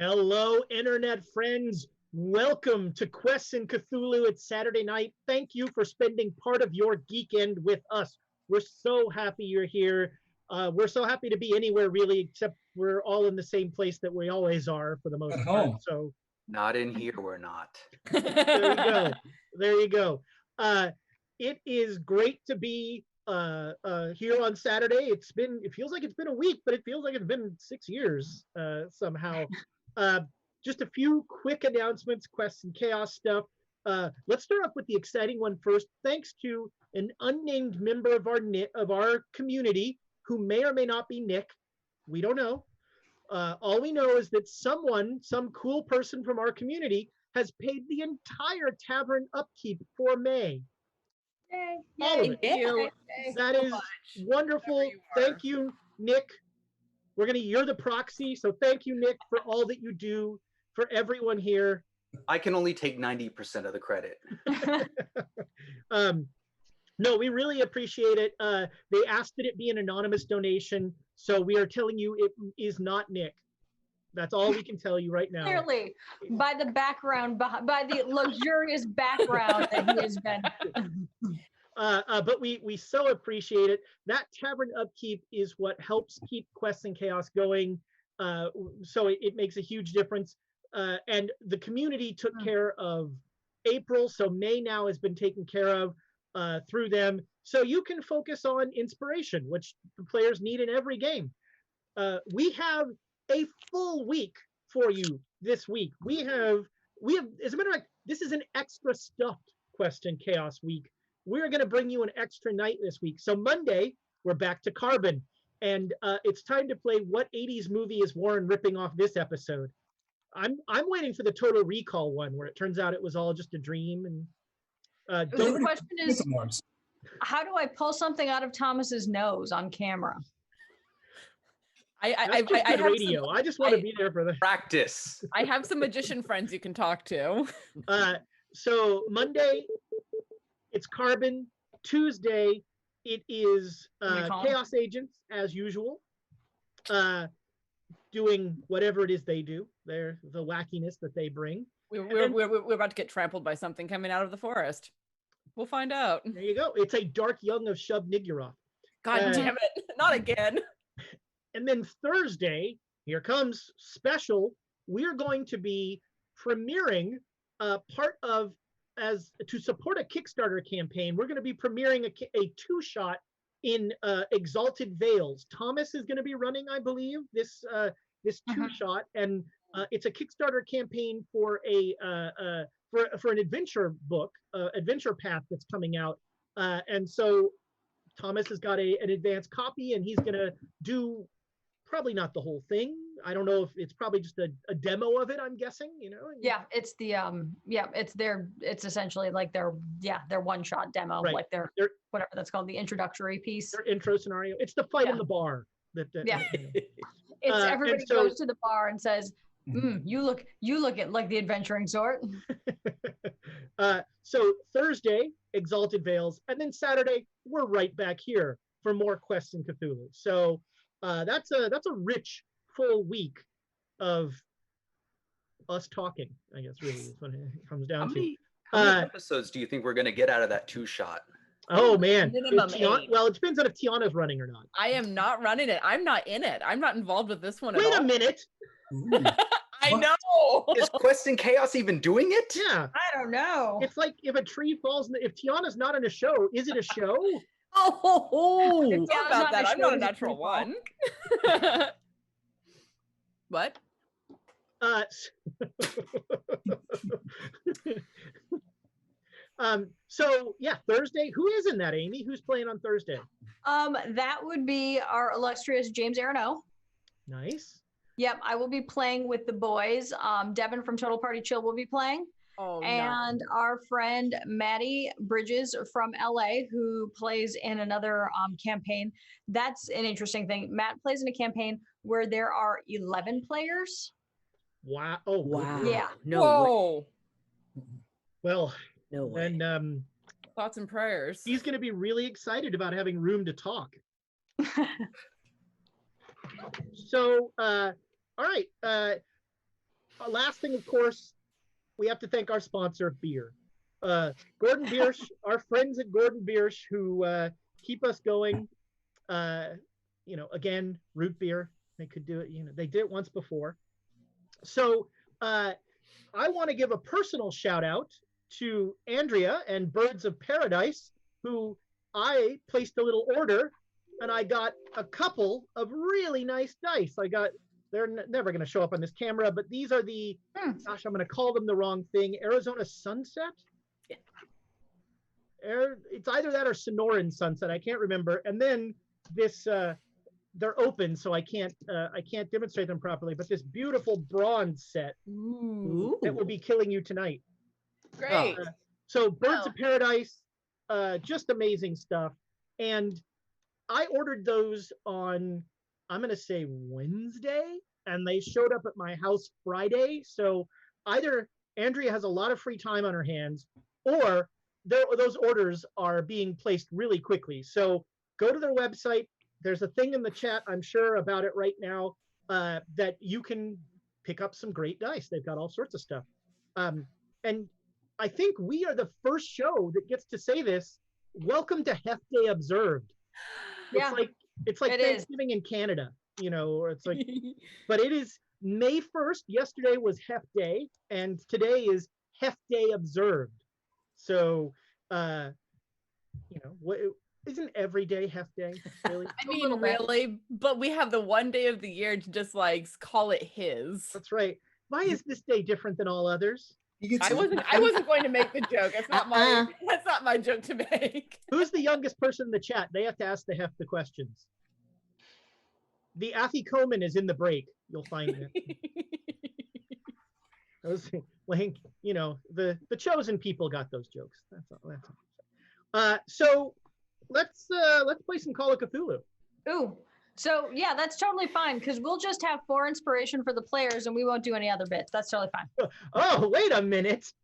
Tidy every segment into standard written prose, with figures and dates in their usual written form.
Hello, internet friends. Welcome to Quests in Cthulhu. It's Saturday night. Thank you for spending part of your geekend with us. We're so happy you're here. We're so happy to be anywhere, really, except we're all in the same place that we always are for the most part. So, not in here, we're not. There you go. There you go. It is great to be here on Saturday. It feels like it's been a week, but it feels like it's been 6 years somehow. Just a few quick announcements, quests and chaos stuff. Let's start off with the exciting one first. Thanks to an unnamed member of our community who may or may not be Nick. We don't know. All we know is that some cool person from our community has paid the entire tavern upkeep for May. Yay. All of it. Thank you. That is wonderful. Thank you, Nick. You're the proxy, so thank you, Nick, for all that you do for everyone here. I can only take 90% of the credit. No, we really appreciate it. They asked that it be an anonymous donation, so we are telling you it is not Nick. That's all we can tell you right now. Clearly, by the background, by the luxurious background that he has been. But we so appreciate it. That tavern upkeep is what helps keep Quests and Chaos going. So it makes a huge difference. And the community took care of April, so May now has been taken care of through them. So you can focus on inspiration, which the players need in every game. We have a full week for you this week. We have, as a matter of fact, this is an extra stuffed Quest and Chaos week. We're going to bring you an extra night this week. So Monday, we're back to Carbon. And it's time to play What 80s Movie is Warren ripping off this episode? I'm waiting for the Total Recall one where it turns out it was all just a dream. And the question is, how do I pull something out of Thomas's nose on camera? I have radio. I just want to be there for the practice. I have some magician friends you can talk to. So Monday, it's Carbon. Tuesday, it is Chaos Agents, as usual, doing whatever it is they do. They're the wackiness that they bring. We're about to get trampled by something coming out of the forest. We'll find out. There you go. It's a Dark Young of Shub Niggurath. God damn it. Not again. And then Thursday, here comes special. We're going to be premiering part of, as to support a Kickstarter campaign, we're going to be premiering a two-shot in Exalted Veils. Thomas is going to be running, I believe, this two-shot, and it's a Kickstarter campaign for for an adventure book, adventure path that's coming out, and so Thomas has got an advanced copy, and he's going to do probably not the whole thing. I don't know if it's probably just a demo of it, I'm guessing, you know? Yeah, it's the it's essentially like their one-shot demo, right. Like their whatever that's called, the introductory piece. Their intro scenario. It's the fight in the bar. It's everybody goes to the bar and says, you look at like the adventuring sort. So Thursday, Exalted Veils, and then Saturday, we're right back here for more Quests in Cthulhu. So that's a rich, full week of us talking, I guess, really is what it comes down to. How many episodes do you think we're going to get out of that two-shot? Oh, man. Well, it depends on if Tiana's running or not. I am not running it. I'm not in it. I'm not involved with this one at all. Wait a minute. I know. Is Quest and Chaos even doing it? Yeah. I don't know. It's like if a tree falls, if Tiana's not in a show, is it a show? Oh, Yeah, about that. I'm not a show, natural one. What? So yeah, Thursday. Who is in that, Amy? Who's playing on Thursday? That would be our illustrious James Arano. Nice. Yep, I will be playing with the boys. Devin from Total Party Chill will be playing. Oh, and our friend Maddie Bridges from LA, who plays in another campaign. That's an interesting thing. Matt plays in a campaign where there are 11 players. Wow. Oh, wow. Yeah. No. Well, no way. And thoughts and prayers. He's going to be really excited about having room to talk. So, all right. last thing, of course, we have to thank our sponsor, beer. Gordon Biersch, our friends at Gordon Biersch who keep us going. Again, root beer. They could do it. They did it once before. So I want to give a personal shout out to Andrea and Birds of Paradise, who I placed a little order and I got a couple of really nice dice. They're never going to show up on this camera, but these are the, gosh, I'm going to call them the wrong thing. Arizona Sunset? It's either that or Sonoran Sunset. I can't remember. And then this, they're open, so I can't demonstrate them properly, but this beautiful bronze set that will be killing you tonight. Great. So Birds of Paradise, just amazing stuff. And I ordered those on, I'm going to say Wednesday, and they showed up at my house Friday. So either Andrea has a lot of free time on her hands, or those orders are being placed really quickly. So go to their website. There's a thing in the chat, I'm sure, about it right now, that you can pick up some great dice. They've got all sorts of stuff. And I think we are the first show that gets to say this. Welcome to Heft Day Observed. Yeah, it's like it Thanksgiving in Canada, or it's like, but it is May 1st. Yesterday was Heft Day, and today is Heft Day Observed. So, isn't every day Heft Day? Really? I mean, really, but we have the one day of the year to just like call it his. That's right. Why is this day different than all others? I wasn't going to make the joke. That's not my joke to make. Who's the youngest person in the chat? They have to ask the Heft the questions. The Afikoman is in the break. You'll find it. Those, like, the chosen people got those jokes. That's all. So let's play some Call of Cthulhu. Ooh. So yeah, that's totally fine, because we'll just have 4 inspiration for the players and we won't do any other bits. That's totally fine. Oh, wait a minute.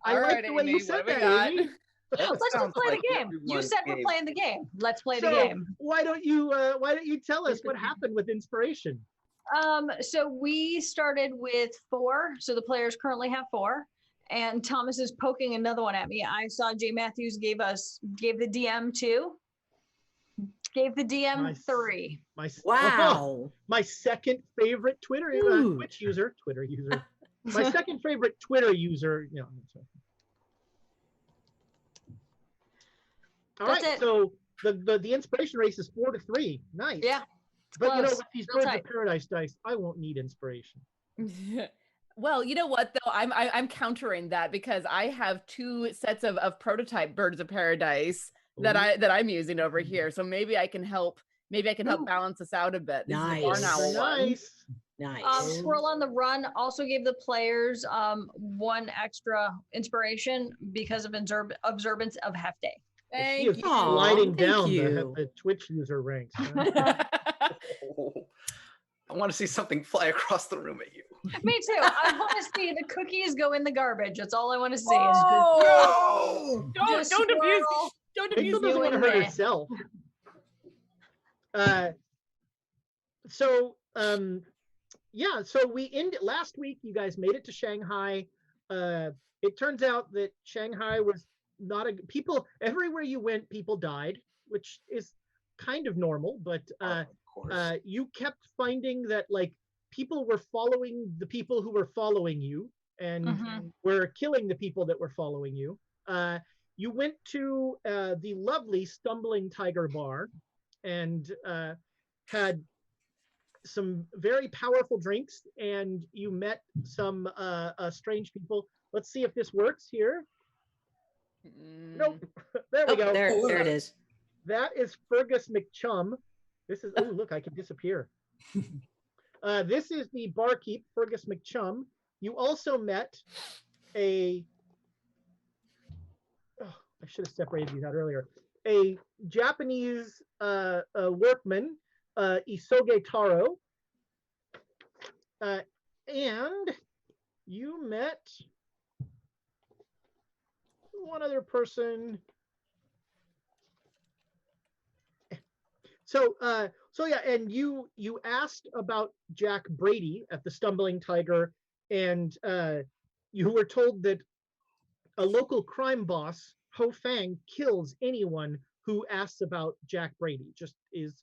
I like the way you said that, Amy. Let's just play the game. You said we're playing the game. Let's play the game. Why don't you tell us what happened with inspiration? So we started with 4. So the players currently have 4. And Thomas is poking another one at me. I saw Jay Matthews gave the DM 2. Gave the DM 3. My second favorite Twitch user. My second favorite Twitter user. All right, it. So the inspiration race is 4-3. Nice. Yeah. But with these Birds of Paradise dice, I won't need inspiration. Well, you know what though? I'm countering that because I have 2 sets of prototype Birds of Paradise that I'm using over here. So maybe I can help balance us out a bit. This Nice. Nice. Squirrel on the Run also gave the players 1 extra inspiration because of observance of Heft Day. Thank you. Sliding down the Twitch user ranks. I want to see something fly across the room at you. Me too. I want to see the cookies go in the garbage. That's all I want to see. Oh, don't abuse. Don't abuse doesn't want to hurt herself. So we ended last week. You guys made it to Shanghai. It turns out that Shanghai was not people everywhere you went, people died, which is kind of normal, but you kept finding that like people were following the people who were following you and were killing the people that were following you. You went to the lovely Stumbling Tiger Bar and had some very powerful drinks, and you met some strange people. Let's see if this works here. Nope. There we go. There it is. That is Fergus McChum. This is, oh, look, I can disappear. This is the barkeep, Fergus McChum. You also met I should have separated these out earlier. A Japanese workman, Isoge Taro. And you met one other person. So yeah, and you asked about Jack Brady at the Stumbling Tiger, and you were told that a local crime boss, Ho Fang, kills anyone who asks about Jack Brady. Just is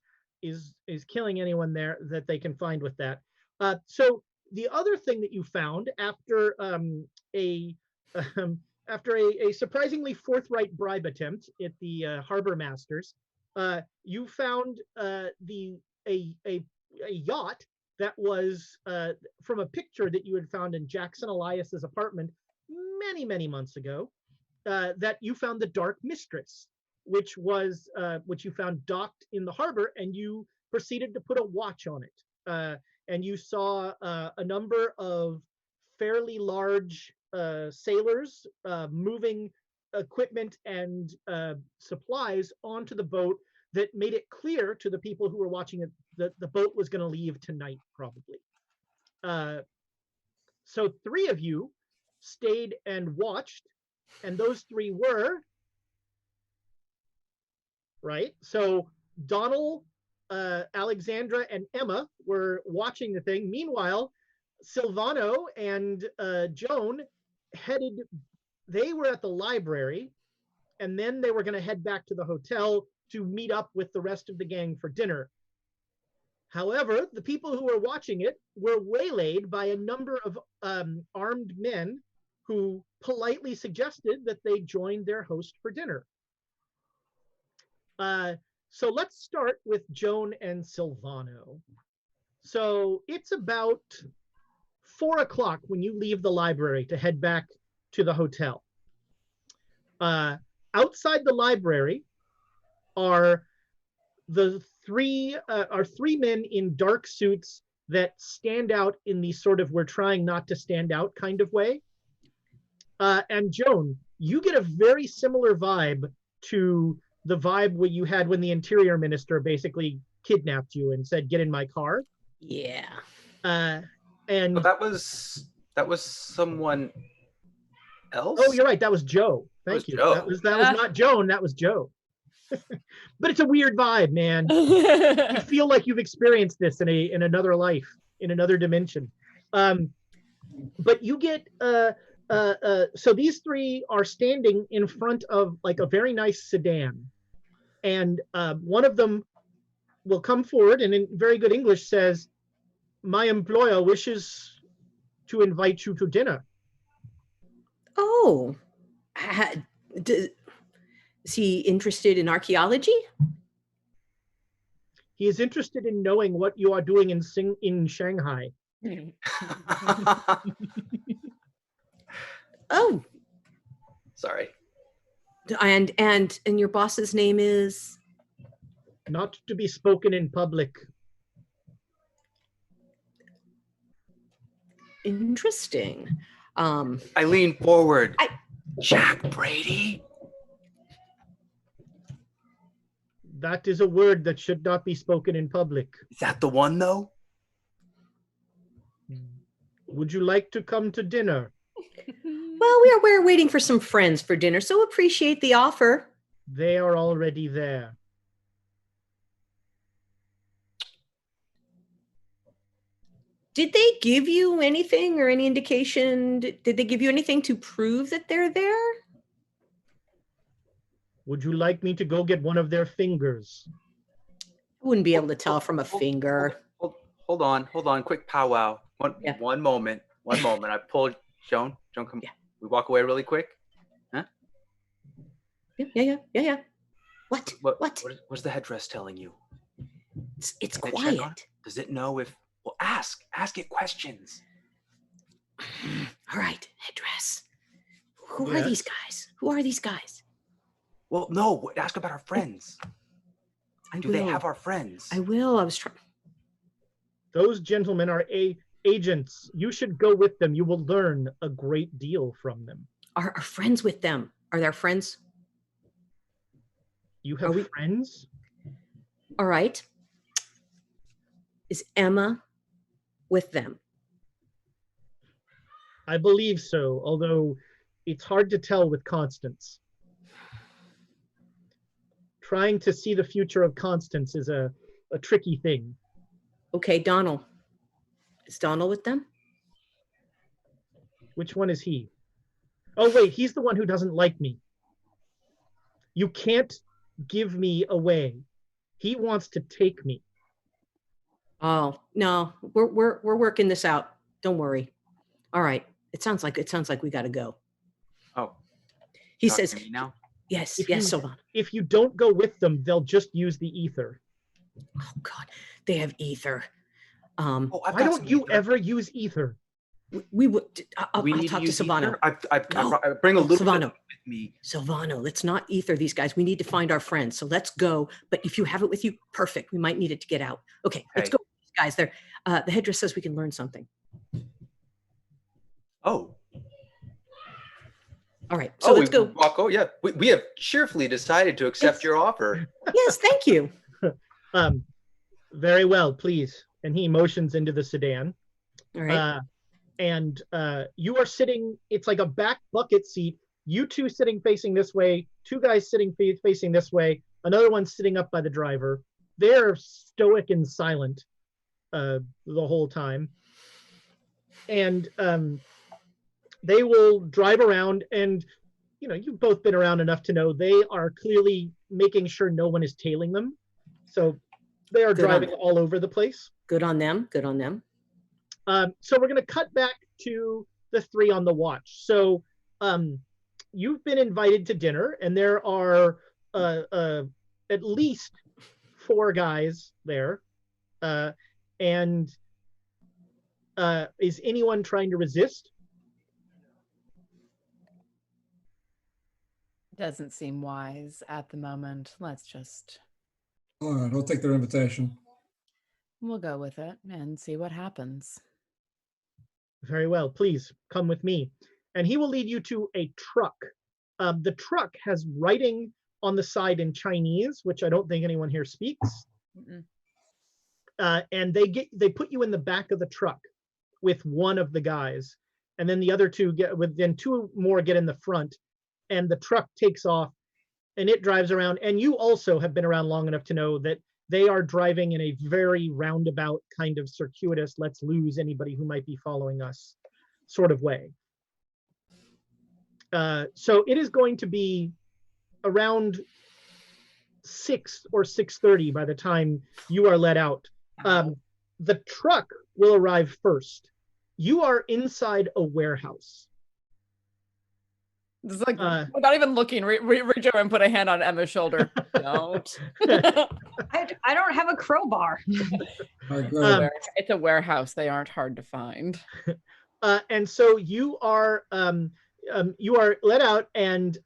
killing anyone there that they can find with that. So the other thing that you found after after a surprisingly forthright bribe attempt at the harbor masters, you found a yacht that was from a picture that you had found in Jackson Elias's apartment many months ago. That you found the Dark Mistress, which you found docked in the harbor, and you proceeded to put a watch on it. And you saw a number of fairly large sailors moving equipment and supplies onto the boat that made it clear to the people who were watching it that the boat was going to leave tonight, probably. So 3 of you stayed and watched, and those 3 were, right? So Donal, Alexandra, and Emma were watching the thing. Meanwhile, Silvano and Joan they were at the library, and then they were going to head back to the hotel to meet up with the rest of the gang for dinner. However, the people who were watching it were waylaid by a number of armed men who politely suggested that they join their host for dinner. So let's start with Joan and Silvano. So it's about 4 o'clock when you leave the library to head back to the hotel. Outside the library are three men in dark suits that stand out in the sort of we're trying not to stand out kind of way. And Joan, you get a very similar vibe to the vibe what you had when the interior minister basically kidnapped you and said, "Get in my car." Yeah. And But that was someone else. Oh, you're right. That was Joe. Thank you. Joe. That was not Joan. That was Joe. But it's a weird vibe, man. You feel like you've experienced this in another life, in another dimension. But you get so these 3 are standing in front of like a very nice sedan, and one of them will come forward and in very good English says, "My employer wishes to invite you to dinner." Oh, is he interested in archaeology? He is interested in knowing what you are doing in Shanghai. Oh, Sorry. and your boss's name is? Not to be spoken in public. Interesting. I lean forward. Jack Brady? That is a word that should not be spoken in public. Is that the one, though? Would you like to come to dinner? Well, we're waiting for some friends for dinner, so appreciate the offer. They are already there. Did they give you anything or any indication? Did they give you anything to prove that they're there? Would you like me to go get one of their fingers? I wouldn't be able to tell from a finger. Hold on. Quick powwow. One moment. I pull Joan. Joan, come. Yeah. We walk away really quick. Huh? Yeah. What? What's the headdress telling you? It's Can I check quiet. on it? Does it know if? Well, ask it questions. All right, headdress. Who Yes. are these guys? Well, no. Ask about our friends. Do they have our friends? I will. I was trying. Those gentlemen are agents. You should go with them. You will learn a great deal from them. Are friends with them? Are there friends? You have friends? All right. Is Emma with them? I believe so, although it's hard to tell with Constance. Trying to see the future of Constance is a tricky thing. Okay, Donal. Is Donal with them? Which one is he? Oh, wait, he's the one who doesn't like me. You can't give me away. He wants to take me. Oh, no, we're working this out. Don't worry. All right. It sounds like we got to go. Oh, He talking says, to me now. yes, If yes, you- Sylvana. If you don't go with them, they'll just use the ether. Oh God, they have ether. Oh, I've Why got don't some you ether. ever use ether? we would. I'll We need talk to use Sylvana. ether? No. I bring a little Silvano. bit with me. Silvano, let's not ether these guys. We need to find our friends. So let's go. But if you have it with you, perfect. We might need it to get out. Okay, let's Okay. go, guys. There. The headdress says we can learn something. Oh. All right. So let's go. Walk. Oh, yeah. We have cheerfully decided to accept Yes. your offer. Yes, thank you. Very well, please. And he motions into the sedan. All right. And you are sitting, it's like a back bucket seat. You two sitting facing this way, two guys sitting facing this way, another one sitting up by the driver. They're stoic and silent the whole time. And they will drive around, and you've both been around enough to know they are clearly making sure no one is tailing them. So they are driving all over the place. Good on them. Good on them. So we're going to cut back to the three on the watch. So you've been invited to dinner, and there are at least 4 guys there. And is anyone trying to resist? Doesn't seem wise at the moment. Let's just. All right, I'll take their invitation. We'll go with it and see what happens. Very well, please come with me. And he will lead you to a truck. The truck has writing on the side in Chinese, which I don't think anyone here speaks. And they put you in the back of the truck with one of the guys, and then the other two then 2 more get in the front, and the truck takes off, and it drives around. And you also have been around long enough to know that they are driving in a very roundabout kind of circuitous, let's lose anybody who might be following us sort of way. So it is going to be around 6 or 6:30 by the time you are let out. The truck will arrive first. You are inside a warehouse. It's like without even looking, reach over and put a hand on Emma's shoulder. Don't. I don't have a crowbar. All right, good. It's a warehouse. They aren't hard to find. And so you are let out, and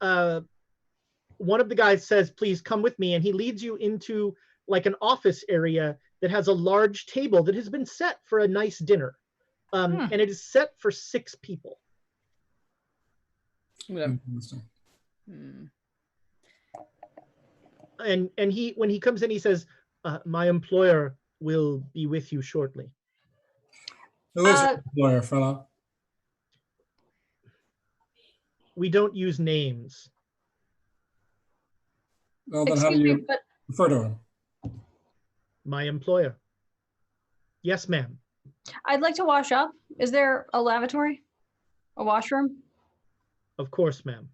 one of the guys says, "Please come with me," and he leads you into like an office area that has a large table that has been set for a nice dinner, and it is set for 6 people. Interesting. And he, when he comes in, he says, "My employer will be with you shortly." Who is your employer, fellow? We don't use names. Well, then how do Excuse me, you but refer to him? My employer. Yes, ma'am. I'd like to wash up. Is there a lavatory? A washroom? Of course, ma'am.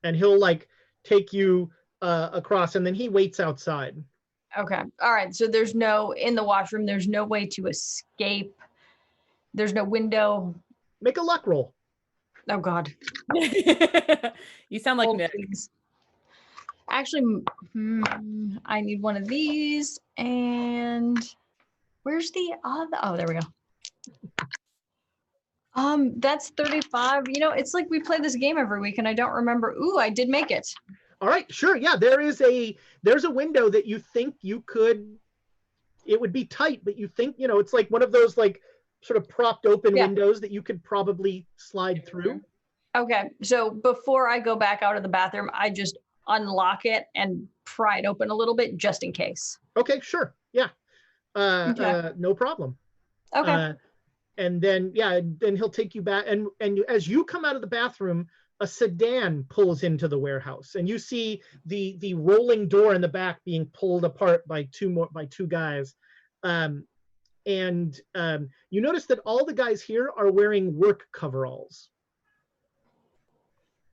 And he'll like take you across, and then he waits outside. Okay. All right. So there's in the washroom, there's no way to escape. There's no window. Make a luck roll. Oh God. You sound like Hold, Nick. please. Actually, I need one of these. And where's the other? Oh, there we go. That's 35. It's like we play this game every week and I don't remember. Ooh, I did make it. All right, sure. Yeah, there's a window that you think you could, it would be tight, but you think, it's like one of those like sort of propped open windows that you could probably slide through. Okay. So before I go back out of the bathroom, I just unlock it and pry it open a little bit just in case. Okay, sure. Yeah. Okay. No problem. Okay. And then, then he'll take you back. And as you come out of the bathroom, a sedan pulls into the warehouse, and you see the rolling door in the back being pulled apart by 2 guys. And you notice that all the guys here are wearing work coveralls.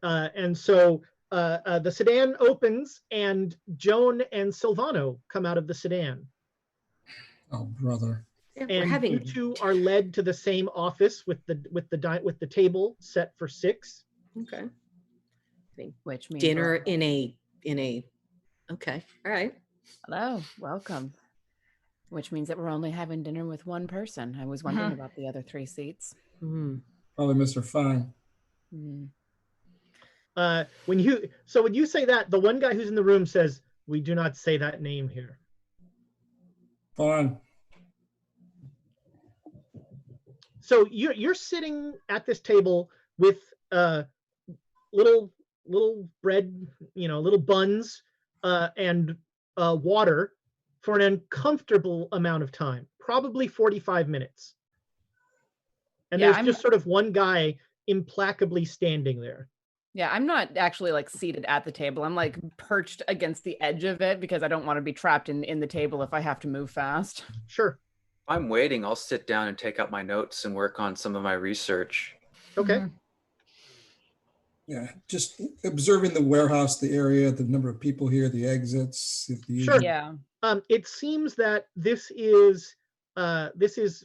And so the sedan opens, and Joan and Silvano come out of the sedan. Oh, brother. Yeah, And you two are led to the same office with the table set for 6. okay. Which means Dinner in a okay. All right. hello, welcome. Which means that we're only having dinner with one person. I was wondering about the other 3 seats. Mm. Probably Mr. Fine. Mm. When you say that, the one guy who's in the room says, "We do not say that name here." Fine. So you're sitting at this table with little bread, little buns, and water for an uncomfortable amount of time, probably 45 minutes. And Yeah, there's just sort of one guy implacably standing there. Yeah, I'm not actually like seated at the table. I'm like perched against the edge of it because I don't want to be trapped in the table if I have to move fast. Sure. I'm waiting. I'll sit down and take out my notes and work on some of my research. Okay. Yeah, just observing the warehouse, the area, the number of people here, the exits. Sure. Yeah. It seems that this is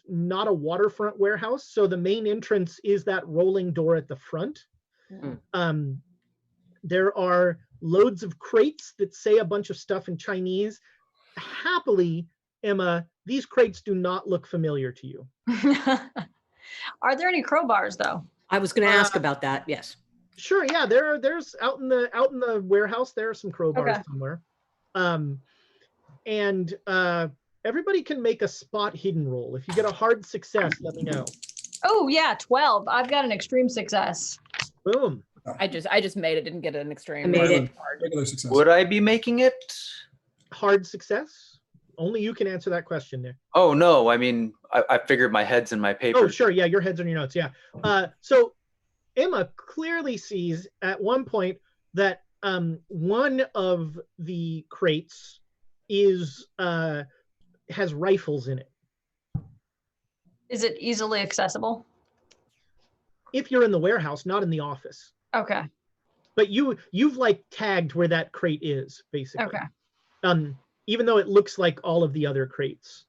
not a waterfront warehouse, so the main entrance is that rolling door at the front. There are loads of crates that say a bunch of stuff in Chinese. Happily, Emma, these crates do not look familiar to you. Are there any crowbars though? I was going to ask about that. Yes. Sure. Yeah. There's out in the warehouse. There are some crowbars somewhere. And everybody can make a spot hidden roll. If you get a hard success, let me know. Oh yeah, 12. I've got an extreme success. Boom. I just made it, didn't get an extreme. I made it. Regular success. Would I be making it? Hard success? Only you can answer that question, Nick. Oh, no. I mean, I figured my head's in my papers. Oh, sure. Yeah, your head's on your notes. Yeah. So Emma clearly sees at one point that one of the crates has rifles in it. Is it easily accessible? If you're in the warehouse, not in the office. Okay. But you've like tagged where that crate is, basically. Okay. Even though it looks like all of the other crates,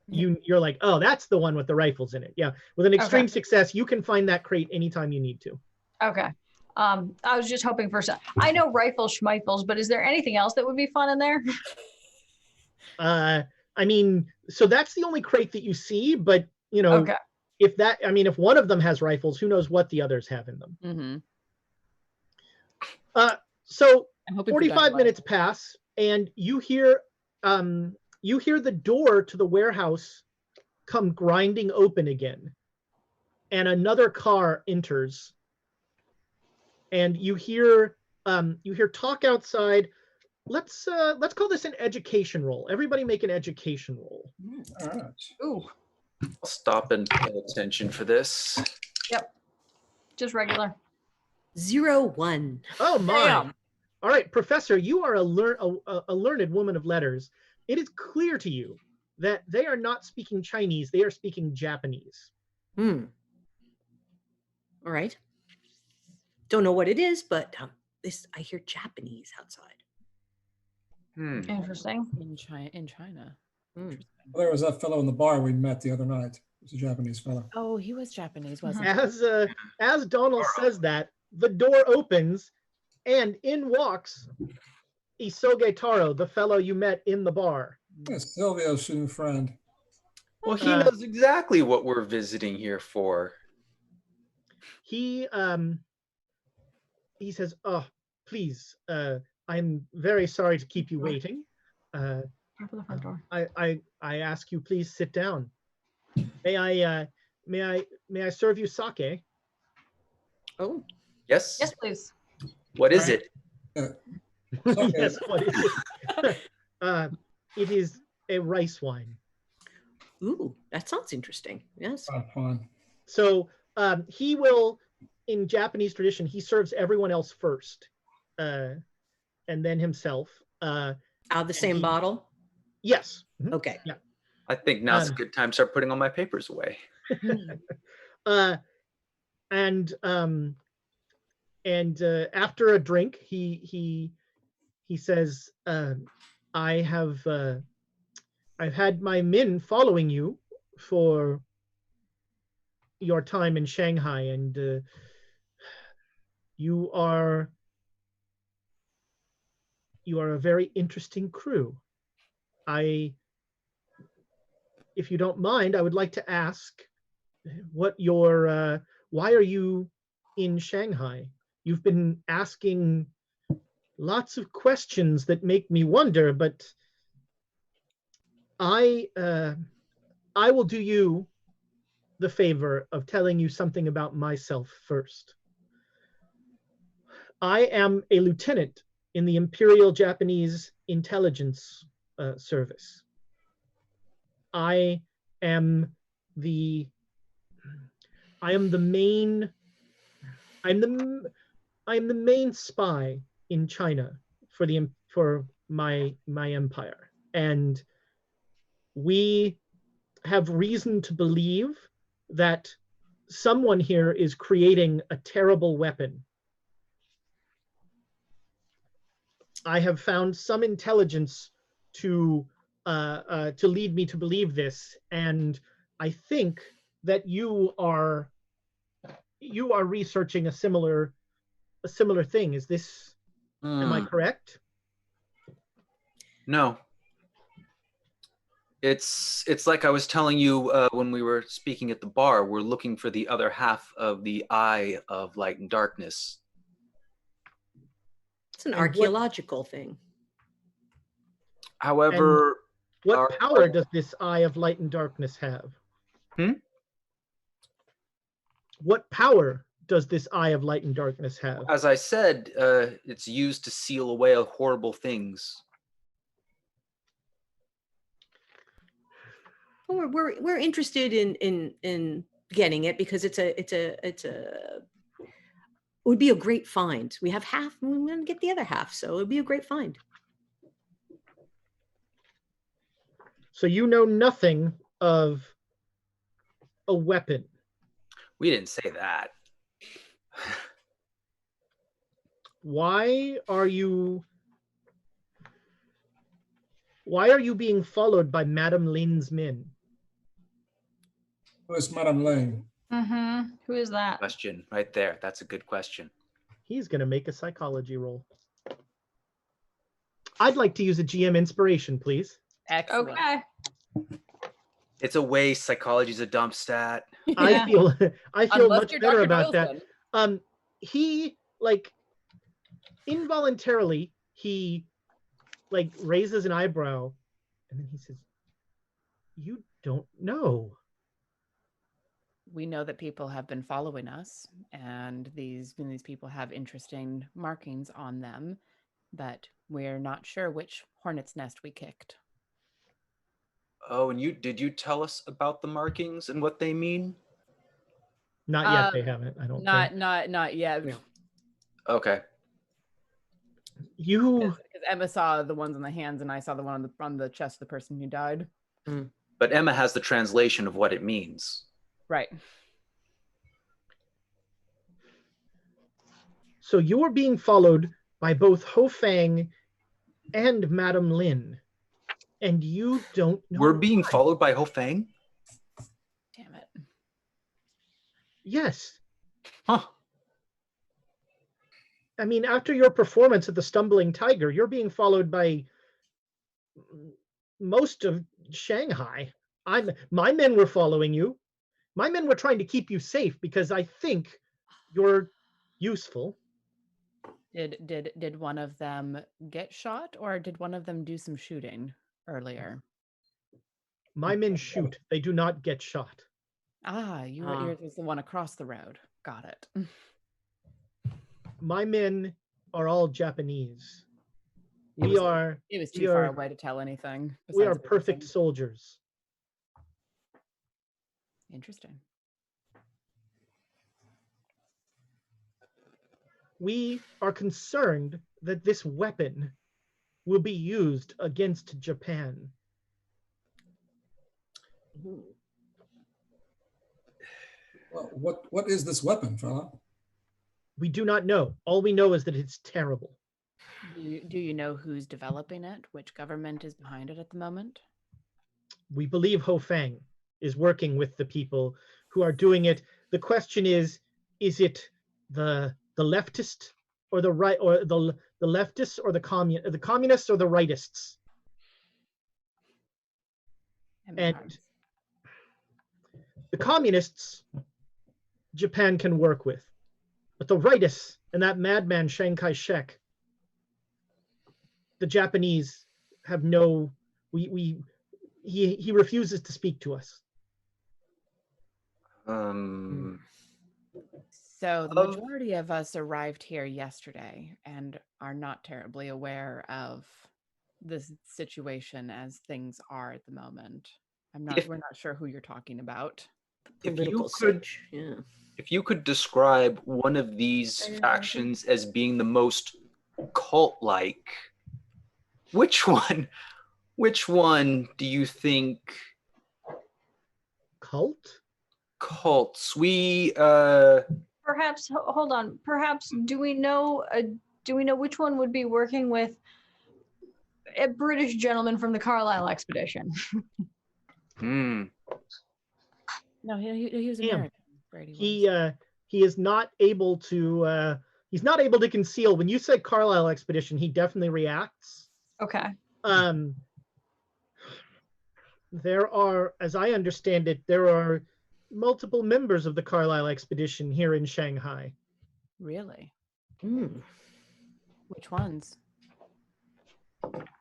you're like, oh, that's the one with the rifles in it. Yeah. With an extreme success, you can find that crate anytime you need to. Okay. I was just hoping for some. I know rifles, schmeifels, but is there anything else that would be fun in there? I mean, so that's the only crate that you see, but if one of them has rifles, who knows what the others have in them. So 45 minutes pass, and you hear the door to the warehouse come grinding open again, and another car enters, and you hear talk outside. Let's call this an education roll. Everybody make an education roll. All right. Ooh. I'll stop and pay attention for this. Yep. Just regular. 0-1. Oh my! Damn. All right, Professor, you are a learned woman of letters. It is clear to you that they are not speaking Chinese; they are speaking Japanese. All right. Don't know what it is, but I hear Japanese outside. Interesting. In China. Well, there was that fellow in the bar we met the other night. He was a Japanese fellow. Oh, he was Japanese, wasn't he? As Donal says that, the door opens, and in walks Isoge Taro, the fellow you met in the bar. Yes, Silvio's new friend. Well, he knows exactly what we're visiting here for. He says, "Oh, please, I'm very sorry to keep you waiting. Open the front door. I ask you, please sit down. May I serve you sake?" Oh, Yes? Yes, please. What is it? Yes, what is it? It is a rice wine. ooh, that sounds interesting. Yes. Fun. So he will, in Japanese tradition, he serves everyone else first, and then himself. Out of the same bottle? Yes. Okay. Yeah. I think now's a good time to start putting all my papers away. And after a drink, he says, I've had my men following you for your time in Shanghai, and you are a very interesting crew. If you don't mind, I would like to ask why are you in Shanghai? You've been asking lots of questions that make me wonder, but I will do you the favor of telling you something about myself first. I am a lieutenant in the Imperial Japanese Intelligence Service. I am the main spy in China for my empire, and we have reason to believe that someone here is creating a terrible weapon. I have found some intelligence to lead me to believe this, and I think that you are researching a similar thing. Is this? Am I correct? No. It's like I was telling you when we were speaking at the bar. We're looking for the other half of the eye of light and darkness. It's an archaeological thing. However, what power does this eye of light and darkness have? What power does this eye of light and darkness have? As I said, it's used to seal away horrible things. Well, we're interested in getting it because it would be a great find. We have half, and we're going to get the other half, so it would be a great find. So you know nothing of a weapon? We didn't say that. Why are you being followed by Madame Lin's men? Who is Madame Lin? Who is that? Question right there. That's a good question. He's going to make a psychology roll. I'd like to use a GM inspiration, please. Excellent. Okay. It's a waste. Psychology's a dump stat. I feel Unless much you're better Dr. about Wilson. that. He involuntarily he raises an eyebrow, and then he says, "You don't know." We know that people have been following us, and these people have interesting markings on them, but we're not sure which hornet's nest we kicked. Oh, and did you tell us about the markings and what they mean? Not yet. They haven't. I don't think. Not yet. No. Okay. You. Because Emma saw the ones on the hands, and I saw the one on the chest of the person who died. But Emma has the translation of what it means. Right. So you're being followed by both Ho Fang and Madame Lin, and you don't know. We're being why. followed by Ho Fang? Damn it. Yes. Huh. I mean, after your performance at the Stumbling Tiger, you're being followed by most of Shanghai. My men were following you. My men were trying to keep you safe because I think you're useful. Did one of them get shot, or did one of them do some shooting earlier? My men shoot. They do not get shot. Yours was the one across the road. Got it. My men are all Japanese. It was too far are- away to tell anything. We are besides the perfect person. soldiers. Interesting. We are concerned that this weapon will be used against Japan. Well, what is this weapon, fella? We do not know. All we know is that it's terrible. Do you know who's developing it? Which government is behind it at the moment? We believe Ho Fang is working with the people who are doing it. The question is it the leftist or the right, or the leftists or the communists or the rightists? And the communists, Japan can work with, but the rightists and that madman Chiang Kai-shek, the Japanese have no. He refuses to speak to us. So the majority of us arrived here yesterday and are not terribly aware of this situation as things are at the moment. We're not sure who you're talking about. Political switch. Yeah. If you could describe one of these factions as being the most cult-like, which one do you think? Cults. Perhaps, hold on. Perhaps, do we know which one would be working with a British gentleman from the Carlisle expedition? No, he was American. Brady was. He is not able to. He's not able to conceal. When you say Carlisle expedition, he definitely reacts. Okay. There are, as I understand it, there are multiple members of the Carlisle expedition here in Shanghai. Really? Which ones?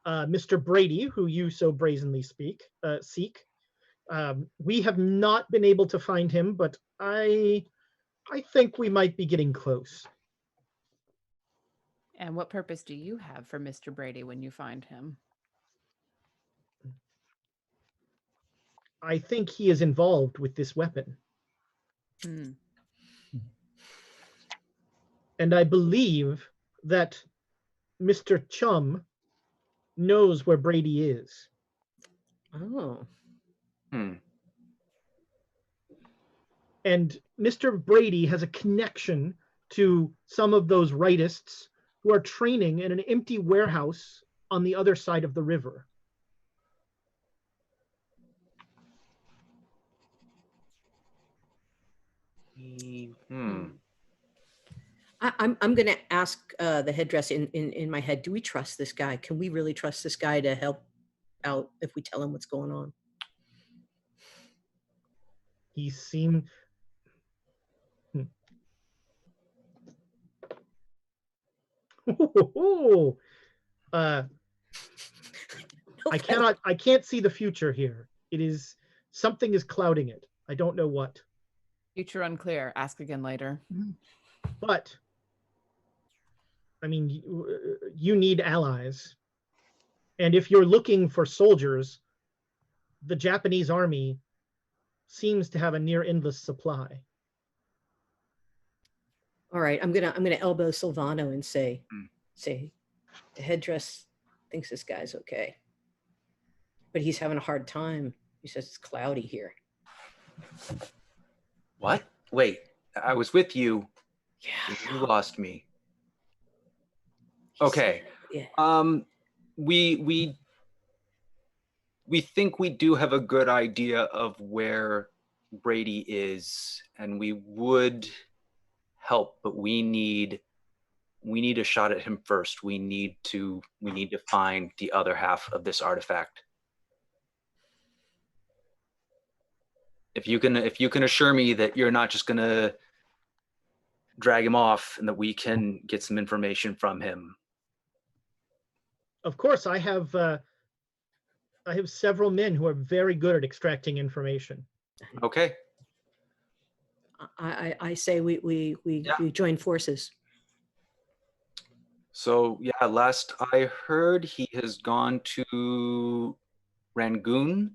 Mr. Brady, who you so brazenly seek. We have not been able to find him, but I think we might be getting close. And what purpose do you have for Mr. Brady when you find him? I think he is involved with this weapon. And I believe that Mr. Chum knows where Brady is. Oh. And Mr. Brady has a connection to some of those rightists who are training in an empty warehouse on the other side of the river. I'm going to ask the headdress in my head. Do we trust this guy? Can we really trust this guy to help out if we tell him what's going on? He seemed. I can't see the future here. Something is clouding it. I don't know what. Future unclear. Ask again later. But I mean, you need allies. And if you're looking for soldiers, the Japanese army seems to have a near endless supply. All right, I'm gonna elbow Silvano and say, the headdress thinks this guy's okay, but he's having a hard time. He says it's cloudy here. What? Wait, I was with you. Yeah. You lost me. Okay. Yeah. We think we do have a good idea of where Brady is, and we would help, but we need a shot at him first. We need to find the other half of this artifact. If you can assure me that you're not just gonna drag him off and that we can get some information from him. Of course, I have several men who are very good at extracting information. Okay. I say we join forces. So yeah, last I heard, he has gone to Rangoon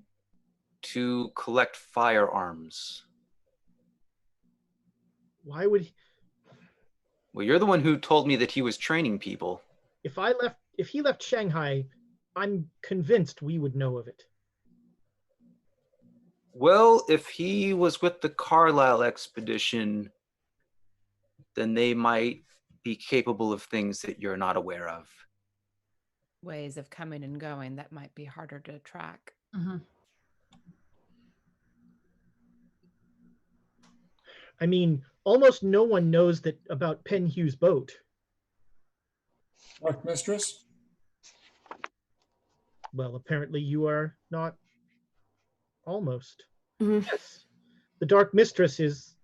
to collect firearms. Why would he? Well, you're the one who told me that he was training people. If he left Shanghai, I'm convinced we would know of it. Well, if he was with the Carlisle expedition, then they might be capable of things that you're not aware of. Ways of coming and going that might be harder to track. I mean, almost no one knows that about Penhue's boat. Dark Mistress? Well, apparently you are not. Almost. Mhm. Yes. The Dark Mistress is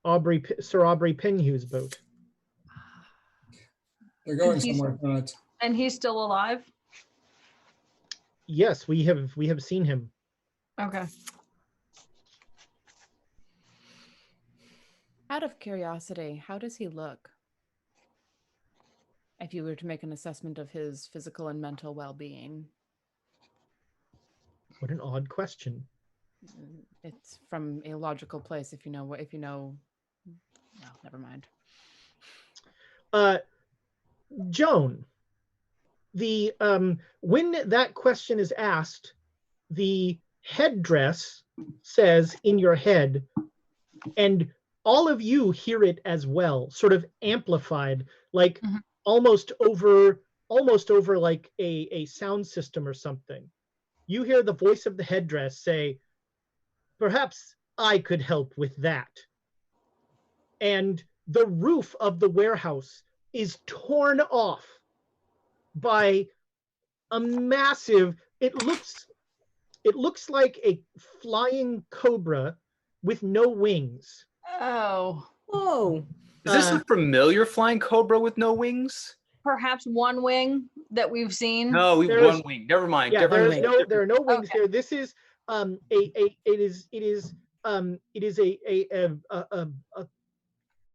Sir Aubrey Penhue's boat. They're going He's- somewhere tonight. And he's still alive? Yes, we have seen him. Okay. Out of curiosity, how does he look? If you were to make an assessment of his physical and mental well-being. What an odd question. It's from a logical place if you know what, well, never mind. Joan, the when that question is asked, the headdress says in your head, and all of you hear it as well, sort of amplified, like almost over like a sound system or something. You hear the voice of the headdress say, "Perhaps I could help with that." And the roof of the warehouse is torn off by a massive, it looks like a flying cobra with no wings. Oh. Oh, Is this a familiar flying cobra with no wings? Perhaps one wing that we've seen? No, we've There's- one wing. Never mind. Yeah, different there wing. are no wings Okay. here. This is it is a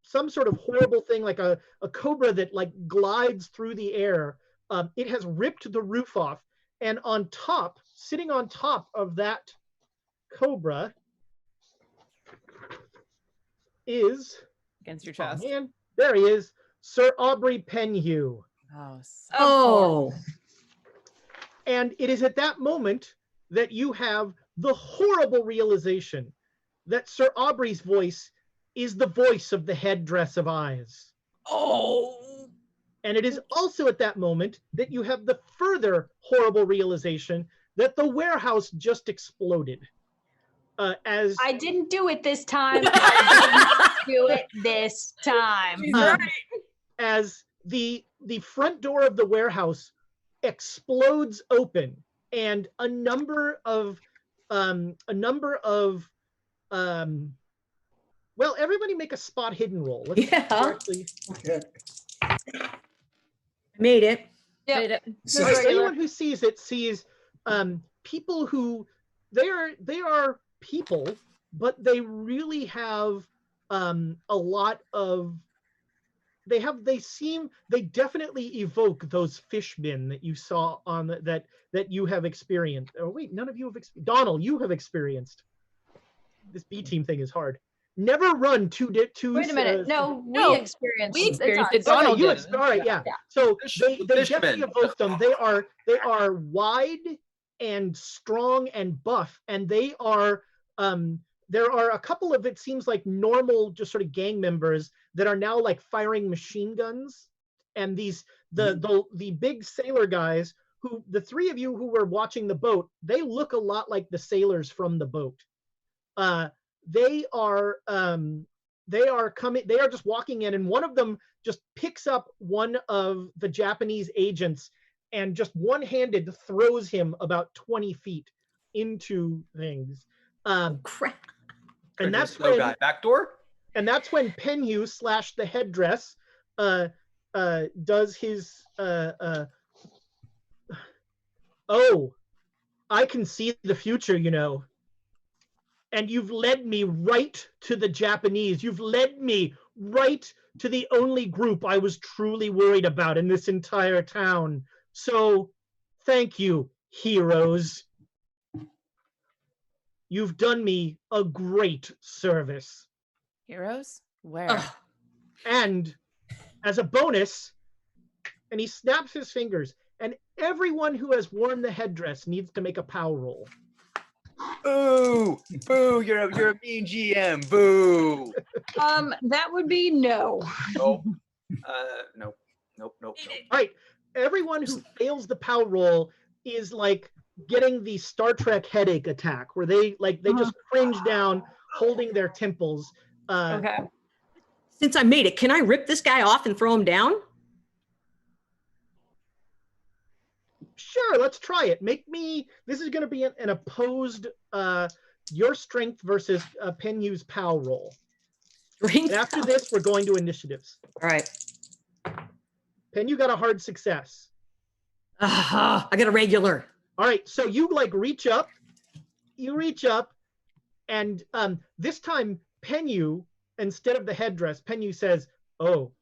some sort of horrible thing, like a cobra that like glides through the air. It has ripped the roof off, and on top, sitting on top of that cobra is, Against your oh chest. man, there he is, Sir Aubrey Penhue. Oh, oh, And it is at that moment that you have the horrible realization that Sir Aubrey's voice is the voice of the headdress of eyes. oh. And it is also at that moment that you have the further horrible realization that the warehouse just exploded. As I didn't do it this time. I didn't do it this time. as the front door of the warehouse explodes open, and a number of well, everybody make a spot hidden roll. Let's Yeah. actually, Okay. Made it. Yep. Made it. So- Regular. anyone who sees it sees people who they are people, but they really have a lot of they definitely evoke those fishmen that you saw on that you have experienced. Oh wait, none of you have Donal, you have experienced. This B team thing is hard. Never run two. Wait a minute. No, No, we experienced we experienced it. It's ours. Donal Okay, you did. all right, yeah. Yeah. So Fish- they definitely fishmen. evoke them. They are wide and strong and buff, and they are there are a couple of, it seems like, normal just sort of gang members that are now like firing machine guns, and these the big sailor guys, who the three of you who were watching the boat, they look a lot like the sailors from the boat. They are just walking in, and one of them just picks up one of the Japanese agents and just one-handed throws him about 20 feet into things. Crap. And that's no when guy. Back door? and that's when Penhue / the headdress does his oh, I can see the future, you know. And you've led me right to the Japanese. You've led me right to the only group I was truly worried about in this entire town. So, thank you, heroes. You've done me a great service. Heroes? Where? Ugh. And as a bonus, and he snaps his fingers, and everyone who has worn the headdress needs to make a power roll. Boo! Boo! You're a mean GM. Boo! That would be no. Nope. Nope. All right. Everyone who fails the POW roll is like getting the Star Trek headache attack, where they just cringe down, holding their temples. Okay. Since I made it, can I rip this guy off and throw him down? Sure, let's try it. This is going to be an opposed your strength versus Penyu's POW roll. And after this, we're going to initiatives. All right. Penyu got a hard success. I got a regular. All right, so you reach up, and this time Penyu, instead of the headdress, Penyu says, "Oh,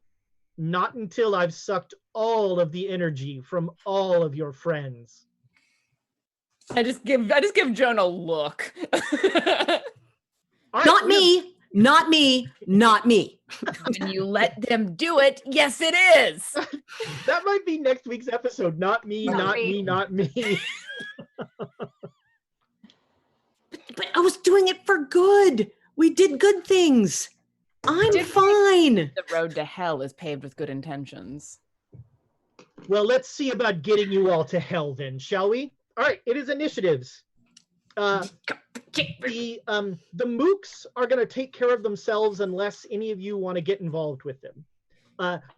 not until I've sucked all of the energy from all of your friends." I just give Joan a look. All right, Not me. Not me. Not me. When you let them do it, yes, it is. That might be next week's episode. Not me, not me, not me. But I was doing it for good. We did good things. I'm fine. The road to hell is paved with good intentions. Well, let's see about getting you all to hell then, shall we? All right, it is initiatives. The mooks are going to take care of themselves unless any of you want to get involved with them.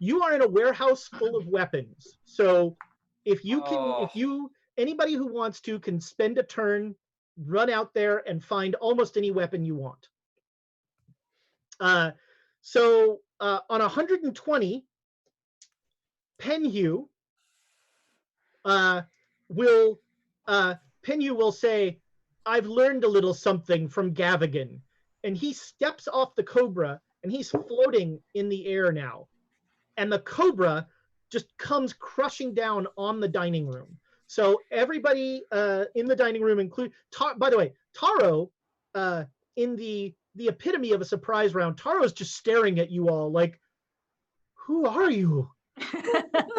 You are in a warehouse full of weapons, so if you can, anybody who wants to can spend a turn, run out there and find almost any weapon you want. So on 120, Penyu will say, "I've learned a little something from Gavigan," and he steps off the cobra and he's floating in the air now, and the cobra just comes crushing down on the dining room. So everybody in the dining room, by the way, Taro, in the epitome of a surprise round, Taro's just staring at you all like, "Who are you?"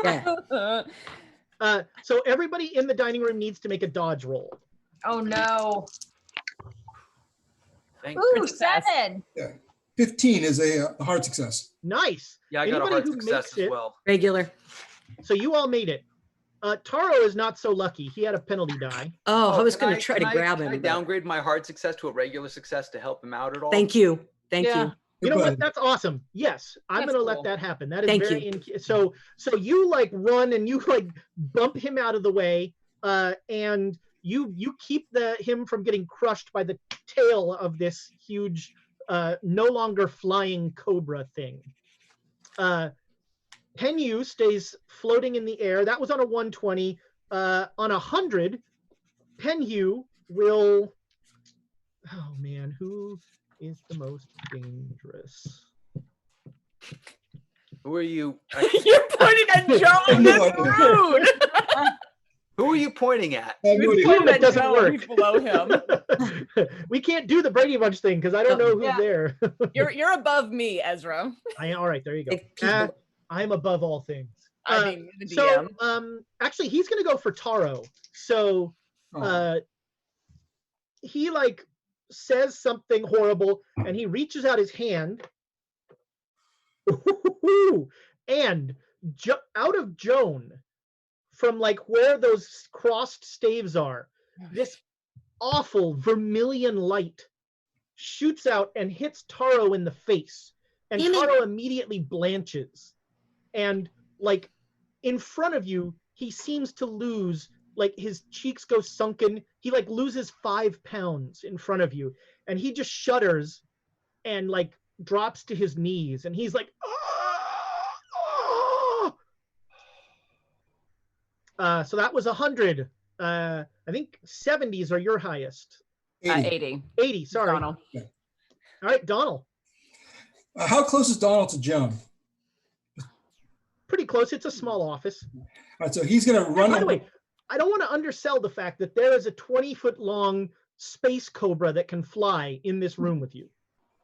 Yeah. So everybody in the dining room needs to make a dodge roll. Oh no. Ooh, 7. Yeah. 15 is a hard success. Nice. Yeah, I got a Anybody hard who success makes as well. Regular. So you all made it. Taro is not so lucky. He had a penalty die. Oh, I was can going to try to grab him. Can I but- downgrade my hard success to a regular success to help him out at all? Thank you. Thank Yeah. you. You know what? Goodbye. That's awesome. Yes, I'm That's going to cool. let that happen. That is Thank very so you run and you bump him out of the way, and you keep him from getting crushed by the tail of this huge, no longer flying cobra thing. Penyu stays floating in the air. That was on a 120. On 100, Penyu will. Oh man, who is the most dangerous? Who are you? You're pointing at Joan. That's rude. Who are you pointing at? I have no You're idea. pointing That at doesn't Joan, work. who's below him. We can't do the Brady Bunch thing because I don't know who's Yeah. there. You're above me, Ezra. All right, there you go. Like people- I'm above all things. I mean, the So, DM. actually, he's gonna go for Taro. So, Oh. he says something horrible, and he reaches out his hand, and out of Joan, from where those crossed staves are, this awful vermilion light shoots out and hits Taro in the face, and Damn it. Taro immediately blanches, and in front of you, he seems to lose. His cheeks go sunken. He loses 5 pounds in front of you, and he just shudders and drops to his knees, and he's like, "Ah!" So that was 100. I think 70s are your highest. 80. 80, sorry. Donal. All right, Donal. How close is Donald to Joan? Pretty close. It's a small office. All right, so he's going to run By the over. way, I don't want to undersell the fact that there is a 20-foot long space cobra that can fly in this room with you.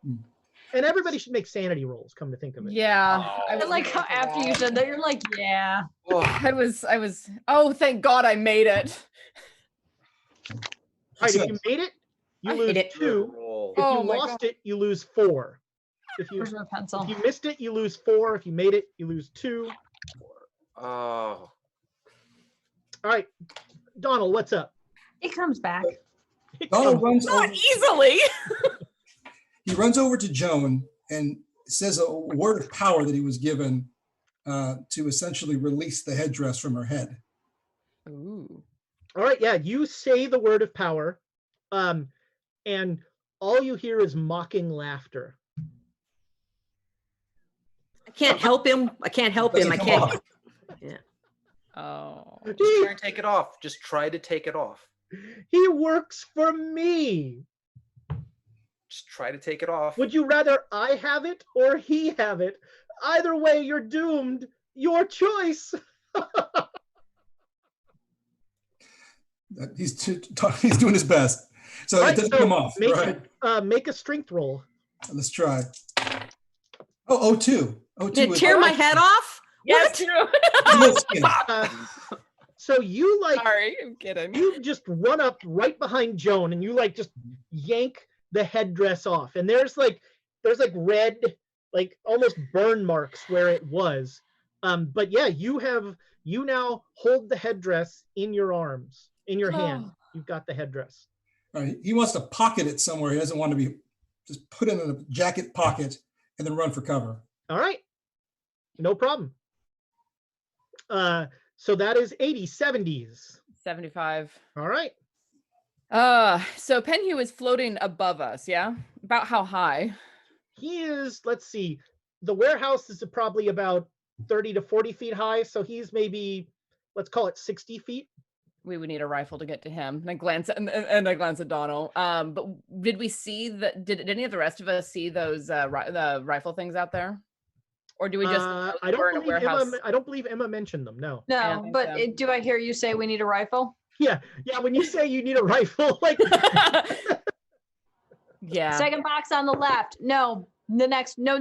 And everybody should make sanity rolls, come to think of it. Yeah. Oh. I like how after you said that, you're like, yeah. I was, oh, thank God I made it. All right, if you made it, you I lose hate it. 2. Roll. If you Oh my lost it, you lose 4. If you Where's my pencil? if you missed it, you lose 4. If you made it, you lose 2. Oh, All right, Donal, what's up? It comes back. Donald runs Not over, easily. he runs over to Joan and says a word of power that he was given to essentially release the headdress from her head. Ooh. All right, yeah, you say the word of power, and all you hear is mocking laughter. I can't help him. I can't help him. I Doesn't come can't. off. Oh. just try and take it off. Just try to take it off. He works for me. Just try to take it off. Would you rather I have it or he have it? Either way, you're doomed. Your choice. He's doing his best. So Right, it doesn't so come off. Make, Right. make a strength roll. Let's try. Oh, 02. 02 Did it is- tear my head off? Yes, What? true. Real skin. So you Sorry, I'm kidding. you just run up right behind Joan and you just yank the headdress off. And there's red, almost burn marks where it was. But yeah, you now hold the headdress in your arms, in your hand. Oh. You've got the headdress. All right, he wants to pocket it somewhere. He doesn't want to be just put it in a jacket pocket and then run for cover. All right. No problem. So that is 80, 70s. 75. All right. So Penhew is floating above us, yeah? About how high? He is, let's see, the warehouse is probably about 30 to 40 feet high. So he's maybe, let's call it 60 feet. We would need a rifle to get to him. And I glance at Donal. But did we see did any of the rest of us see those the rifle things out there? Or do we just I don't believe Emma mentioned them. No. No, think but so. do I hear you say we need a rifle? Yeah. When you say you need a rifle, Yeah. Second box on the left. No, the next. No.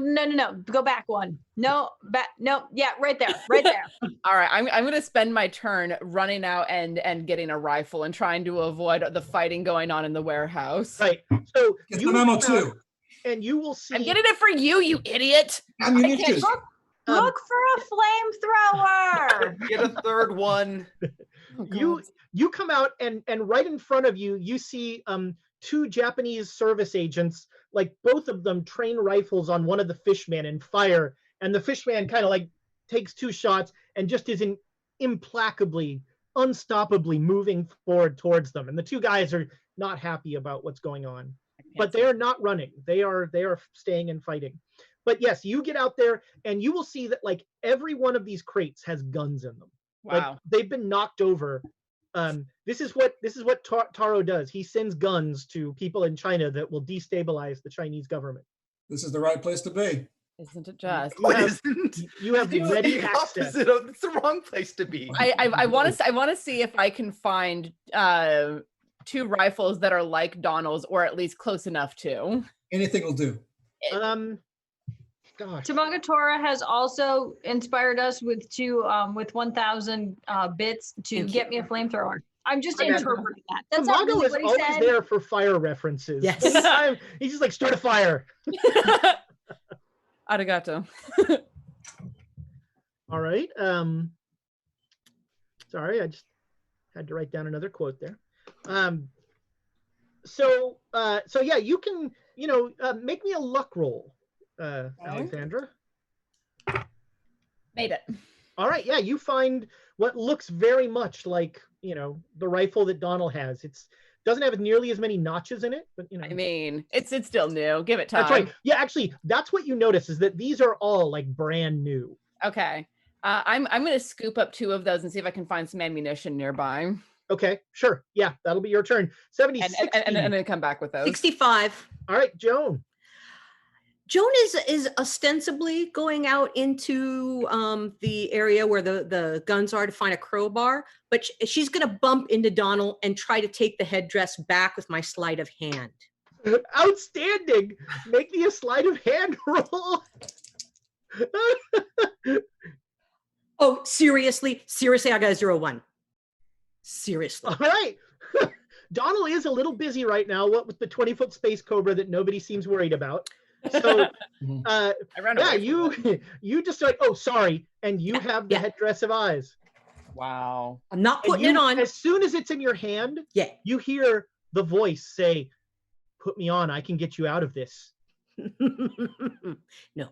Go back one. No, back. No. Yeah, right there. Right there. All right. I'm gonna spend my turn running out and getting a rifle and trying to avoid the fighting going on in the warehouse. right. So Get you some ammo come out too. and you will see. I'm getting it for you idiot. Ammunition. Look for a flamethrower. Get a third one. Oh, You come out and right in front of you, you see 2 Japanese service agents, both of them train rifles on one of the fishmen and fire. And the fishman kind of takes 2 shots and just is implacably, unstoppably moving forward towards them. And the 2 guys are not happy about what's going on, but they are not running. They are staying and fighting. But yes, you get out there and you will see that every one of these crates has guns in them. Wow. They've been knocked over. This is what Taro does. He sends guns to people in China that will destabilize the Chinese government. This is the right place to be. Isn't it just? You have ready the access. opposite of, it's the wrong place to be. I want to see if I can find 2 rifles that are like Donal's or at least close enough to. Anything will do. Gosh. Tamagatora has also inspired us with 1,000 bits to get me a flamethrower. I'm just interpreting that. That's not Tamago really is what he always said. there for fire references. Yes. Anytime, he's just start a fire. Arigato. All right. Sorry, I just had to write down another quote there. So yeah, you can, make me a luck roll, Alexandra. Made it. All right, yeah, you find what looks very much like, the rifle that Donal has. It's doesn't have nearly as many notches in it, but I mean, it's still new. Give it time. That's right. Yeah, actually, that's what you notice is that these are all brand new. Okay. I'm gonna scoop up 2 of those and see if I can find some ammunition nearby. Okay, sure. Yeah, that'll be your turn. 70, And 60. then come back with those. 65. All right, Joan. Joan is ostensibly going out into the area where the guns are to find a crowbar, but she's going to bump into Donal and try to take the headdress back with my sleight of hand. Outstanding. Make me a sleight of hand roll. Oh, seriously, I got a 01. Seriously. All right. Donal is a little busy right now. What with the 20-foot space cobra that nobody seems worried about. So, I ran away from it. you just like, oh, sorry, and you have the Yeah. headdress of eyes. Wow. I'm not And putting it on. As soon as it's in your hand, Yeah. you hear the voice say, "Put me on. I can get you out of this." No.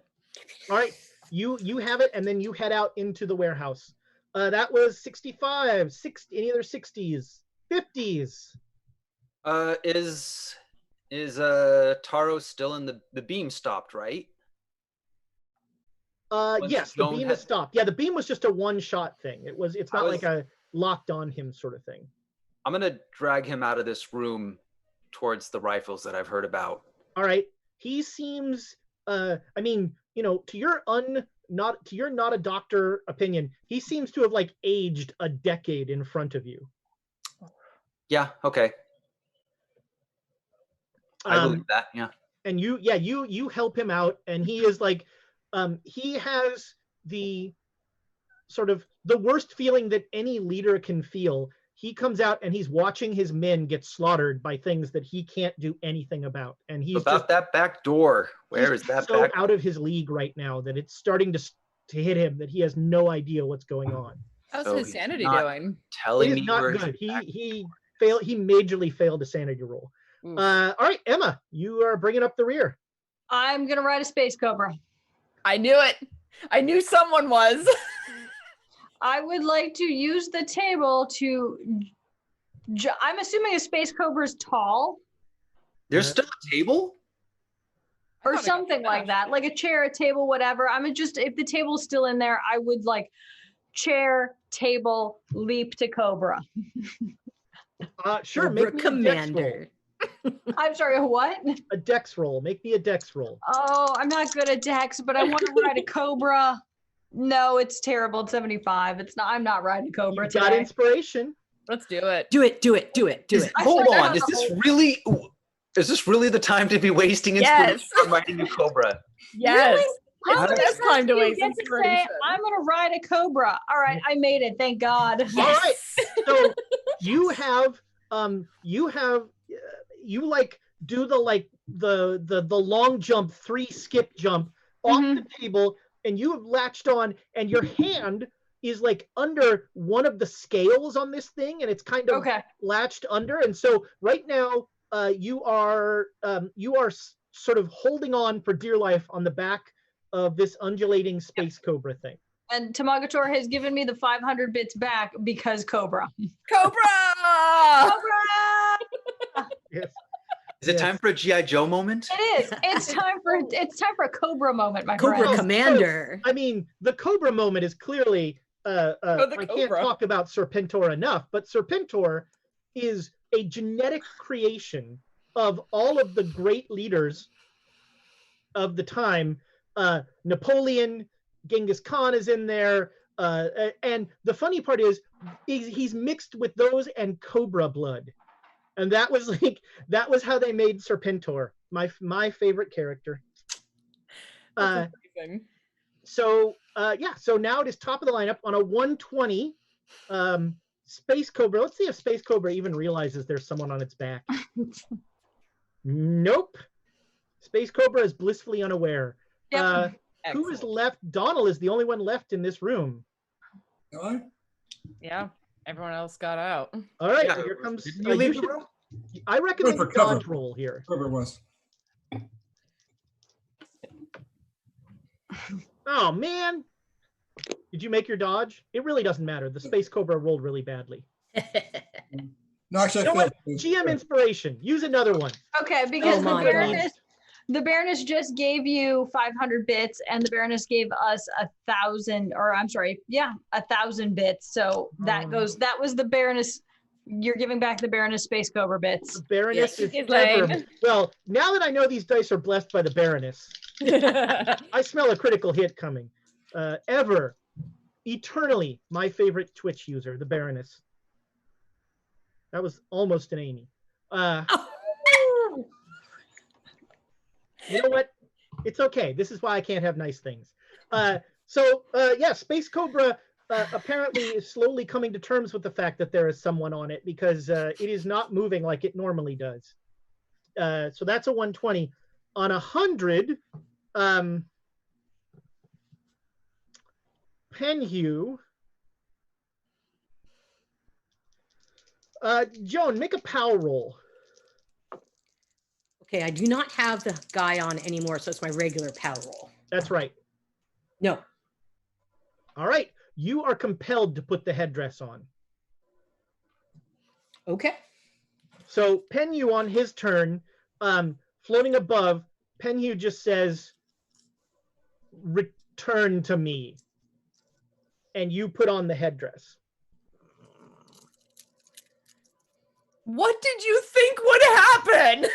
All right, you have it, and then you head out into the warehouse. That was 65, 60, any other 60s, 50s. Is Taro still in the beam stopped, right? Yes, the beam is stopped. Yeah, the beam was just a one-shot thing. It's not like a locked on him sort of thing. I'm gonna drag him out of this room towards the rifles that I've heard about. All right. He seems I mean, to your not a doctor opinion, he seems to have like aged a decade in front of you. Yeah, okay. I believe that, yeah. And you help him out, and he is like he has the sort of the worst feeling that any leader can feel. He comes out and he's watching his men get slaughtered by things that he can't do anything about. And he's about just that back door. Where is that so back? out of his league right now that it's starting to hit him that he has no idea what's going on. How's So his he's sanity not doing? Telling It me is not where good. he's back. He majorly failed a sanity roll. Oof. All right, Emma, you are bringing up the rear. I'm gonna ride a space cobra. I knew it. I knew someone was. I would like to use the table to. I'm assuming a space cobra is tall There's still a table? or thought it got something like smashed. that, like a chair, a table, whatever. I'm just if the table's still in there, I would like chair, table, leap to cobra. Sure, Cobra make me a dex roll. Commander. I'm sorry, what? A dex roll. Make me a dex roll. Oh, I'm not good at dex, but I want to ride a cobra. No, it's terrible. It's 75. It's not. I'm not riding cobra You've got today. inspiration. Let's do it. Do it. I Hold forgot on. Is the this whole- really the time to be wasting inspiration Yes. on riding a cobra? Yes. How It's the many best time to times do you waste get to say, inspiration. I'm gonna ride a cobra? All right, I made it. Thank God. All right. So you like do the long jump, 3 skip jump off the table, and you have latched on, and your hand is like under one of the scales on this thing, and it's kind of Okay. latched under. And so right now you are sort of holding on for dear life on the back of this undulating space cobra thing. And Tamagator has given me the 500 bits back because Cobra. Cobra! Cobra! Yes. Is it Yes. time for a G.I. Joe moment? It is. It's time for a Cobra moment, my Cobra friend. Commander. I mean, the Cobra moment is clearly, the I can't Cobra. talk about Serpentor enough, but Serpentor is a genetic creation of all of the great leaders of the time. Napoleon, Genghis Khan is in there. And the funny part is he's mixed with those and Cobra blood. And that was how they made Serpentor, my favorite character. That's amazing. So now it is top of the lineup on a 120 Space Cobra. Let's see if Space Cobra even realizes there's someone on its back. Nope. Space Cobra is blissfully unaware. Yep. Who is Excellent. left? Donal is the only one left in this room. Am I? Yeah. Everyone else got out. All right, Yeah. here comes. Didn't you leave the room? I recommend For a cover. dodge roll here. Whoever it was. Oh man, did you make your dodge? It really doesn't matter. The Space Cobra rolled really badly. No, actually, You know I what? failed. GM inspiration. Use another one. Okay, because my the Baroness just gave you 500 bits, and the Baroness gave us 1,000, or I'm sorry, 1,000 bits. So that was the Baroness. You're giving back the Baroness Space Cobra bits. The Baroness Yes. is Lame. ever. Well, now that I know these dice are blessed by the Baroness, I smell a critical hit coming. Ever, eternally, my favorite Twitch user, the Baroness. That was almost an Amy. You know what? It's okay. This is why I can't have nice things. Space Cobra apparently is slowly coming to terms with the fact that there is someone on it because it is not moving like it normally does. So that's a 120. On 100, Penhew. Joan, make a power roll. Okay, I do not have the guy on anymore, so it's my regular power roll. That's right. No. All right. You are compelled to put the headdress on. Okay. So Penhew on his turn, floating above, Penhew just says, "Return to me." And you put on the headdress. What did you think would happen?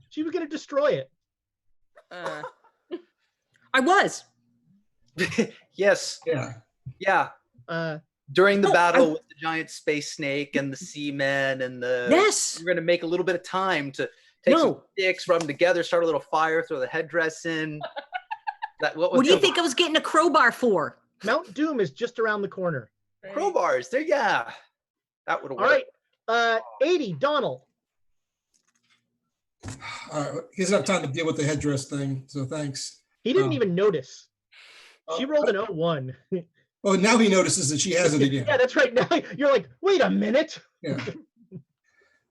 She was going to destroy it. I was. Yes. Yeah. Yeah. During the battle with the giant space snake and the seamen and the... Yes. We're going to make a little bit of time to take some sticks, rub them together, start a little fire, throw the headdress in. What do you think I was getting a crowbar for? Mount Doom is just around the corner. Crowbars. There, yeah. That would have worked. All right. 80, Donal. He doesn't have time to deal with the headdress thing, so thanks. He didn't even notice. She rolled an 01. Oh, now he notices that she has it again. Yeah, that's right. Now you're like, wait a minute. Yeah.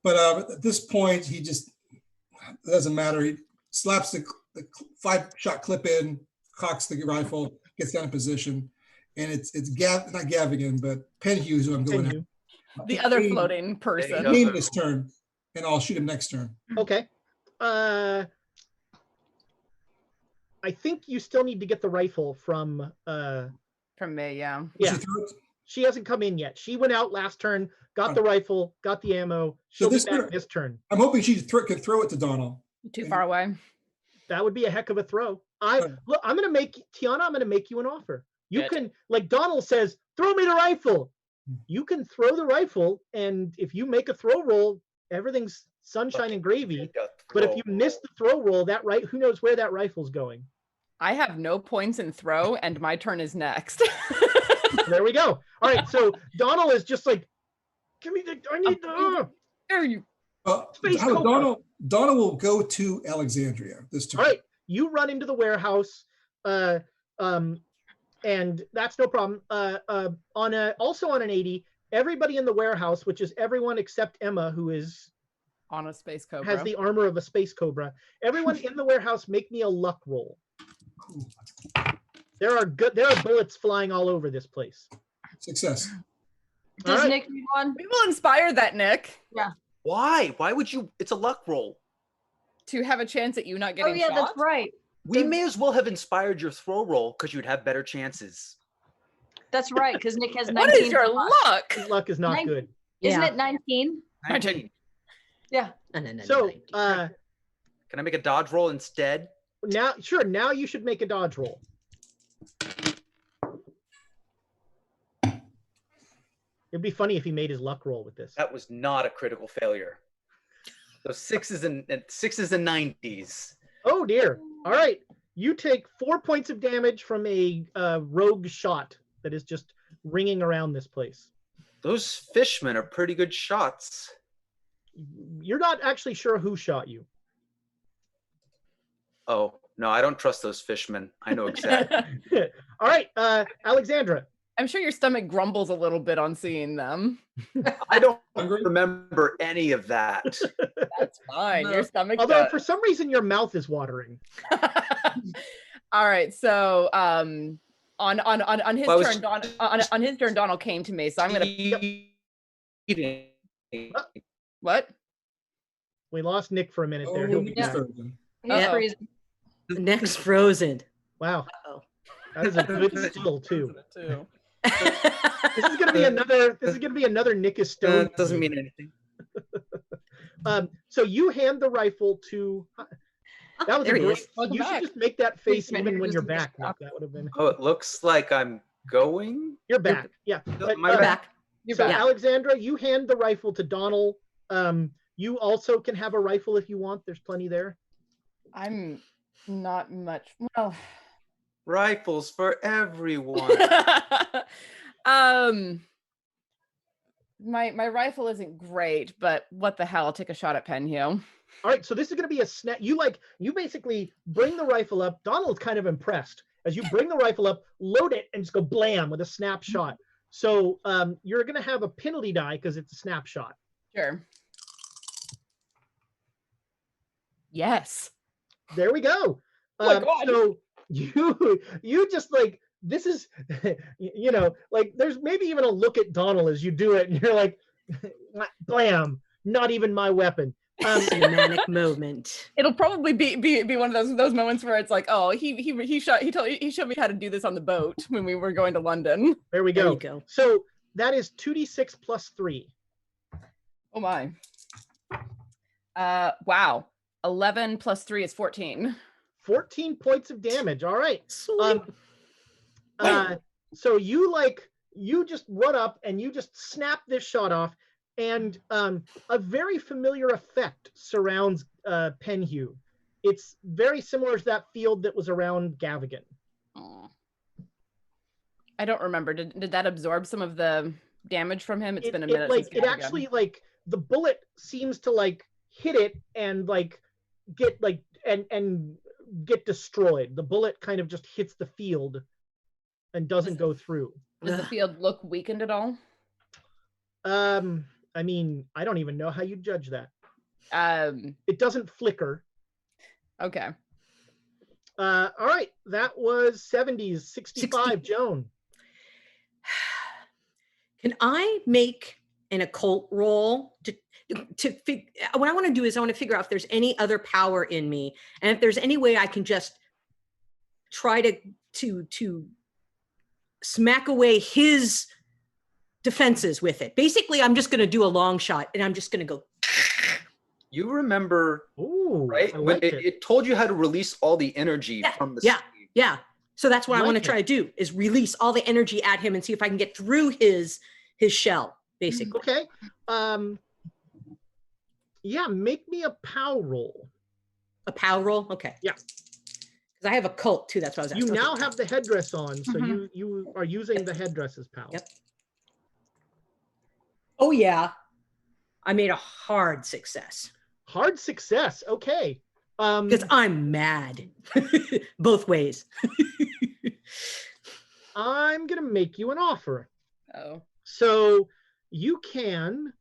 But at this point, he just, it doesn't matter. He slaps the 5-shot clip in, cocks the rifle, gets down in position, and it's not Gavigan, but Penhew, who I'm going after. The other floating person. Name this turn, and I'll shoot him next turn. Okay. I think you still need to get the rifle from me, yeah. Yeah. She hasn't come in yet. She went out last turn, got the rifle, got the ammo. She'll be back this turn. I'm hoping she could throw it to Donal. Too far away. That would be a heck of a throw. Look, I'm gonna make Tiana, I'm gonna make you an offer. You can, like Donal says, throw me the rifle. You can throw the rifle, and if you make a throw roll, everything's sunshine and gravy. But if you miss the throw roll, who knows where that rifle's going? I have no points in throw, and my turn is next. There we go. All right, so Donal is just like, give me I need the... There you... Donal will go to Alexandria this turn. All right, you run into the warehouse, and that's no problem. Also on an 80, everybody in the warehouse, which is everyone except Emma, who is on a space cobra, has the armor of a space cobra. Everyone in the warehouse, make me a luck roll. There are bullets flying all over this place. Success. Does Nick need one? We will inspire that, Nick. Yeah. Why? Why would you? It's a luck roll. To have a chance at you not getting shot? Oh, yeah, that's right. We may as well have inspired your throw roll because you'd have better chances. That's right, because Nick has 19. What is your luck? His luck is not good. Isn't it 19? 19. Yeah. So, can I make a dodge roll instead? Now you should make a dodge roll. It'd be funny if he made his luck roll with this. That was not a critical failure. So sixes and 90s. Oh dear. All right. You take 4 points of damage from a rogue shot that is just ringing around this place. Those fishmen are pretty good shots. You're not actually sure who shot you. Oh, no, I don't trust those fishmen. I know exactly. All right, Alexandra. I'm sure your stomach grumbles a little bit on seeing them. I don't remember any of that. That's fine. Your stomach Although does. for some reason your mouth is watering. All right, so on his turn, on his turn, Donal came to me, so I'm gonna. What? We lost Nick for a minute there. He's freezing. Nick's frozen. Wow. That is a good still too. This is gonna be another Nick is stoned. That doesn't mean anything. So you hand the rifle to. That was a great. You should just make that face even when you're back. Nick. That would have been. Oh, it looks like I'm going. You're back. Yeah. My back. So Alexandra, you hand the rifle to Donal. You also can have a rifle if you want. There's plenty there. I'm not much. Well, Rifles for everyone. My rifle isn't great, but what the hell? I'll take a shot at Penhue. All right, so this is going to be a snap. You basically bring the rifle up. Donald's kind of impressed as you bring the rifle up, load it, and just go blam with a snapshot. So you're going to have a penalty die because it's a snapshot. Sure. Yes. There we go. Oh my God. So you just like, this is, you know, like there's maybe even a look at Donal as you do it, and you're like, blam, not even my weapon. Cinematic moment. It'll probably be one of those moments where it's like, oh, he showed me how to do this on the boat when we were going to London. There we go. There you go. So that is 2d6 plus 3. Oh my. Wow. 11 plus 3 is 14. 14 points of damage. All right. Sweet. So you just run up and you just snap this shot off, and a very familiar effect surrounds Penhue. It's very similar to that field that was around Gavigan. I don't remember. Did that absorb some of the damage from him? It's been a minute. Since It actually, like, the bullet seems to like hit it and like get like and get destroyed. The bullet kind of just hits the field and doesn't go through. Does the field look weakened at all? I mean, I don't even know how you judge that. It doesn't flicker. Okay. All right, that was 70s, 65, Joan. Can I make an occult roll what I want to do is I want to figure out if there's any other power in me, and if there's any way I can just try to smack away his defenses with it. Basically, I'm just going to do a long shot, and I'm just going to go. You remember, right? When it told you how to release all the energy from the Yeah. So that's what I want to try to do, is release all the energy at him and see if I can get through his shell, basically. Okay. Yeah, make me a POW roll. A POW roll? Okay. Yeah. Because I have a cult too. That's what I was asking. You now have the headdress on, so you are using the headdress as POW. Yep. Oh yeah. I made a hard success. Hard success. Okay. Because I'm mad. Both ways. I'm gonna make you an offer. Oh. So you can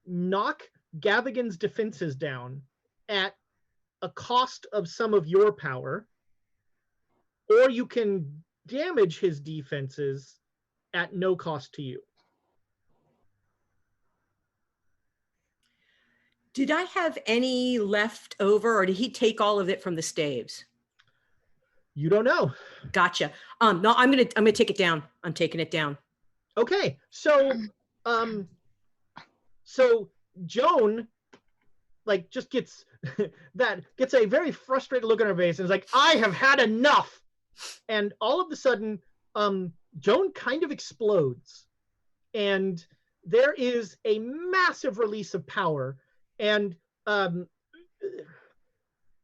knock Gavigan's defenses down at a cost of some of your power, or you can damage his defenses at no cost to you. Did I have any left over, or did he take all of it from the staves? You don't know. Gotcha. No, I'm gonna take it down. I'm taking it down. Okay, so so Joan like just gets a very frustrated look on her face and is like, I have had enough. And all of a sudden, Joan kind of explodes, and there is a massive release of power. And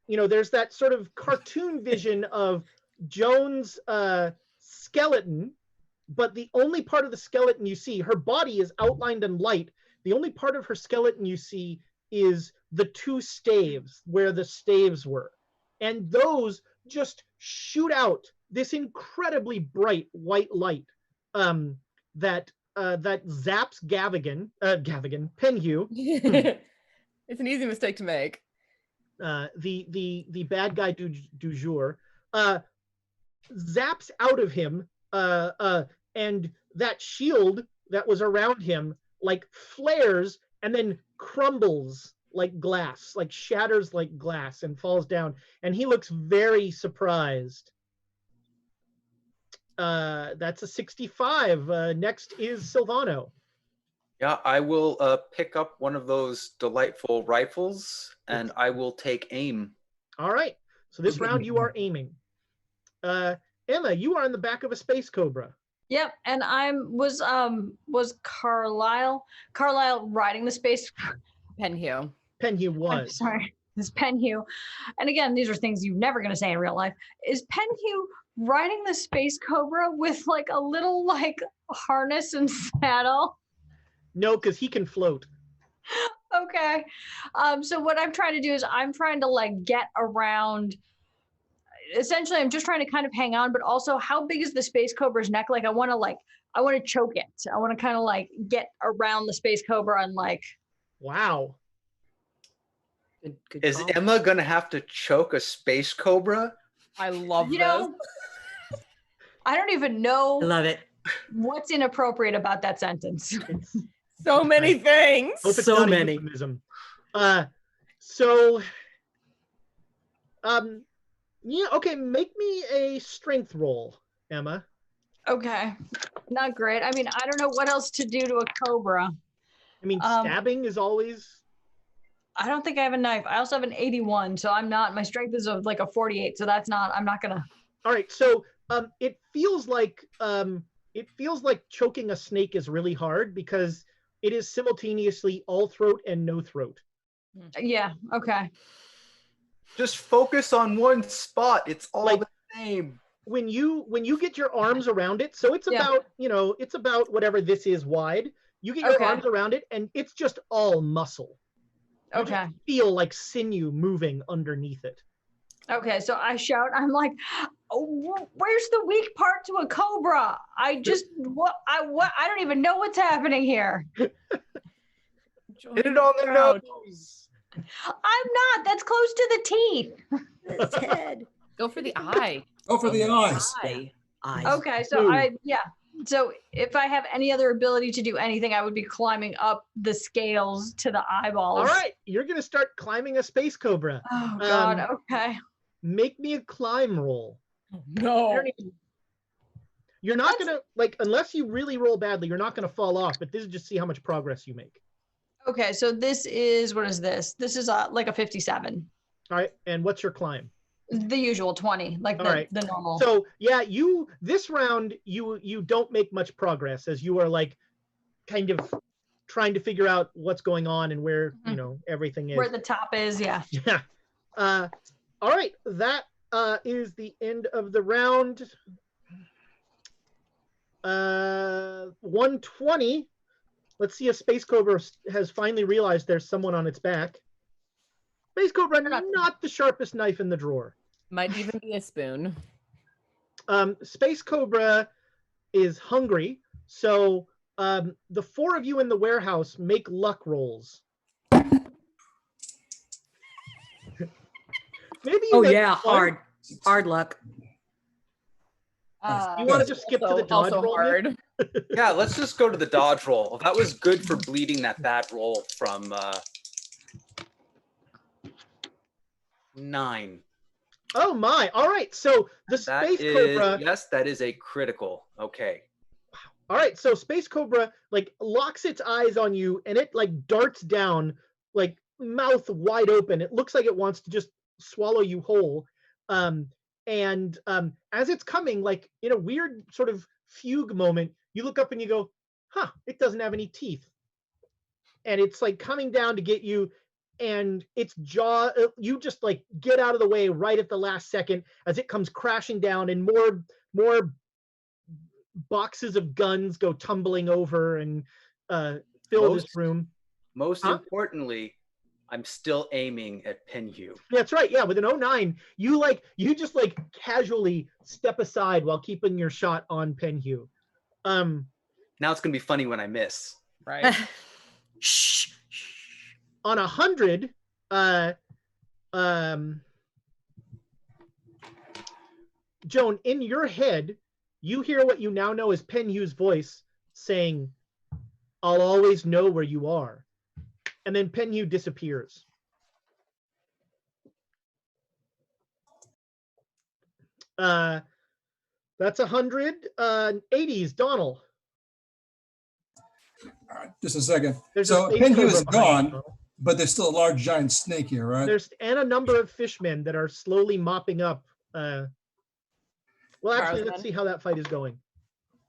you know, there's that sort of cartoon vision of Joan's skeleton, but the only part of the skeleton you see, her body is outlined in light. The only part of her skeleton you see is the two staves, where the staves were. And those just shoot out this incredibly bright white light that zaps Penhue. It's an easy mistake to make. The bad guy du jour, zaps out of him, and that shield that was around him like flares and then crumbles like glass, like shatters like glass and falls down, and he looks very surprised. That's a 65. Next is Silvano. Yeah, I will pick up one of those delightful rifles, and I will take aim. All right. So this round you are aiming. Emma, you are in the back of a space cobra. Yep, and was Carlisle riding the space? Penhue Penhue was. I'm sorry. is Penhew, and again, these are things you're never going to say in real life, is Penhew riding the space cobra with like a little like harness and saddle? No, because he can float. Okay. So what I'm trying to do is I'm trying to like get around. Essentially, I'm just trying to kind of hang on, but also how big is the space cobra's neck? Like I want to choke it. I want to kind of like get around the space cobra and like. Wow. Good Is call. Emma gonna have to choke a space cobra? I love You this. know, I don't even I know love it. what's inappropriate about that sentence. It's So many things. hope it's So not a many. euphemism. So yeah, okay, make me a strength roll, Emma. Okay, not great. I mean, I don't know what else to do to a cobra. I mean, stabbing is always. I don't think I have a knife. I also have an 81, so I'm not. My strength is like a 48, so that's not. I'm not gonna. All right, so it feels like choking a snake is really hard because it is simultaneously all throat and no throat. Yeah. Okay. Just focus on one spot. It's all Like- the same. When you get your arms around it, so it's Yeah. about it's about whatever this is wide. You get your Okay. arms around it, and it's just all muscle. You just Okay. feel like sinew moving underneath it. Okay. So I shout. I'm like, oh, "Where's the weak part to a cobra? I just what? I don't even know what's happening here. Hit it on the nose. I'm not. That's close to the teeth. His head. Go for the eye. Go for the eyes. Eye. Eyes. Okay. So Ooh. So if I have any other ability to do anything, I would be climbing up the scales to the eyeballs. All right, you're gonna start climbing a space cobra. Oh God. Okay. Make me a climb roll. I No. don't even. You're not That's- gonna unless you really roll badly, you're not gonna fall off. But this is just see how much progress you make. Okay. So this is what is this? This is like a 57. All right, and what's your climb? The usual 20, like All right. the normal. So yeah, this round you don't make much progress as you are like kind of trying to figure out what's going on and where everything is. Where the top is, yeah. Yeah. All right, that is the end of the round. 120. Let's see if Space Cobra has finally realized there's someone on its back. Space Cobra, not the sharpest knife in the drawer. Might even be a spoon. Space Cobra is hungry, so the four of you in the warehouse make luck rolls. Maybe you Oh make yeah, one. hard luck. You want to just skip to the dodge Also roll? Nick? hard. Yeah, let's just go to the dodge roll. That was good for bleeding that bad roll from 9. Oh my! All right, so the That Space is, Cobra. yes, that is a critical. Okay. All right, so Space Cobra like locks its eyes on you, and it like darts down, like mouth wide open. It looks like it wants to just swallow you whole. And as it's coming, like in a weird sort of fugue moment, you look up and you go, "Huh! It doesn't have any teeth." And it's like coming down to get you, and its jaw. You just like get out of the way right at the last second as it comes crashing down, and more boxes of guns go tumbling over and fill this room. Most Huh? importantly, I'm still aiming at Penhew. That's right. Yeah, with an 09, you just like casually step aside while keeping your shot on Penhew. Now it's gonna be funny when I miss. Right. Shh. On 100, Joan, in your head, you hear what you now know as Penhew's voice saying, "I'll always know where you are." And then Penhew disappears. That's 100. 80s, Donal. All right, just a second. There's a So space Penhew cobra is behind you, gone, Donal. but there's still a large giant snake here, right? And a number of fishmen that are slowly mopping up. Well, actually, let's Tarzan. see how that fight is going.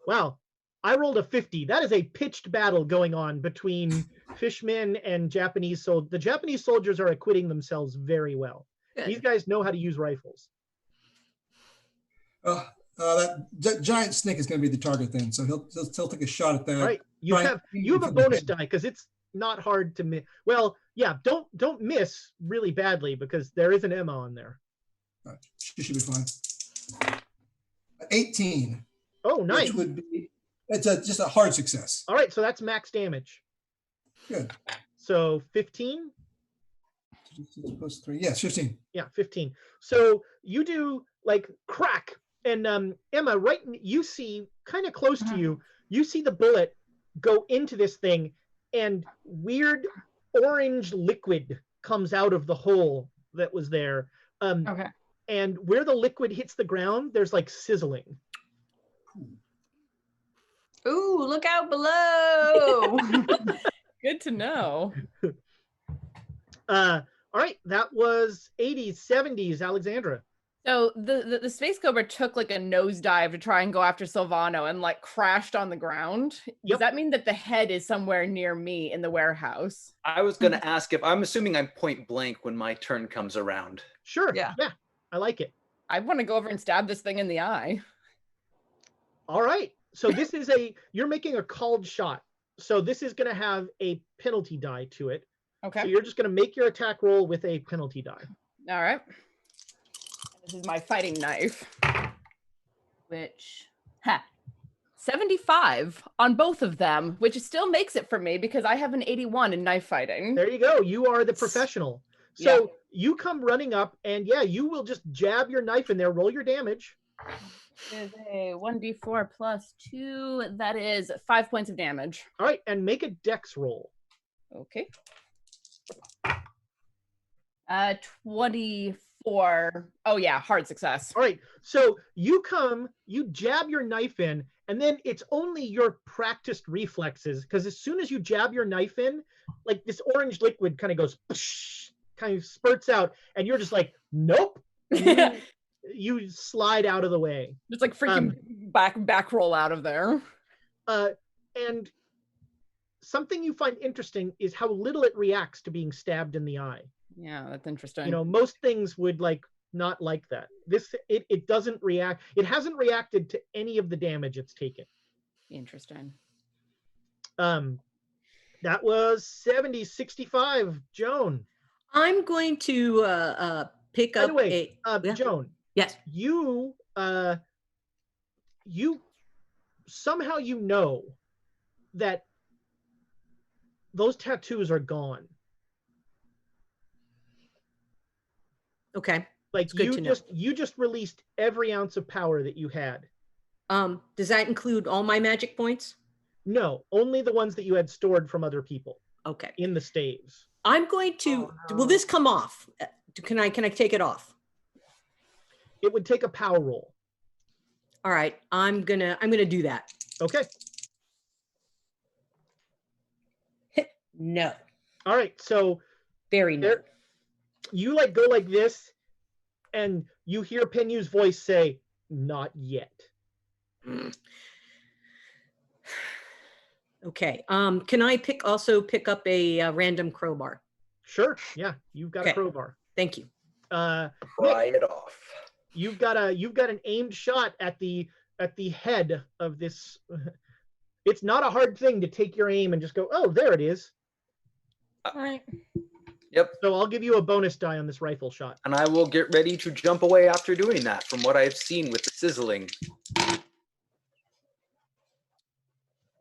Wow, I rolled a 50. That is a pitched battle going on between fishmen and Japanese soldiers. The Japanese soldiers are acquitting themselves very well. Good. These guys know how to use rifles. That giant snake is going to be the target then, so he'll take a shot at that. All right, you have a bonus die because it's not hard to miss. Well, yeah, don't miss really badly because there is an Emma on there. Right. She should be fine. 18. Oh, nice. Which would be just a hard success. All right, so that's max damage. Good. So 15. Plus 3. Yes, 15. Yeah, 15. So you do like crack, and Emma, right? You see, kind of close to you, you see the bullet go into this thing, and weird orange liquid comes out of the hole that was there. Okay. And where the liquid hits the ground, there's like sizzling. Ooh, look out below. Good to know. All right, that was 80s, 70s, Alexandra. So the Space Cobra took like a nosedive to try and go after Silvano and like crashed on the ground. Does Yep. that mean that the head is somewhere near me in the warehouse? I was going to ask if I'm assuming I'm point blank when my turn comes around. Sure. Yeah. Yeah, I like it. I want to go over and stab this thing in the eye. All right. So this is you're making a called shot. So this is going to have a penalty die to it. Okay. So you're just going to make your attack roll with a penalty die. All right. This is my fighting knife, which 75 on both of them, which still makes it for me because I have an 81 in knife fighting. There you go. You are the professional. So you come running up, and yeah, you will just jab your knife in there. Roll your damage. Is a 1d4 plus 2. That is 5 points of damage. All right, and make a dex roll. Okay. 24. Oh yeah, hard success. All right, so you jab your knife in, and then it's only your practiced reflexes, because as soon as you jab your knife in, like this orange liquid kind of goes, kind of spurts out, and you're just like, nope. You slide out of the way. Just like freaking back roll out of there. And something you find interesting is how little it reacts to being stabbed in the eye. Yeah, that's interesting. You know, most things would not like that. It doesn't react. It hasn't reacted to any of the damage it's taken. Interesting. That was 70, 65. Joan. I'm going to pick By up the way, Joan. Yes. You somehow you know that those tattoos are gone. Okay. Like good to know. you just released every ounce of power that you had. Does that include all my magic points? No, only the ones that you had stored from other people Okay. in the staves. I'm going to. Will this come off? Can I take it off? It would take a power roll. All right. I'm gonna do that. Okay. No. All right. So Very no. you go like this, and you hear Penyu's voice say, "Not yet." Okay. Can I also pick up a random crowbar? Sure. Yeah, you've got a crowbar. Thank you. Pry Nick, it off. you've got an aimed shot at the head of this. It's not a hard thing to take your aim and just go, oh, there it is. All right. Yep. So I'll give you a bonus die on this rifle shot. And I will get ready to jump away after doing that from what I've seen with the sizzling.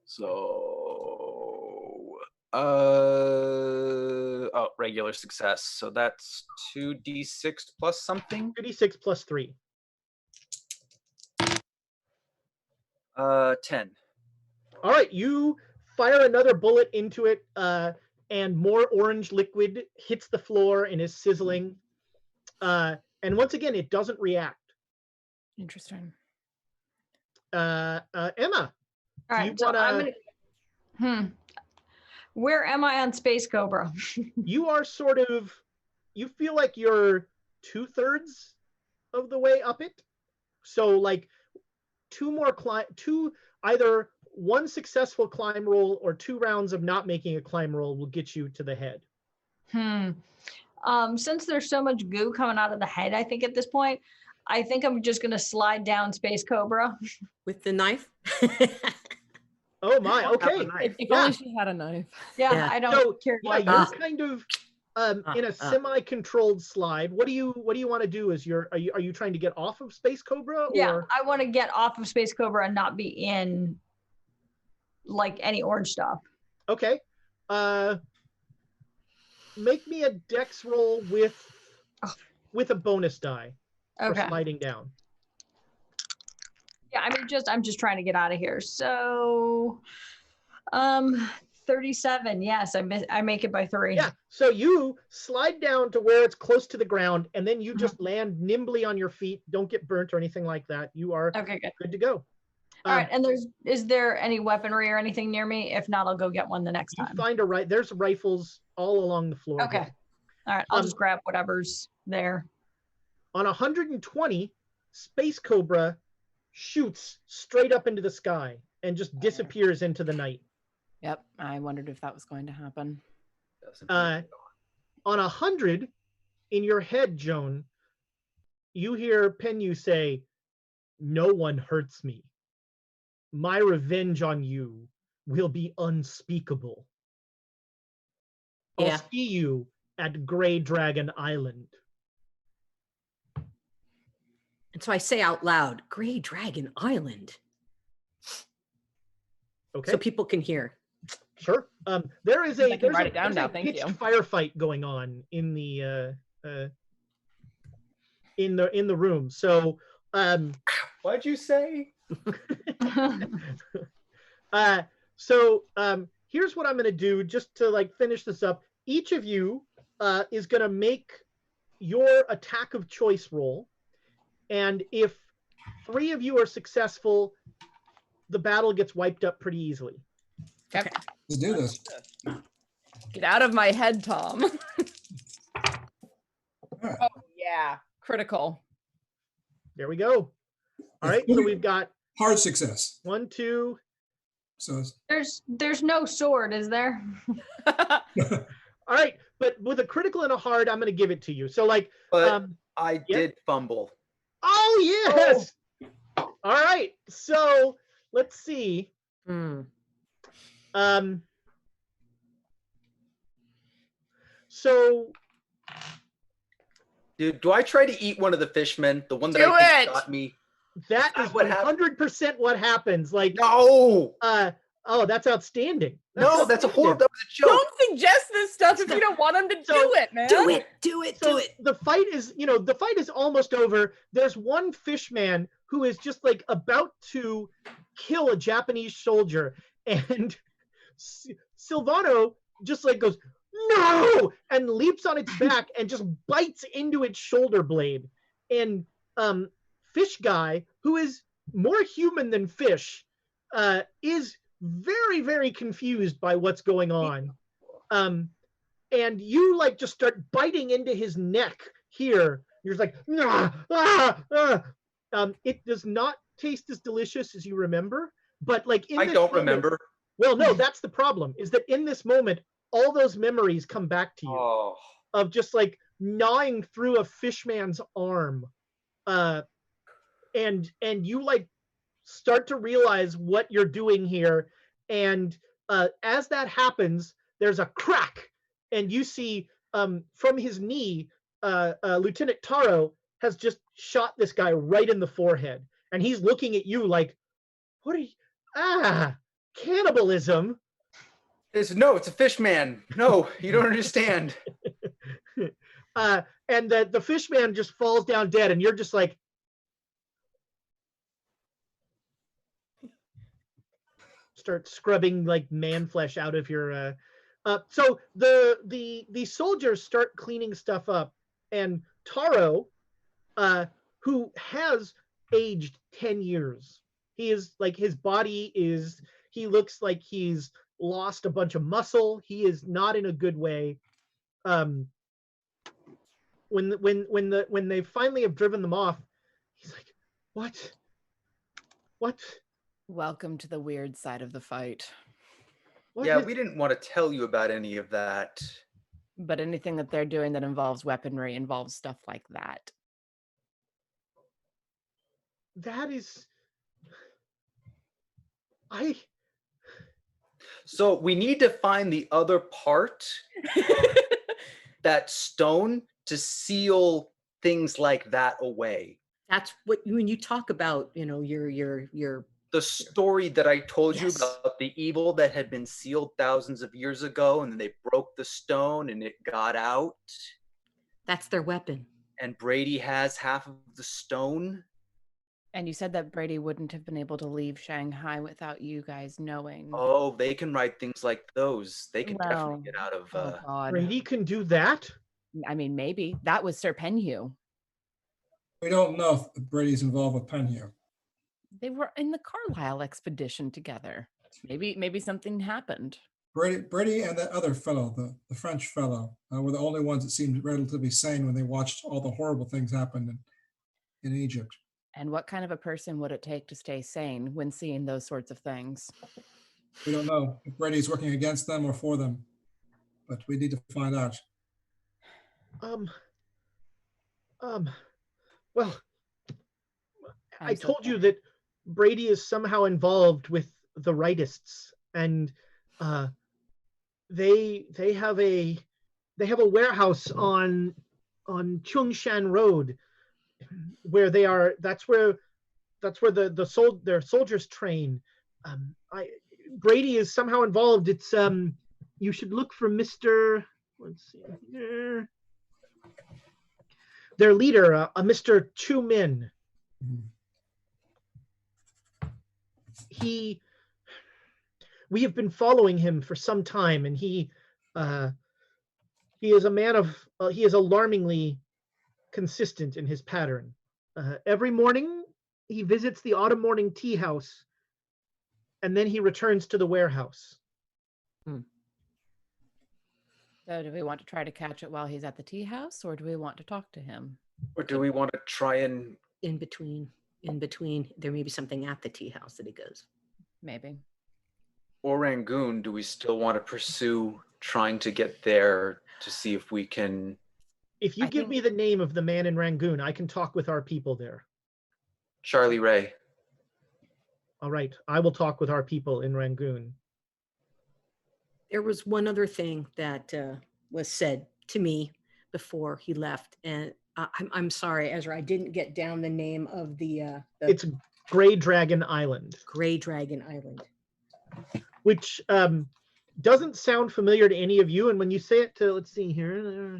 So, regular success. So that's 2d6 plus something? 2d6 plus 3. 10. All right, you fire another bullet into it, and more orange liquid hits the floor and is sizzling. And once again, it doesn't react. Interesting. Emma, All right. So I'm gonna. Where am I on Space Cobra? you are you feel like you're 2/3 of the way up it. So like two either one successful climb roll or 2 rounds of not making a climb roll will get you to the head. Since there's so much goo coming out of the head, I think at this point, I think I'm just gonna slide down Space Cobra. With the knife? Oh my, okay. If only she had a knife. Yeah, I don't So, care. yeah, you're kind of in a semi-controlled slide. What do you want to do? Are you trying to get off of Space Cobra? Yeah, Or? I want to get off of Space Cobra and not be in like any orange stuff. Okay. Make me a dex roll with a bonus die for sliding down. Yeah, I'm just trying to get out of here. So 37. Yes, I make it by 3. Yeah. So you slide down to where it's close to the ground, and then you just land nimbly on your feet. Don't get burnt or anything like that. You are good to go. All right. And is there any weaponry or anything near me? If not, I'll go get one the next time. Find there's rifles all along the floor. Okay. Here. All right. I'll just grab whatever's there. On 120, Space Cobra shoots straight up into the sky and just disappears into the night. Yep, I wondered if that was going to happen. On 100, in your head, Joan, you hear Penyu say, "No one hurts me. My revenge on you will be unspeakable. I'll see you at Grey Dragon Island." And so I say out loud, Grey Dragon Island. Okay. So people can hear. Sure. There is a write it down now. Thank you. Firefight going on in the room. So what'd you say? Here's what I'm going to do just to finish this up. Each of you is going to make your attack of choice roll. And if 3 of you are successful, the battle gets wiped up pretty easily. Okay. Let's do this. Get out of my head, Tom. Right. Oh, yeah. Critical. There we go. All right. So we've got hard success. 1, 2. So there's no sword, is there? All right. But with a critical and a hard, I'm going to give it to you. So I did fumble. Oh, yes. Oh. All right. So let's see. So, dude, do I try to eat one of the fishmen? The one that I think got me? That is 100% what happens. No. Oh, that's outstanding. That's a horrible. That was a joke. Don't suggest this stuff if you don't want them to do it, man. Do it. The fight is almost over. There's one fishman who is just about to kill a Japanese soldier, and Silvano just goes, "No!" and leaps on its back and just bites into its shoulder blade. And Fish Guy, who is more human than fish, is very, very confused by what's going on. And you just start biting into his neck here. You're just it does not taste as delicious as you remember, but I don't remember. Well, no, that's the problem, is that in this moment, all those memories come back to you of just gnawing through a fishman's arm. And you start to realize what you're doing here. And as that happens, there's a crack, and you see from his knee, Lieutenant Taro has just shot this guy right in the forehead. And he's looking at you like, what are you, cannibalism. It's a fish man. No, you don't understand. And the fish man just falls down dead, and you're just start scrubbing man flesh out of your so the soldiers start cleaning stuff up, and Taro, who has aged 10 years, he is his body is, he looks like he's lost a bunch of muscle. He is not in a good way. When they finally have driven them off, he's like, what Welcome to the weird side of the fight. What Yeah, is- we didn't want to tell you about any of that. But anything that they're doing that involves weaponry involves stuff like that. that is. So we need to find the other part, that stone, to seal things like that away. That's what when you talk about, your The story that I told you Yes. about the evil that had been sealed thousands of years ago, and then they broke the stone and it got out. that's their weapon. And Brady has half of the stone. And you said that Brady wouldn't have been able to leave Shanghai without you guys knowing. Oh, they can write things like those. They can Well, definitely get out of. Oh God. Brady can do that? I mean, maybe that was Sir Penhew. We don't know if Brady's involved with Penhew. They were in the Carlisle expedition together. Maybe something happened. Brady and that other fellow, the French fellow, were the only ones that seemed relatively sane when they watched all the horrible things happen in Egypt. And what kind of a person would it take to stay sane when seeing those sorts of things? We don't know if Brady's working against them or for them, but we need to find out. Well, I I'm so told you sorry. that Brady is somehow involved with the rightists, and they have a warehouse on Chungshan Road where they are. That's where their soldiers train. Brady is somehow involved. It's you should look for Mr. Let's see here. Their leader, a Mr. Chu Min. We have been following him for some time, and he is a man of he is alarmingly consistent in his pattern. Every morning he visits the autumn morning tea house, and then he returns to the warehouse. So do we want to try to catch it while he's at the tea house, or do we want to talk to him? Or do we want to try and... In between, there may be something at the tea house that he goes. Maybe. Or Rangoon, do we still want to pursue trying to get there to see if we can... If you give me the name of the man in Rangoon, I can talk with our people there. Charlie Ray. All right, I will talk with our people in Rangoon. There was one other thing that was said to me before he left, and I'm sorry, Ezra, I didn't get down the name of the It's Gray Dragon Island. Gray Dragon Island. Which doesn't sound familiar to any of you. And when you say it to, let's see here.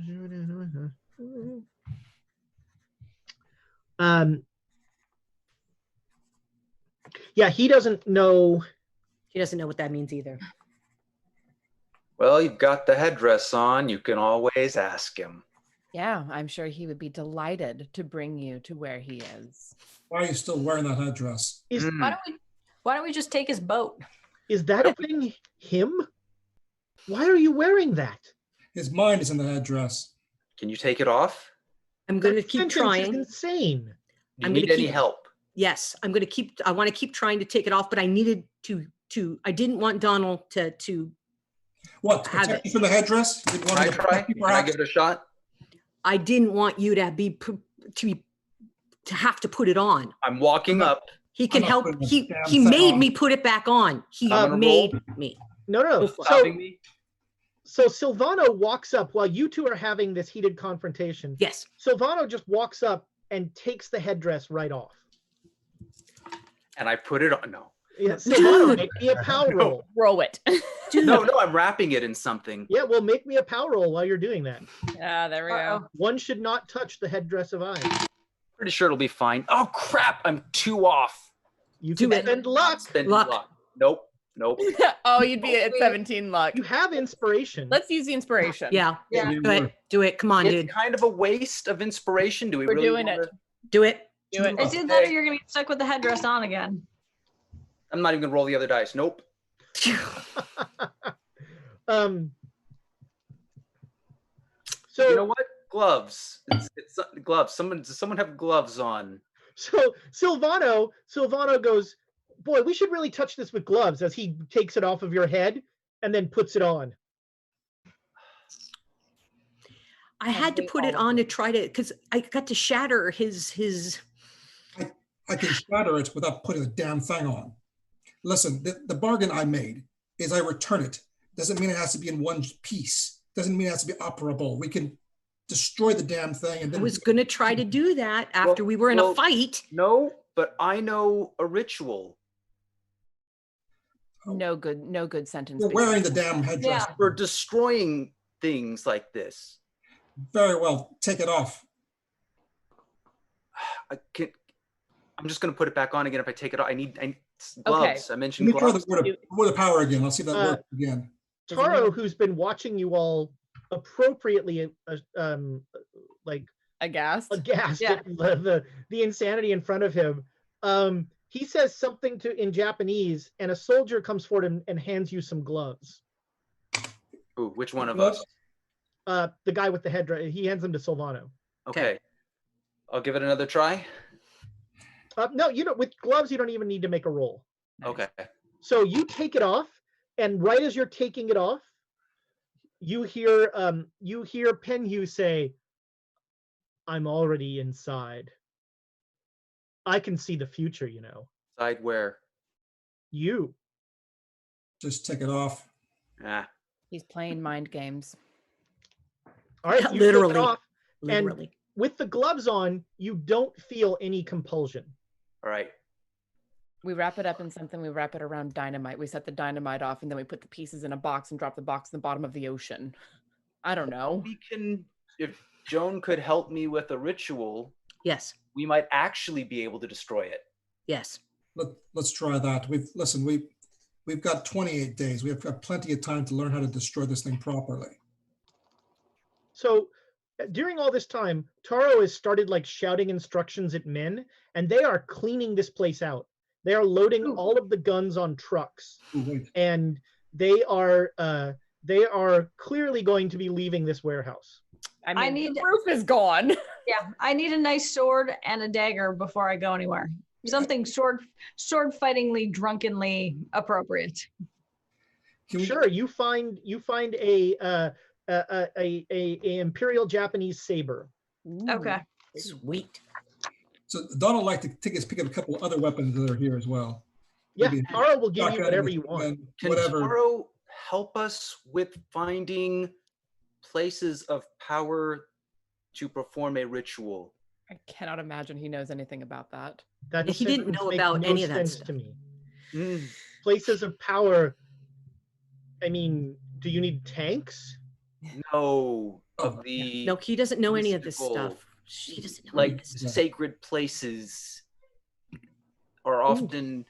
Yeah, he doesn't know. He doesn't know what that means either. Well, you've got the headdress on. You can always ask him. Yeah, I'm sure he would be delighted to bring you to where he is. Why are you still wearing that headdress? Why don't we just take his boat? Is that a thing him? Why are you wearing that? His mind is in the headdress. Can you take it off? I'm going to That keep sentence trying. is insane. Do you I'm need gonna any keep- help? Yes, I want to keep trying to take it off, but I needed to I didn't want Donal to What, to Have protect it. you from the headdress? You didn't Can want I him to try? protect you, Can I perhaps? give it a shot? I didn't want you to have to put it on. I'm walking up. He can I'm not help. putting the He damn he thing made on. me put it back on. He I'm gonna made roll. me. No. Stopping me? So Silvano walks up while you two are having this heated confrontation. Yes. Silvano just walks up and takes the headdress right off. And I put it on. No. Yeah, Silvano, make me a power roll. Roll it. No, I'm wrapping it in something. Yeah, well, make me a power roll while you're doing that. Ah, there we go. One should not touch the headdress of eyes. Pretty sure it'll be fine. Oh, crap. I'm 2 off. You Do can it. spend luck. Spend Luck. luck. Nope. Oh, you'd be at 17 luck. You have inspiration. Let's use the inspiration. Yeah. Yeah. Do it. Come on, It's dude. kind of a waste of inspiration. Do we We're really doing wanna... it. Do it. Do it. It's either that or you're gonna be stuck with the headdress on again. I'm not even going to roll the other dice. Nope. So You know what? Gloves. It's gloves. Someone have gloves on. So Silvano goes, boy, we should really touch this with gloves, as he takes it off of your head and then puts it on. I had to put it on to try to, because I got to shatter his. I can shatter it without putting the damn thing on. Listen, the bargain I made is I return it. Doesn't mean it has to be in one piece. Doesn't mean it has to be operable. We can destroy the damn thing. And then I was going to try to do that after we were in a fight. No, but I know a ritual. No good sentence. We're wearing the damn headdress. Yeah. For destroying things like this. Very well. Take it off. I'm just going to put it back on again. If I take it off, I need gloves. I mentioned Let me try gloves. the word of power again. I'll see if that works again. Taro, who's been watching you all appropriately, like aghast at the insanity in front of him, he says something in Japanese, and a soldier comes forward and hands you some gloves. Ooh, which one of us? The guy with the headdress. He hands them to Silvano. Okay. I'll give it another try. No, with gloves, you don't even need to make a roll. Okay. So you take it off, and right as you're taking it off, you hear Penhu say, "I'm already inside. I can see the future, Inside where? You. Just take it off. Ah. He's playing mind games. All right, you literally. take it off, Literally. and with the gloves on, you don't feel any compulsion. All right. We wrap it up in something. We wrap it around dynamite. We set the dynamite off, and then we put the pieces in a box and drop the box in the bottom of the ocean. I don't know. We can, if Joan could help me with a ritual, Yes. we might actually be able to destroy it. Yes. Let's try that. We've got 28 days. We have got plenty of time to learn how to destroy this thing properly. So during all this time, Taro has started shouting instructions at men, and they are cleaning this place out. They are loading all of the guns on trucks, and they are clearly going to be leaving this warehouse. I mean, the roof is gone. Yeah, I need a nice sword and a dagger before I go anywhere. Something sword fightingly, drunkenly appropriate. Sure, you find a Imperial Japanese saber. Okay. Sweet. So Donald like to take his pick of a couple of other weapons that are here as well. Yeah, Maybe Taro will give you shotgun, whatever you want. Can whatever. Taro help us with finding places of power to perform a ritual? I cannot imagine he knows anything about that. That He didn't sentence know makes about no any of that sense stuff. to me. Mm. Places of power. I mean, do you need tanks? No, of the No, he doesn't know any of this mystical, stuff. He doesn't know any of like this stuff. sacred places are often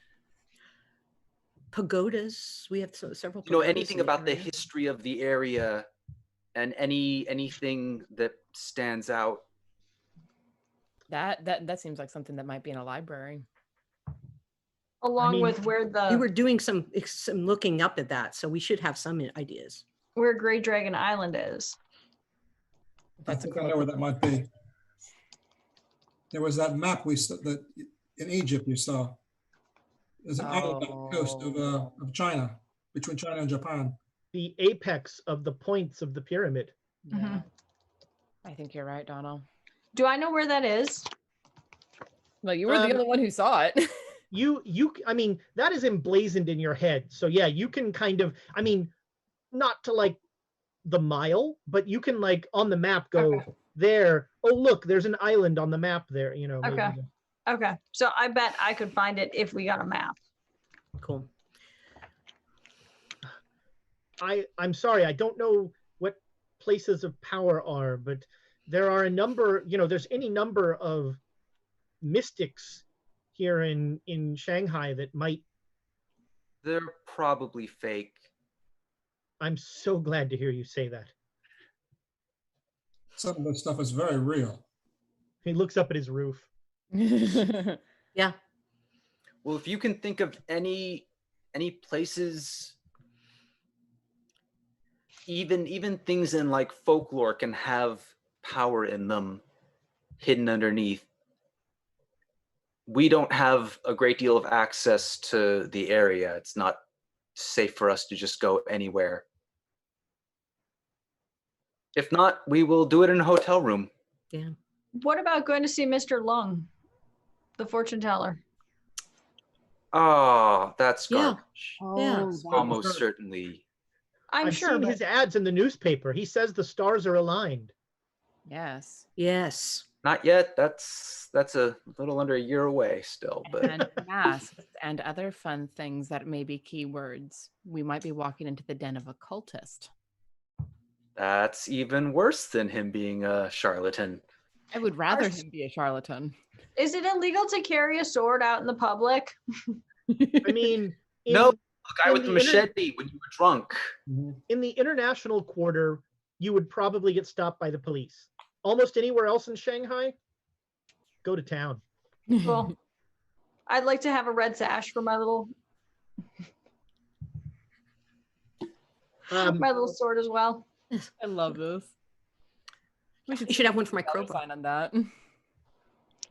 Pagodas. We have several pagodas. anything in the about the area. history of the area and anything that stands out. That seems like something that might be in a library. Along with where We were doing some looking up at that, so we should have some ideas. where Great Dragon Island is. I think I know where that might be. There was that map we saw that in Egypt you saw. There's an island on the coast of China, between China and Japan. The apex of the points of the pyramid. Yeah. I think you're right, Donal. Do I know where that is? Well, you were the only one who saw it. I mean, that is emblazoned in your head. So yeah, you can kind of, I mean, not to the mile, but you can on the map go there. Oh, look, there's an island on the map there, maybe. Okay. Okay. So I bet I could find it if we got a map. Cool. I'm sorry, I don't know what places of power are, but there are a number, there's any number of mystics here in Shanghai that might. They're probably fake. I'm so glad to hear you say that. Some of this stuff is very real. He looks up at his roof. Yeah. Well, if you can think of any places, even things in folklore can have power in them hidden underneath. we don't have a great deal of access to the area. It's not safe for us to just go anywhere. If not, we will do it in a hotel room. Yeah. What about going to see Mr. Lung, the fortune teller? Oh, that's Yeah. garbage. Yeah. Almost certainly. I've sure, seen but his ads in the newspaper. He says the stars are aligned. Yes. Yes. Not yet. That's a little under a year away still, but And masks and other fun things that may be keywords. We might be walking into the den of a cultist. that's even worse than him being a charlatan. I would rather him be a charlatan. is it illegal to carry a sword out in the public? I mean, No, the guy in with the the machete when you were drunk. in the international quarter, you would probably get stopped by the police. Almost anywhere else in Shanghai, go to town. Well, I'd like to have a red sash for my little sword as well. I love this. You should have one for my dollar crowbar. sign on that.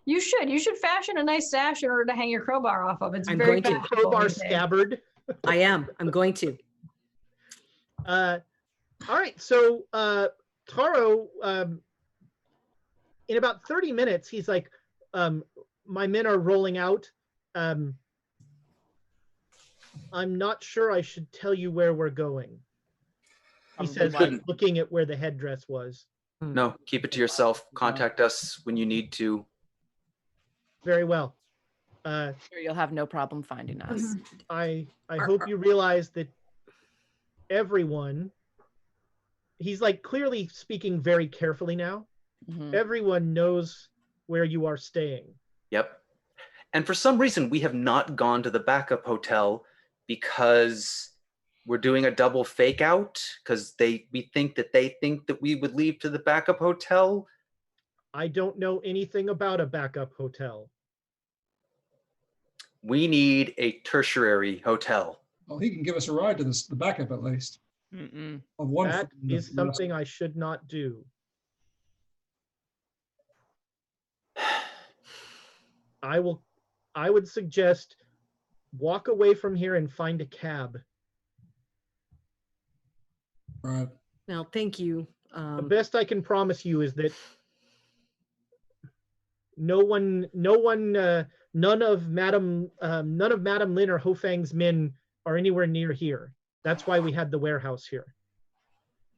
You should fashion a nice sash in order to hang your crowbar off of. It's I'm very going to. fashionable Crowbar these days. scabbard. I am. I'm going to. All right, so Taro, in about 30 minutes, he's like, my men are rolling out. I'm not sure I should tell you where we're going. He says, like, looking at where the headdress was. No, keep it to yourself. Contact us when you need to. Very well. Sure, you'll have no problem finding us. I hope you realize that everyone, he's like clearly speaking very carefully now. Everyone knows where you are staying. Yep. And for some reason, we have not gone to the backup hotel because we're doing a double fake out because we think that we would leave to the backup hotel. I don't know anything about a backup hotel. We need a tertiary hotel. Well, he can give us a ride to the backup at least. Of one That friend, is the rest- something I should not do. I would suggest walk away from here and find a cab. Right. Well, thank you. The best I can promise you is that none of Madame Lin or Ho Fang's men are anywhere near here. That's why we had the warehouse here.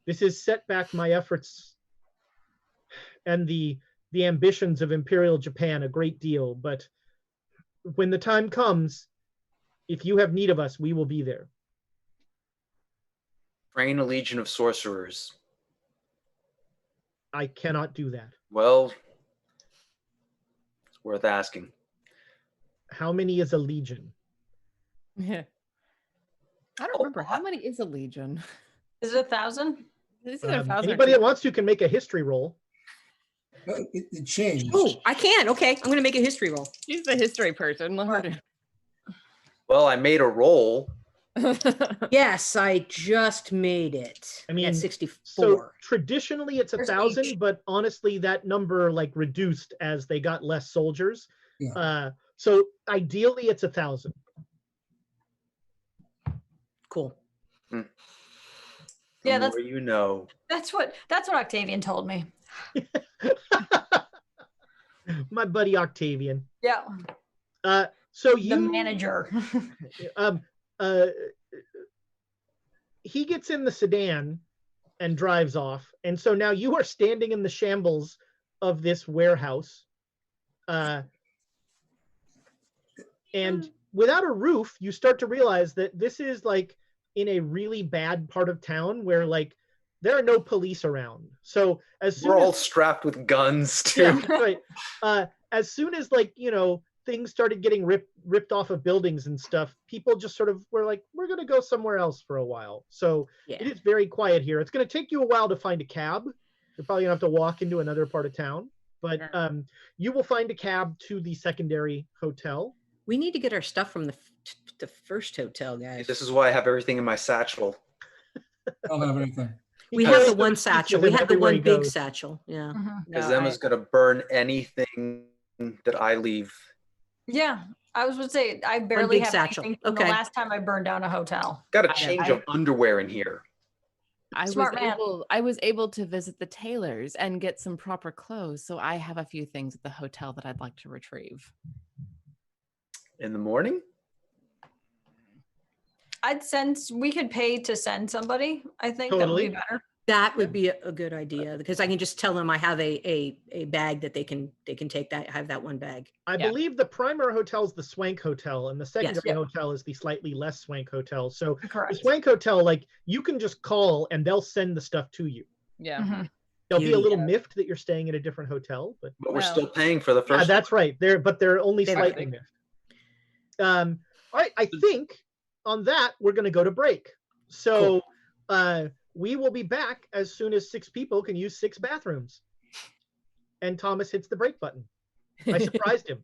This has set back my efforts and the ambitions of Imperial Japan a great deal, but when the time comes, if you have need of us, we will be there. Train a legion of sorcerers. I cannot do that. Well, it's worth asking. How many is a legion? I don't remember. How many is a legion? Is it 1,000? Is it 1,000 or Anybody two? that wants to can make a history roll. It changed. Oh, I can. Okay, I'm going to make a history roll. She's the history person. Let her do Well, I made a roll. Yes, I just made it. I mean, at 64. So traditionally it's There's 1,000, each. but honestly that number like reduced as they got less soldiers. Yeah. So ideally it's 1,000. Cool. Yeah, The more you know. That's what Octavian told me. My buddy Octavian. Yeah, So the you manager. he gets in the sedan and drives off, and so now you are standing in the shambles of this warehouse, and without a roof, you start to realize that this is like in a really bad part of town where like there are no police around. So as soon We're all as strapped with guns too. yeah, right. As soon as like, you know, things started getting ripped off of buildings and stuff, people just sort of were like, we're going to go somewhere else for a while. So Yeah. it is very quiet here. It's going to take you a while to find a cab. You're probably going to have to walk into another part of town, but you will find a cab to the secondary hotel. We need to get our stuff from the first hotel, guys. This is why I have everything in my satchel. I don't have anything. We He have carries the one those satchel. pieces We in had the everywhere one he big goes. satchel. Yeah. Because Emma's going to burn anything that I leave. Yeah, I was going to say I barely big have satchel. anything from Okay. the last time I burned down a hotel. Got a I- change I- of underwear in here. Smart man. I was able to visit the tailors and get some proper clothes, so I have a few things at the hotel that I'd like to retrieve. In the morning? We could pay to send somebody. I think that would Totally. be better. That would be a good idea because I can just tell them I have a bag that they can take that, have that one bag. I Yeah. believe the primary hotel is the Swank Hotel, and the secondary Yep. hotel is the slightly less Swank Hotel. So the Correct. Swank Hotel, like you can just call and they'll send the stuff to you. Yeah. Mhm. They'll be a Beauty. little miffed that you're staying at a different hotel, but But we're Well- still paying for the yeah, first. that's right. They're only They have slightly to. miffed. All right, I think on that we're going to go to break. So we will be back as soon as 6 people can use 6 bathrooms. And Thomas hits the break button. I surprised him.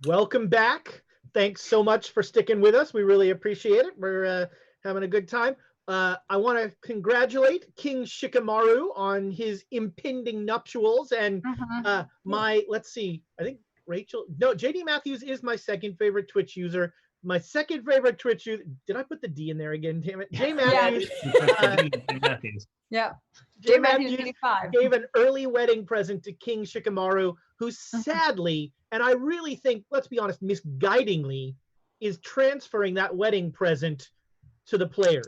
Welcome back. Thanks so much for sticking with us. We really appreciate it. We're having a good time. I want to congratulate King Shikamaru on his impending nuptials. And let's see, I think JD Matthews is my second favorite Twitch user. My second favorite Twitch user, did I put the D in there again? Damn it. Jay Matthews. Yeah. Jay Matthews Matthews 85. gave an early wedding present to King Shikamaru, who sadly, and I really think, let's be honest, misguidingly, is transferring that wedding present to the players.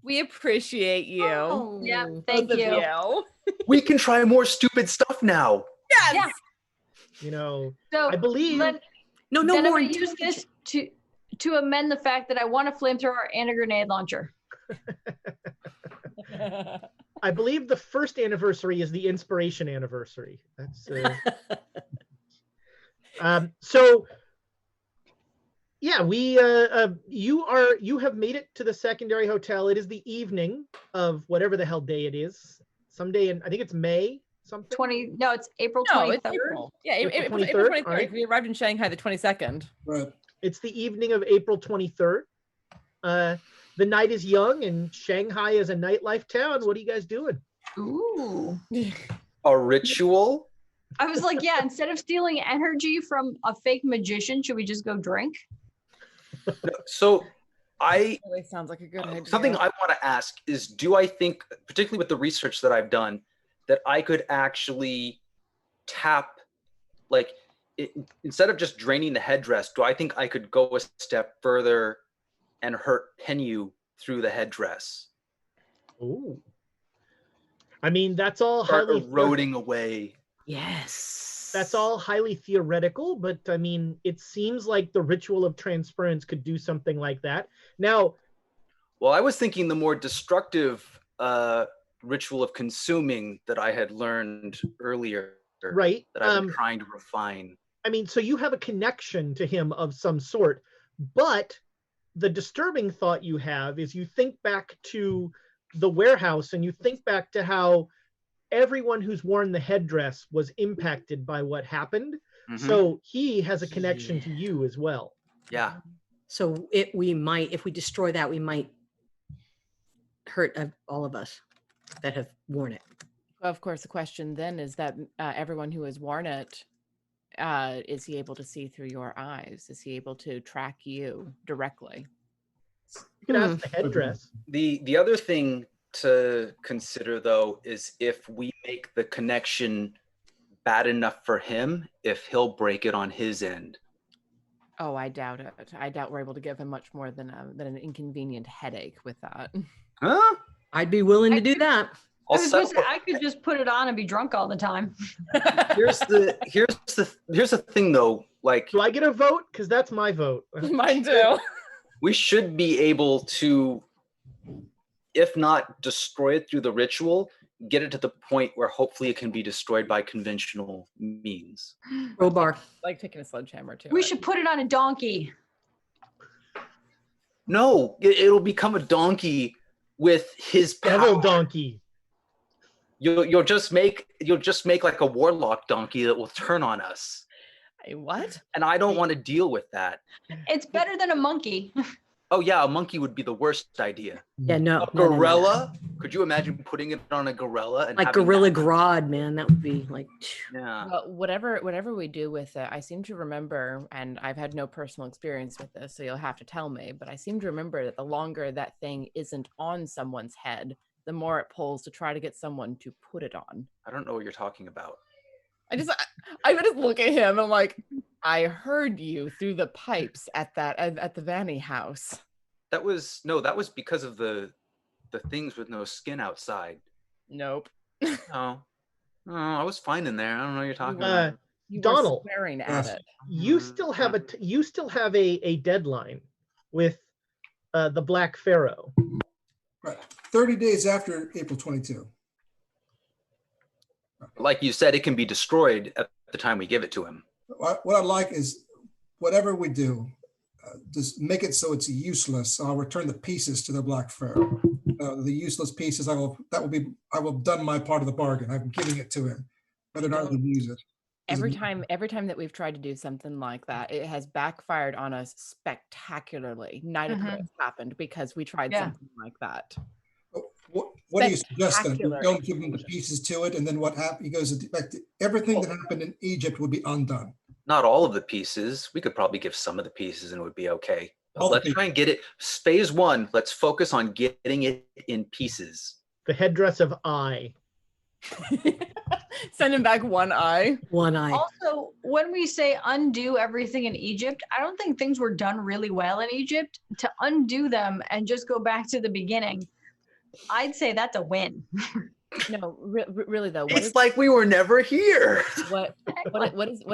We appreciate you. Oh, Yeah, thank Both of you. We can try more stupid stuff now. Yes. Yeah. You know, So I believe. then no I'm more. going to use this to amend the fact that I want a flamethrower and a grenade launcher. I believe the first anniversary is the inspiration anniversary. That's so. Yeah, you have made it to the secondary hotel. It is the evening of whatever the hell day it is. Someday in, I think it's May something. It's April 23rd. No, it's April. Yeah, April April 23rd. 23rd. Right. We arrived in Shanghai the 22nd. Right. It's the evening of April 23rd. The night is young and Shanghai is a nightlife town. What are you guys doing? Ooh. A ritual? I was like, yeah, instead of stealing energy from a fake magician, should we just go drink? So Really sounds like a good idea. something I want to ask is, do I think, particularly with the research that I've done, that I could actually tap, like, instead of just draining the headdress, do I think I could go a step further and hurt Penyu through the headdress? Ooh. I mean, that's all Start highly eroding away. Yes. that's all highly theoretical, but I mean, it seems like the ritual of transference could do something like that. Now, Well, I was thinking the more destructive ritual of consuming that I had learned earlier, right? that I've been trying to refine. I mean, so you have a connection to him of some sort, but the disturbing thought you have is you think back to the warehouse and you think back to how everyone who's worn the headdress was impacted by what happened. Mhm. So he has a connection to you as well. Yeah. So we might, if we destroy that, we might hurt all of us that have worn it. Of course, the question then is that everyone who has worn it, is he able to see through your eyes? Is he able to track you directly? You can ask the headdress. The other thing to consider, though, is if we make the connection bad enough for him, if he'll break it on his end. Oh, I doubt it. I doubt we're able to give him much more than an inconvenient headache with that. Huh? I'd be willing to do that. I could just put it on and be drunk all the time. Here's the thing, though. Like, Do I get a vote? Because that's my vote. Mine too. we should be able to, if not destroy it through the ritual, get it to the point where hopefully it can be destroyed by conventional means. Crowbar. Like taking a sledgehammer to We it. should put it on a donkey. No, it'll become a donkey with his power. Devil donkey. You'll just make like a warlock donkey that will turn on us. Hey, what? And I don't want to deal with that. It's better than a monkey. Oh yeah, a monkey would be the worst idea. Yeah, no. A no, no, no. gorilla? Could you imagine putting it on a gorilla and Like having Gorilla that- Grodd, man. That would be like. Yeah. Well, whatever we do with it, I seem to remember, and I've had no personal experience with this, so you'll have to tell me, but I seem to remember that the longer that thing isn't on someone's head, the more it pulls to try to get someone to put it on. I don't know what you're talking about. I would just look at him and like, I heard you through the pipes at the Vanny house. That was because of the things with no skin outside. Nope. Oh, I was fine in there. I don't know what you're talking Uh, about. You Donal. were swearing at Yes. it. You still have a deadline with the Black Pharaoh. Right. 30 days after April 22. Like you said, it can be destroyed at the time we give it to him. What I like is whateve we do, just make it so it's useless. So I'll return the pieces to the Black Pharaoh. The useless pieces, I will have done my part of the bargain. I'm giving it to him, whether or not he use it. Every time that we've tried to do something like that, it has backfired on us spectacularly. Neither has happened because we tried something like that. What do you suggest then? Spectacular Don't give him the explosion. pieces to it, and then what happened? He goes back to everything that happened in Egypt would be undone. Not all of the pieces. We could probably give some of the pieces and it would be okay. But All the let's try and get it. Phase 1, let's focus on getting it in pieces. The headdress of I. Send him back one eye. One eye. Also, when we say undo everything in Egypt, I don't think things were done really well in Egypt. To undo them and just go back to the beginning, I'd say that's a win. No, really though. It's like we were never here. What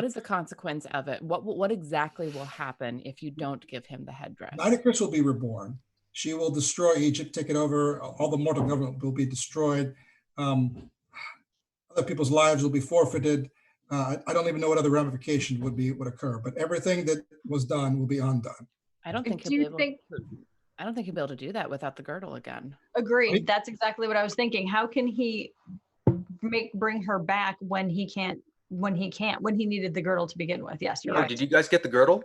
is the consequence of it? What exactly will happen if you don't give him the headdress? Nidicus will be reborn. She will destroy Egypt, take it over. All the mortal government will be destroyed. Other people's lives will be forfeited. I don't even know what other ramification would occur, but everything that was done will be undone. I don't think he'll be able to do that without the girdle again. Agreed. That's exactly what I was thinking. How can he bring her back when he needed the girdle to begin with? Yes, you're right. Did you guys get the girdle?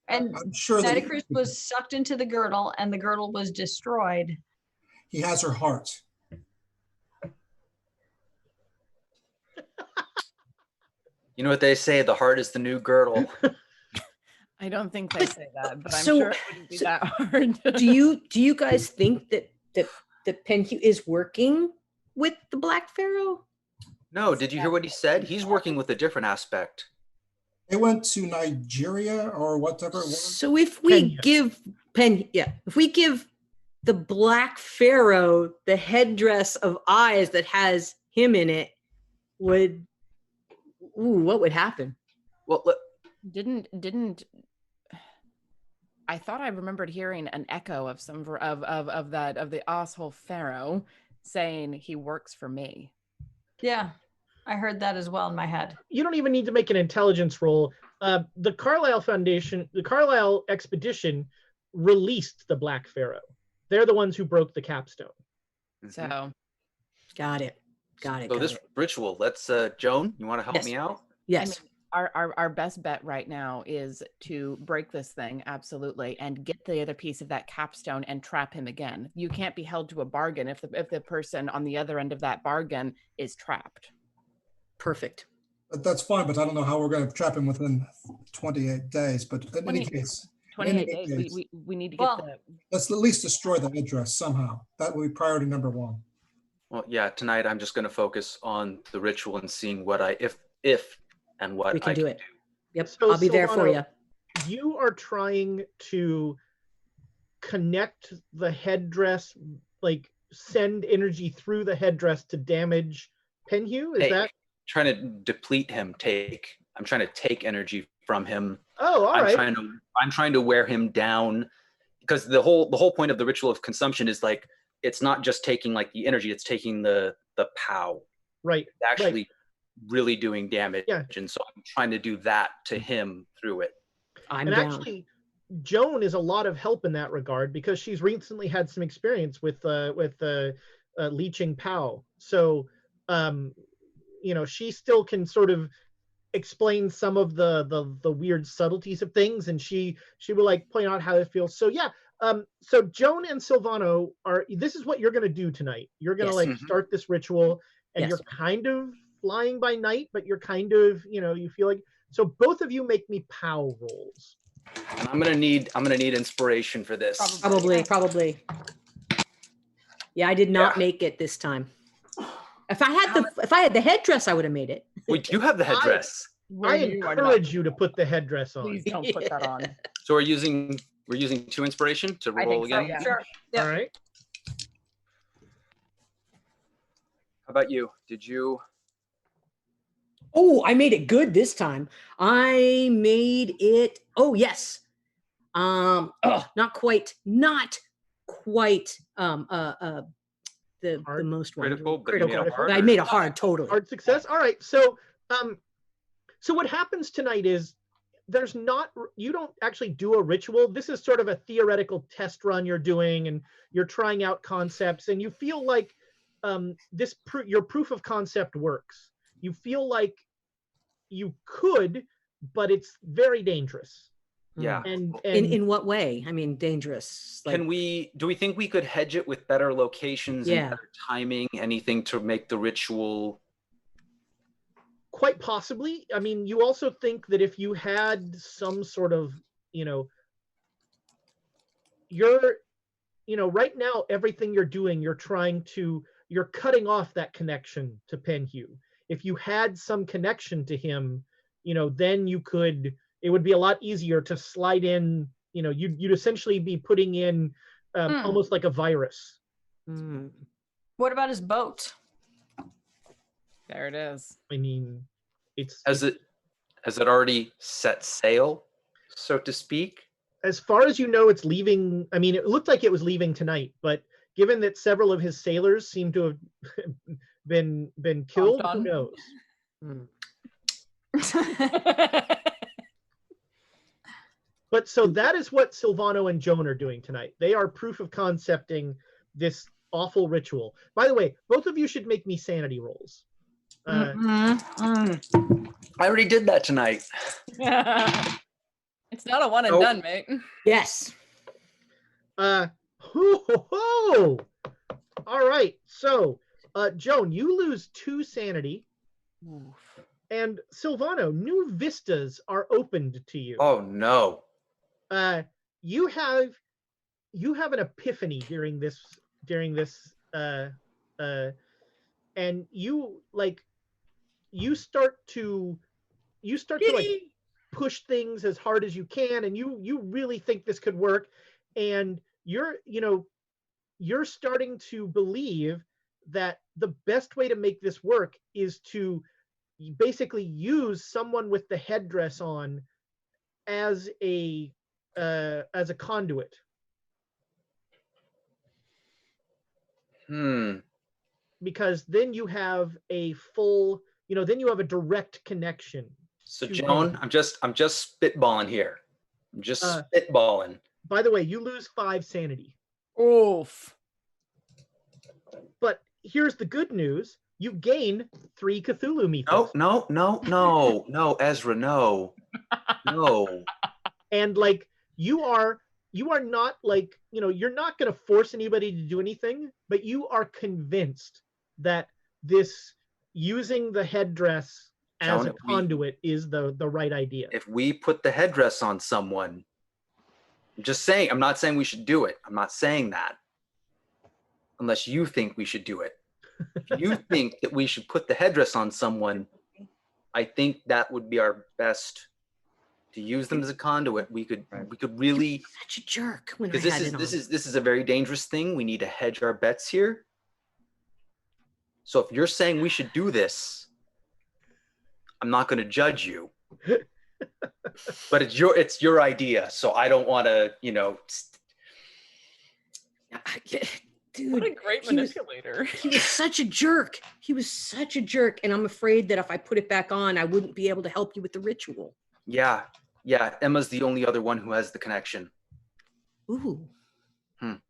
And I'm sure that Nidicus was sucked into the girdle and the girdle was destroyed. he has her heart. You know what they say, the heart is the new girdle. I don't think they say that, but I'm So- sure it wouldn't be that hard. Do you guys think that Penhew is working with the Black Pharaoh? No, did you hear what he said? He's working with a different aspect. They went to Nigeria or whatever it was. So if we Kenya. if we give the Black Pharaoh the headdress of eyes that has him in it, what would happen? Well, Didn't I thought I remembered hearing an echo of some of the asshole pharaoh saying he works for me. Yeah, I heard that as well in my head. You don't even need to make an intelligence roll. The Carlisle expedition released the Black Pharaoh. They're the ones who broke the capstone. So Got it. So this ritual, let's Joan, you want to help Yes. me out? Yes. I mean, our best bet right now is to break this thing, absolutely, and get the other piece of that capstone and trap him again. You can't be held to a bargain if the person on the other end of that bargain is trapped. Perfect. That's fine, but I don't know how we're going to trap him within 28 days. But in any 20 case, 28 any days. case, We need to get Well, let's at least destroy the address somehow. That will be priority number 1. Well, yeah, tonight I'm just going to focus on the ritual and seeing what if and what We can I do can it. Yep. So, I'll be there for Silvano, you. You are trying to connect the headdress, like send energy through the headdress to damage Penhew? Is Take. that? Trying to deplete him, I'm trying to take energy from him. Oh, all right. I'm trying to wear him down, because the whole point of the ritual of consumption is like, it's not just taking like the energy, it's taking the pow. Right. It's actually really doing damage. Yeah. And so I'm trying to do that to him through it. I'm And down. actually, Joan is a lot of help in that regard because she's recently had some experience with leeching POW. So, she still can sort of explain some of the weird subtleties of things, and she will like point out how it feels. So yeah. So Joan and Silvano this is what you're going to do tonight. You're going to Yes. like start this ritual, and Yes. you're kind of flying by night, but you're kind of, you feel like, so both of you make me POW rolls. And I'm gonna need inspiration for this. Probably. Yeah, I did not make it this time. If I had the headdress, I would have made it. Wait, you have the headdress. I encourage you to put the headdress on. Please don't put that on. So we're using 2 inspiration to I roll think so, again. yeah. Sure. Yep. All right. How about you? Did you? Oh, I made it good this time. I made it. Oh, yes. Not quite. The most Critical, wonderful. but you made it hard, I or- made a hard, totally. Hard success. All right. So what happens tonight is you don't actually do a ritual. This is sort of a theoretical test run you're doing, and you're trying out concepts, and you feel like your proof of concept works. You feel like you could, but it's very dangerous. Yeah. And In what way? I mean, dangerous. Like, do we think we could hedge it with better locations and better timing, anything to make the ritual? Quite possibly. I mean, you also think that if you had some sort of, right now, everything you're doing, you're cutting off that connection to Penhew. If you had some connection to him, then it would be a lot easier to slide in, you'd essentially be putting in almost like a virus. What about his boat? There it is. I mean, has it already set sail, so to speak? As far as you know, it's leaving. I mean, it looked like it was leaving tonight, but given that several of his sailors seem to have been killed, who knows? But so that is what Silvano and Joan are doing tonight. They are proof of concepting this awful ritual. By the way, both of you should make me sanity rolls. I already did that tonight. It's not a one and done, mate. yes. All right. So, Joan, you lose 2 sanity. Oof. And Silvano, new vistas are opened to you. Oh no. You have an epiphany during this and you start to like push things as hard as you can, and you really think this could work, and you're starting to believe that the best way to make this work is to basically use someone with the headdress on as a conduit. Because then you have a full, then you have a direct connection. So Joan, I'm just spitballing here. I'm just spitballing. By the way, you lose 5 sanity. Oof. But here's the good news. You gain 3 Cthulhu mythos. No, Ezra, no. And you are not you're not going to force anybody to do anything, but you are convinced that this using the headdress as a conduit is the right idea. If we put the headdress on someone, I'm not saying we should do it. I'm not saying that. Unless you think we should do it. If you think that we should put the headdress on someone, I think that would be our best. To use them as a conduit, we could really. Such a jerk. Because this is a very dangerous thing. We need to hedge our bets here. So if you're saying we should do this, I'm not going to judge you. But it's your idea, so I don't want to, Dude, what a great manipulator. He was such a jerk. And I'm afraid that if I put it back on, I wouldn't be able to help you with the ritual. Yeah. Emma's the only other one who has the connection. Ooh. And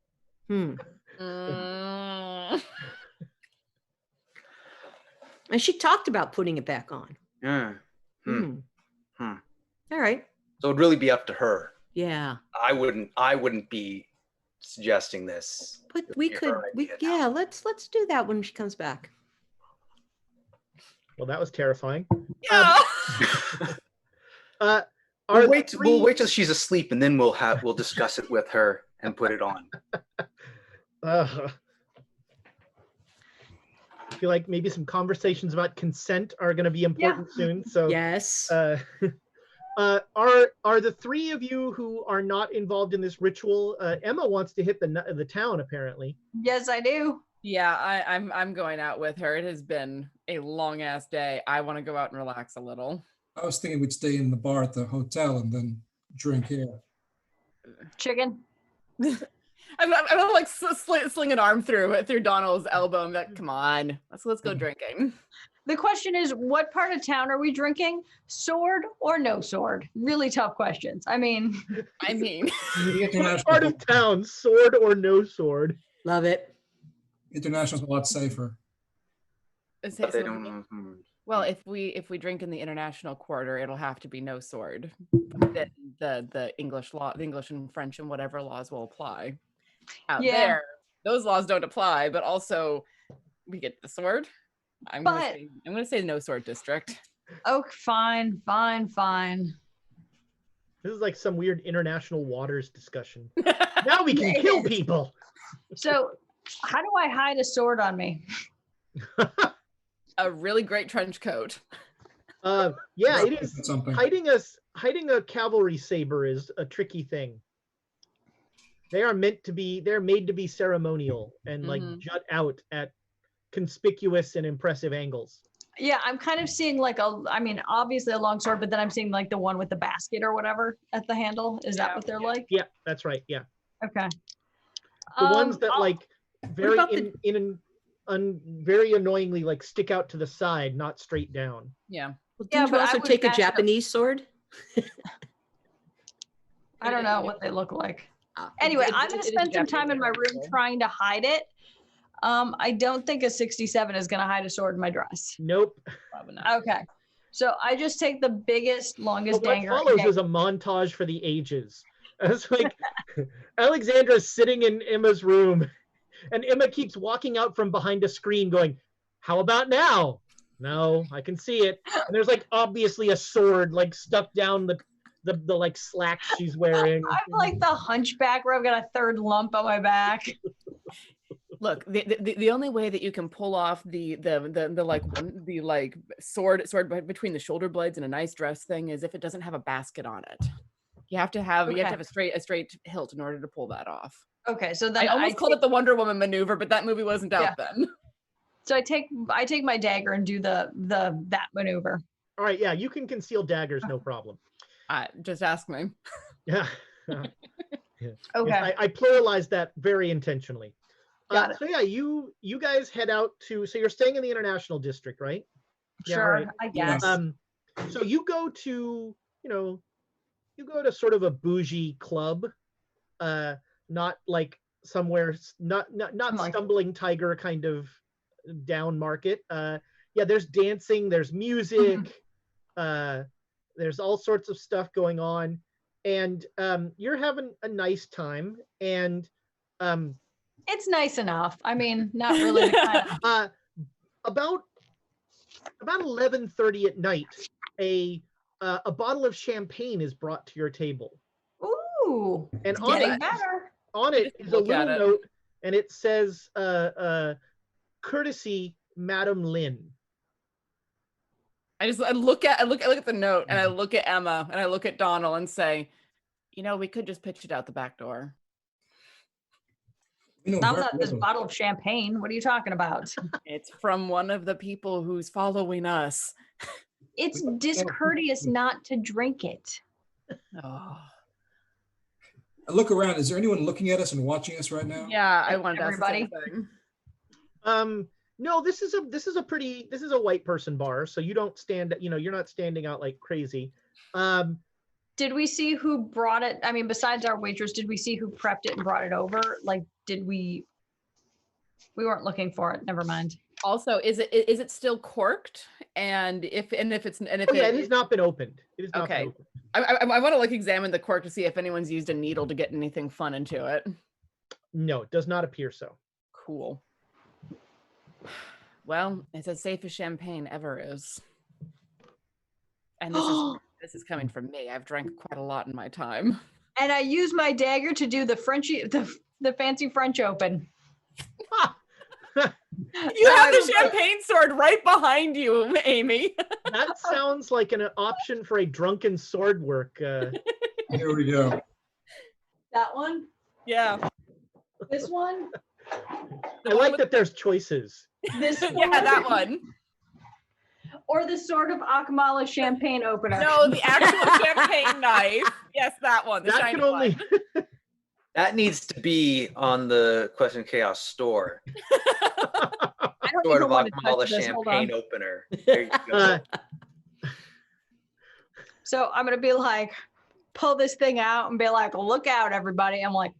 she talked about putting it back on. All right. So it'd really be up to her. Yeah. I wouldn't be suggesting this. But let's do that when she comes back. Well, that was terrifying. Yeah. We'll wait till she's asleep, and then we'll discuss it with her and put it on. I feel like maybe some conversations about consent are going to be important soon. So yes. Are the 3 of you who are not involved in this ritual? Emma wants to hit the town, apparently. Yes, I do. Yeah, I'm going out with her. It has been a long ass day. I want to go out and relax a little. I was thinking we'd stay in the bar at the hotel and then drink here. Chicken. I'm like sling an arm through Donal's elbow. I'm like, come on, let's go drinking. The question is, what part of town are we drinking? Sword or no sword? Really tough questions. I mean, what part of town, sword or no sword? Love it. International's a lot safer. Well, if we drink in the international quarter, it'll have to be no sword. Then the English law, the English and French and whatever laws will apply. Out there, those laws don't apply, but also we get the sword. I'm gonna say no sword district. Oh, fine. This is like some weird international waters discussion. Now we can kill people. So, how do I hide a sword on me? A really great trench coat. Yeah, it is. Something. Hiding a cavalry saber is a tricky thing. They're made to be ceremonial and like jut out at conspicuous and impressive angles. Yeah, I'm kind of seeing like obviously a long sword, but then I'm seeing like the one with the basket or whatever at the handle. Is that what they're like? Yeah, that's right. Yeah. Okay. The ones that very annoyingly like stick out to the side, not straight down. Yeah. Well, didn't you also take a Japanese sword? I don't know what they look like. Anyway, I'm going to spend some time in my room trying to hide it. I don't think a 67 is going to hide a sword in my dress. Nope. Probably not. Okay. So I just take the biggest, longest What follows is a montage for the ages. It's like Alexandra's sitting in Emma's room, and Emma keeps walking out from behind a screen going, "How about now?" "No, I can see it." And there's like obviously a sword like stuck down the like slacks she's wearing. I'm like the hunchback where I've got a third lump on my back. Look, the only way that you can pull off the sword between the shoulder blades and a nice dress thing is if it doesn't have a basket on it. You have to have a straight hilt in order to pull that off. Okay, so then I almost called it the Wonder Woman maneuver, but that movie wasn't out then. So I take my dagger and do that maneuver. All right, yeah, you can conceal daggers, no problem. Just ask me. Yeah. Okay. Yes, I pluralized that very intentionally. Got it. So yeah, you guys head out to. So you're staying in the international district, right? Sure, Yeah, right. I guess. So you go to sort of a bougie club, not like somewhere not Stumbling Tiger kind of down market. Yeah, there's dancing, there's music, there's all sorts of stuff going on, and you're having a nice time, and it's nice enough. I mean, not really the kind of... about 11:30 at night, a bottle of champagne is brought to your table. Ooh, and on it is a little note, and it says, "Courtesy, Madame Lin." I look at the note, and I look at Emma, and I look at Donal, and say, we could just pitch it out the back door. Not this bottle of champagne. What are you talking about? It's from one of the people who's following us. It's discourteous not to drink it. Oh. I look around. Is there anyone looking at us and watching us right now? Yeah, I wanted to ask everybody. No, this is a white person bar, so you don't stand. You're not standing out like crazy. Did we see who brought it? I mean, besides our waitress, did we see who prepped it and brought it over? Like, did we weren't looking for it. Never mind. Also, is it still corked? And if it has not been opened. It has not been opened. I want to examine the cork to see if anyone's used a needle to get anything fun into it. No, it does not appear so. Cool. Well, it's as safe as champagne ever is. And this is coming from me. I've drank quite a lot in my time. And I use my dagger to do the fancy French open. You have the champagne sword right behind you, Amy. That sounds like an option for a drunken sword work. Here we go. That one? Yeah. This one? I like that there's choices. This one? Yeah, that one. Or the Sword of Akmala champagne opener. No, the actual champagne knife. Yes, that one. The shiny one. That needs to be on the Question Chaos store. I don't Sword even of want to Akmala touch this. champagne opener. There you go. So I'm going to be like, pull this thing out and be like, look out, everybody. I'm like,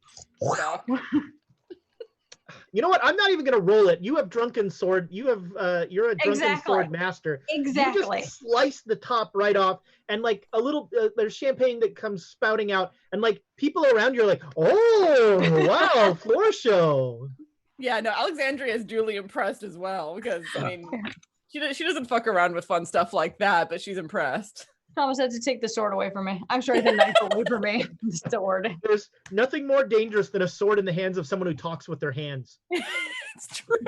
You know what? I'm not even gonna roll it. You have drunken sword. You have you're a drunken Exactly. sword master. Exactly. You just slice the top right off, and like a little there's champagne that comes spouting out, and like people around you are like, oh wow, floor show. Yeah, no, Alexandria is duly impressed as well because I mean, she doesn't fuck around with fun stuff like that, but she's impressed. Thomas had to take the sword away from me. I'm sorry, the knife away from me. The sword. There's nothing more dangerous than a sword in the hands of someone who talks with their hands. It's true.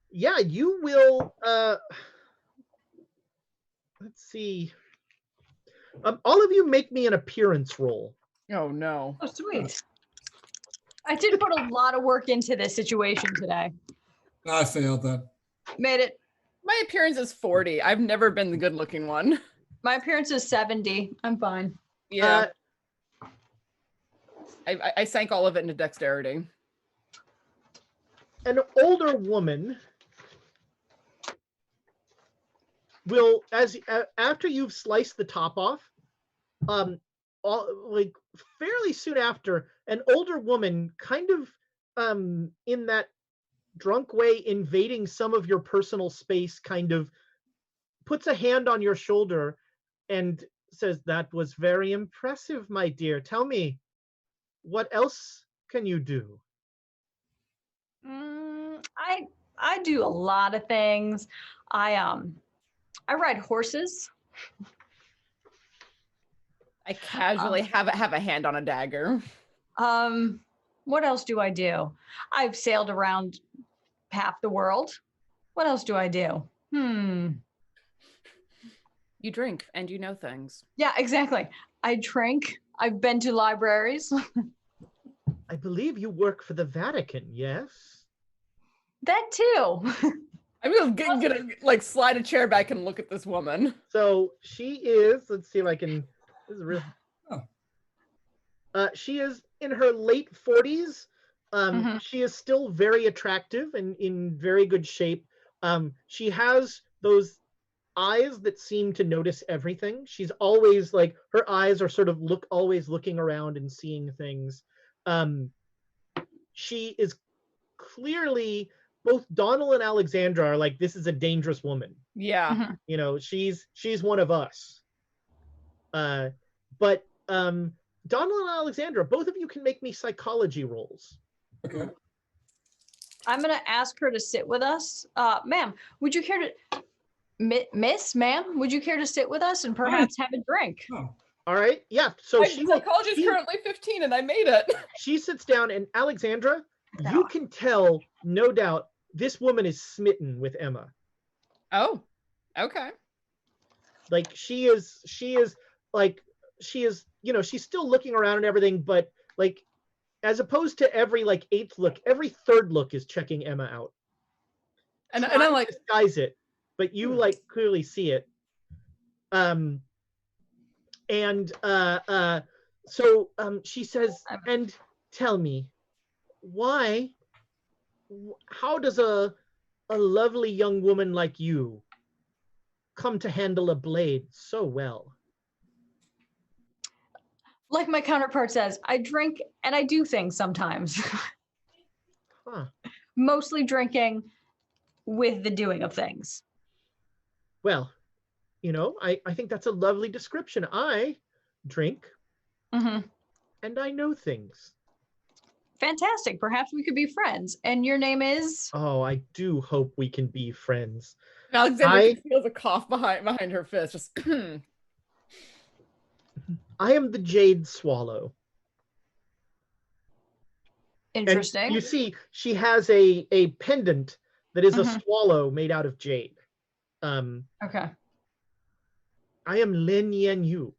Yeah, you will let's see. All of you make me an appearance roll. Oh no. Oh, sweet. I did put a lot of work into this situation today. I failed that. Made it. My appearance is 40. I've never been the good looking one. My appearance is 70. I'm fine. Yeah. I sank all of it into dexterity. An older woman will, after you've sliced the top off, like fairly soon after, an older woman kind of in that drunk way invading some of your personal space kind of puts a hand on your shoulder and says, that was very impressive, my dear. Tell me, what else can you do? I do a lot of things. I ride horses. I casually have a hand on a dagger. What else do I do? I've sailed around half the world. What else do I do? You drink and you know things. Yeah, exactly. I drink. I've been to libraries. I believe you work for the Vatican, yes? That too. I'm gonna like slide a chair back and look at this woman. So she is, let's see if I can, this is really, she is in her late 40s. She is still very attractive and in very good shape. She has those eyes that seem to notice everything. She's always like, her eyes are sort of always looking around and seeing things. She is clearly, both Donal and Alexandra are like, this is a dangerous woman. Yeah. You know, she's one of us. But Donal and Alexandra, both of you can make me psychology rolls. Okay. I'm going to ask her to sit with us. Ma'am, would you care to... Ma'am, would you care to sit with us and perhaps have a drink? Oh. All right. Yeah. So My psychology is currently 15 and I made it. She sits down, and Alexandra, you can tell, no doubt, this woman is smitten with Emma. Oh, okay. Like she is, you know, she's still looking around and everything, but like, as opposed to every like 8th look, every 3rd look is checking Emma out. And I'm like, disguise it, but you like clearly see it. So she says, and tell me, how does a lovely young woman like you come to handle a blade so well? Like my counterpart says, I drink and I do things sometimes. Mostly drinking with the doing of things. Well, you know, I think that's a lovely description. I drink and I know things. Fantastic. Perhaps we could be friends. And your name is? Oh, I do hope we can be friends. Alexandra feels a cough behind her fist. Just I am the Jade Swallow. Interesting. And you see, she has a pendant that is a swallow made out of jade. Okay. I am Lin Yen Yu.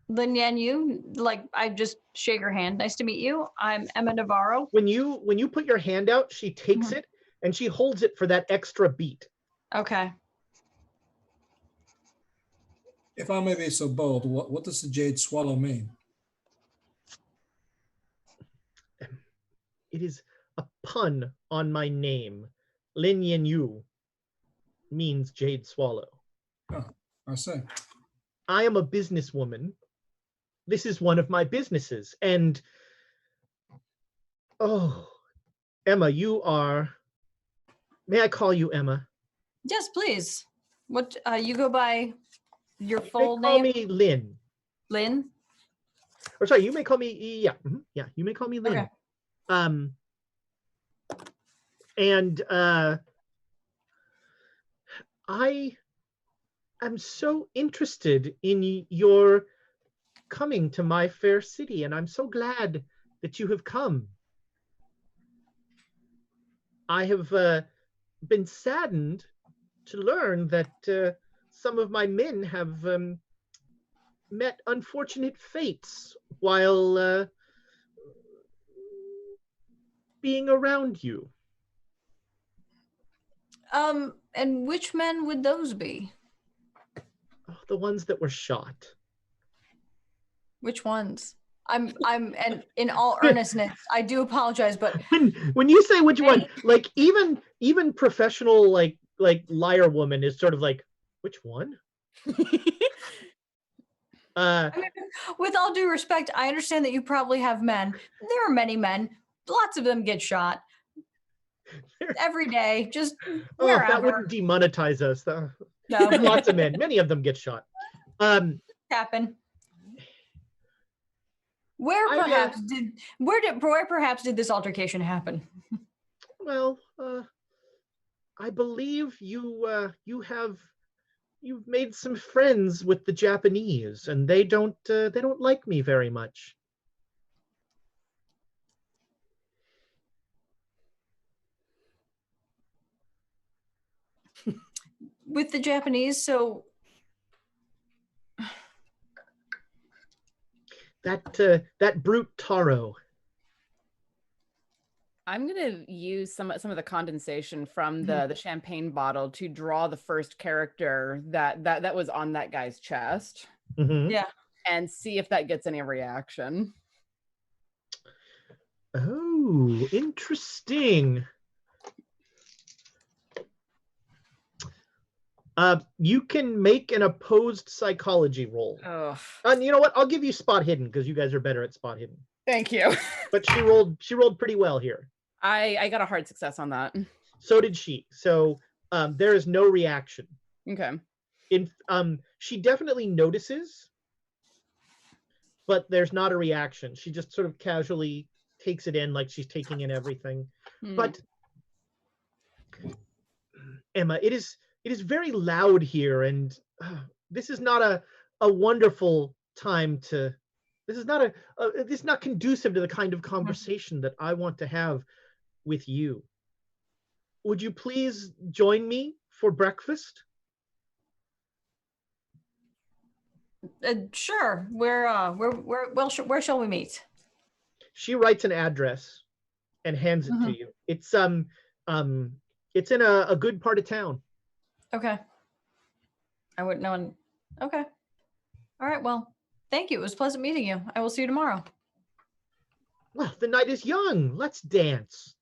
Lin Yen Yu, like I just shake her hand. Nice to meet you. I'm Emma Navarro. When you put your hand out, she takes it and she holds it for that extra beat. Okay. If I may be so bold, what does the Jade Swallow mean? It is a pun on my name. Lin Yen Yu means Jade Swallow. Oh, I see. I am a businesswoman this is one of my businesses. And oh, Emma, you are, may I call you Emma? Yes, please. What you go by your You full may call name? me Lin. Lynn? Or sorry, you may call me, yeah, you may call me Lin. Okay. And I am so interested in your coming to my fair city, and I'm so glad that you have come. I have been saddened to learn that some of my men have met unfortunate fates while being around you. And which men would those be? Oh, the ones that were shot. Which ones? And in all earnestness, I do apologize, but When you say which one, like even professional like liar woman is sort of like, which one? I mean, with all due respect, I understand that you probably have men. There are many men. Lots of them get shot every day, just Oh, wherever. that wouldn't demonetize us. No. Lots of men. Many of them get shot. Happen. Where perhaps did this altercation happen? Well, I believe you've made some friends with the Japanese, and they don't like me very much. With the Japanese, so that brute Taro. I'm gonna use some of the condensation from the champagne bottle to draw the first character that was on that guy's chest. Mm-hmm. Yeah. And see if that gets any reaction. Oh, interesting. You can make an opposed psychology roll. Oh. And you know what? I'll give you spot hidden because you guys are better at spot hidden. Thank you. But she rolled pretty well here. I got a hard success on that. So did she. So there is no reaction. Okay. She definitely notices, but there's not a reaction. She just sort of casually takes it in like she's taking in everything. But Emma, it is very loud here, and this is not a wonderful time to. This is not conducive to the kind of conversation that I want to have with you. Would you please join me for breakfast? Sure. Where shall we meet? She writes an address and hands it to you. It's in a good part of town. Okay. I wouldn't know. Okay. All right. Well, thank you. It was pleasant meeting you. I will see you tomorrow. Well, the night is young. Let's dance.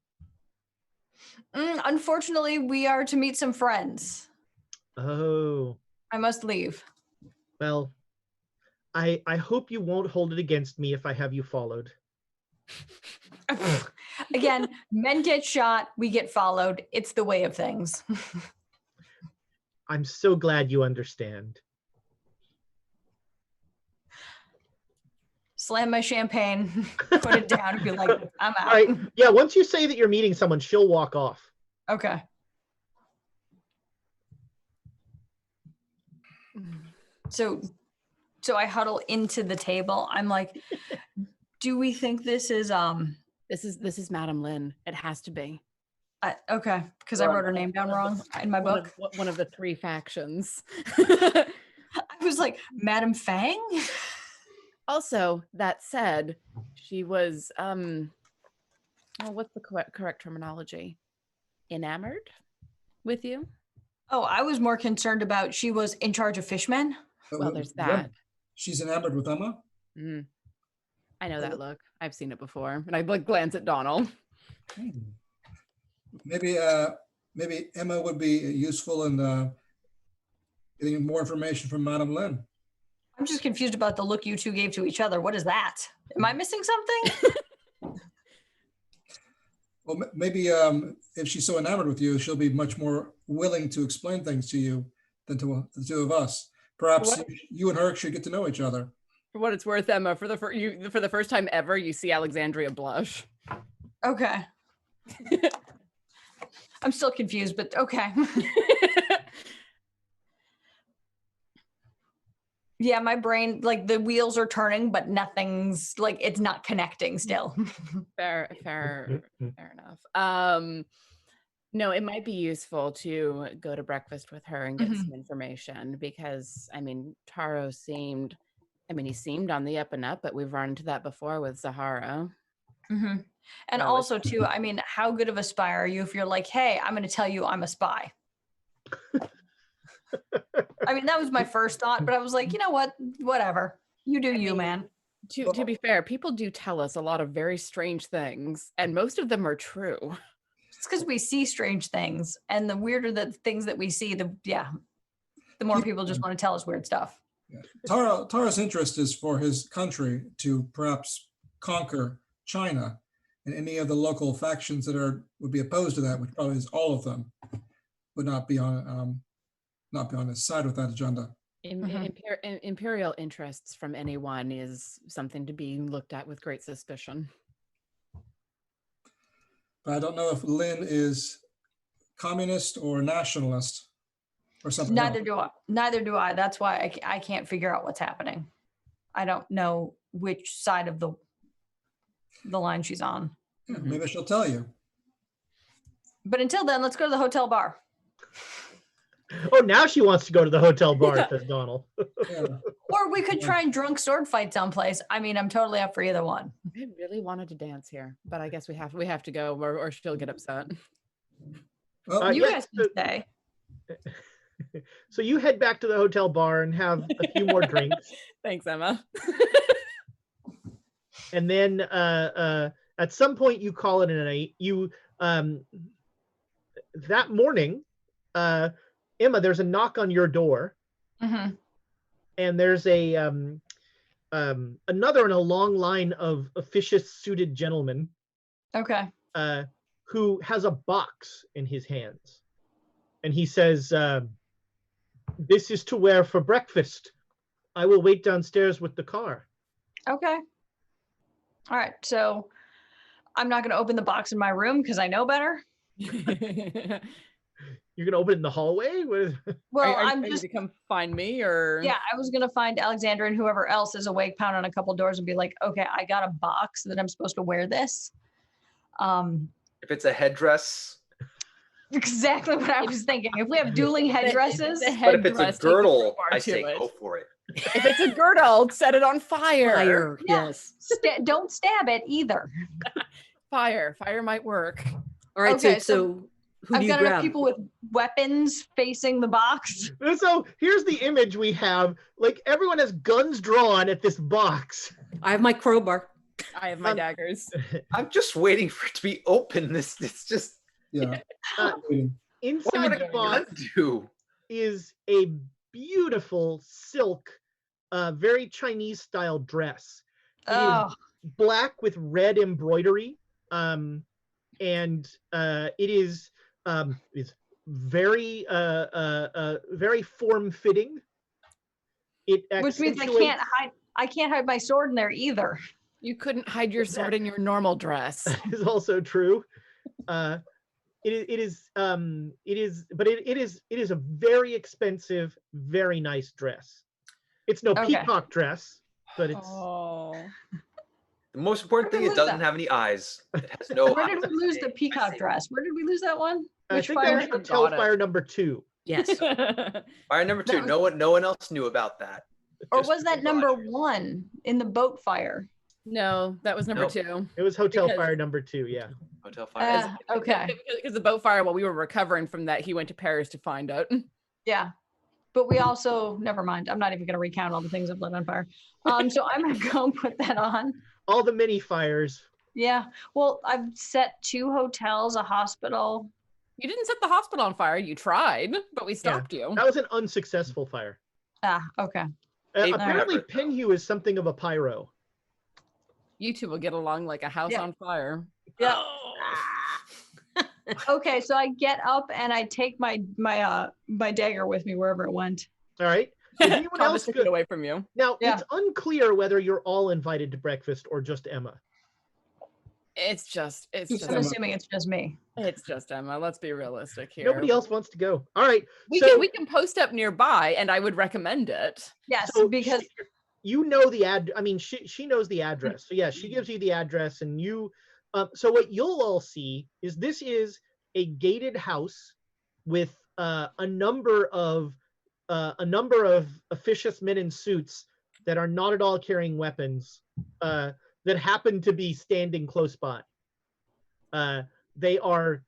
Unfortunately, we are to meet some friends. Oh. I must leave. Well, I hope you won't hold it against me if I have you followed. Again, men get shot, we get followed. It's the way of things. I'm so glad you understand. Slam my champagne, put it down, and be like, I'm out. All right. Yeah, once you say that you're meeting someone, she'll walk off. Okay. So I huddle into the table. I'm like, do we think this is This is Madame Lin. It has to be. Okay, because I wrote her name down wrong in my book. One of the three factions. I was like, Madame Fang? Also, that said, she was what's the correct terminology? Enamored with you? Oh, I was more concerned about she was in charge of fishmen. Well, there's that. She's enamored with Emma? I know that look. I've seen it before. And I glance at Donal. Maybe Emma would be useful in getting more information from Madame Lin. I'm just confused about the look you two gave to each other. What is that? Am I missing something? Well, maybe if she's so enamored with you, she'll be much more willing to explain things to you than to the two of us. Perhaps you and her should get to know each other. For what it's worth, Emma, for the first time ever, you see Alexandria blush. Okay. I'm still confused, but okay. Yeah, my brain, like the wheels are turning, but nothing's like, it's not connecting still. Fair enough. No, it might be useful to go to breakfast with her and get some information because, I mean, Taro seemed on the up and up, but we've run into that before with Zahara. And also too, I mean, how good of a spy are you if you're like, hey, I'm going to tell you I'm a spy? I mean, that was my first thought, but I was like, you know what? Whatever. You do you, man. To be fair, people do tell us a lot of very strange things, and most of them are true. It's because we see strange things, and the weirder the things that we see, the more people just want to tell us weird stuff. Yeah. Taro's interest is for his country to perhaps conquer China, and any of the local factions that would be opposed to that, which probably is all of them, would not be on his side with that agenda. Imperial interests from anyone is something to be looked at with great suspicion. But I don't know if Lin is communist or nationalist or something. Neither do I. That's why I can't figure out what's happening. I don't know which side of the line she's on. Yeah, maybe she'll tell you. But until then, let's go to the hotel bar. Oh, now she wants to go to the hotel bar, says Donal. Yeah. Or we could try and drunk sword fight someplace. I mean, I'm totally up for either one. I really wanted to dance here, but I guess we have to go, or she'll get upset. Well, You guys can stay. So you head back to the hotel bar and have a few more drinks. Thanks, Emma. And then at some point you call it a night. You that morning, Emma, there's a knock on your door, and there's a another in a long line of officious suited gentlemen. Okay. Who has a box in his hands, and he says, "This is to wear for breakfast. I will wait downstairs with the car." Okay. All right. So I'm not going to open the box in my room because I know better. You're gonna open it in the hallway? Well, I'm just to come find me, or yeah, I was gonna find Alexandra and whoever else is awake, pound on a couple doors, and be like, okay, I got a box that I'm supposed to wear this. If it's a headdress, exactly what I was thinking. If we have dueling headdresses, but if it's a girdle, I say go for it. If it's a girdle, set it on fire. Yes. Don't stab it either. Fire might work. All right. Okay, So who I've do you got grab? enough people with weapons facing the box. So here's the image we have. Like everyone has guns drawn at this box. I have my crowbar. I have my daggers. I'm just waiting for it to be open. It's just Yeah. Inside the box is a beautiful silk, very Chinese style dress. It is black with red embroidery, and it is very very form fitting. Which means I can't hide my sword in there either. You couldn't hide your sword in your normal dress. Is also true. It is a very expensive, very nice dress. It's no peacock dress, but it's. Oh. The most important thing, it doesn't have any eyes. It has no. Where did we lose the peacock dress? Where did we lose that one? I think that was Hotel Fire number 2. Yes. Fire number 2. No one else knew about that. Or was that number 1 in the boat fire? No, that was number 2. It was Hotel Fire number 2. Yeah. Hotel Fire. Okay. Because the boat fire, while we were recovering from that, he went to Paris to find out. Yeah. But we also, never mind. I'm not even going to recount all the things I've lit on fire. So I'm going to go put that on. All the mini fires. Yeah. Well, I've set 2 hotels, a hospital. You didn't set the hospital on fire. You tried, but we stopped you. That was an unsuccessful fire. Okay. Apparently, Penhew is something of a pyro. You two will get along like a house on fire. Yeah. Okay, so I get up and I take my dagger with me wherever it went. All right. Is anyone else Took it away from you? Now, it's unclear whether you're all invited to breakfast or just Emma. It's just I'm assuming it's just me. It's just Emma. Let's be realistic here. Nobody else wants to go. All right. We can post up nearby, and I would recommend it. Yes, because you know the I mean, she knows the address. So yeah, she gives you the address, and you. So what you'll all see is this is a gated house with a number of officious men in suits that are not at all carrying weapons. That happen to be standing close by. They are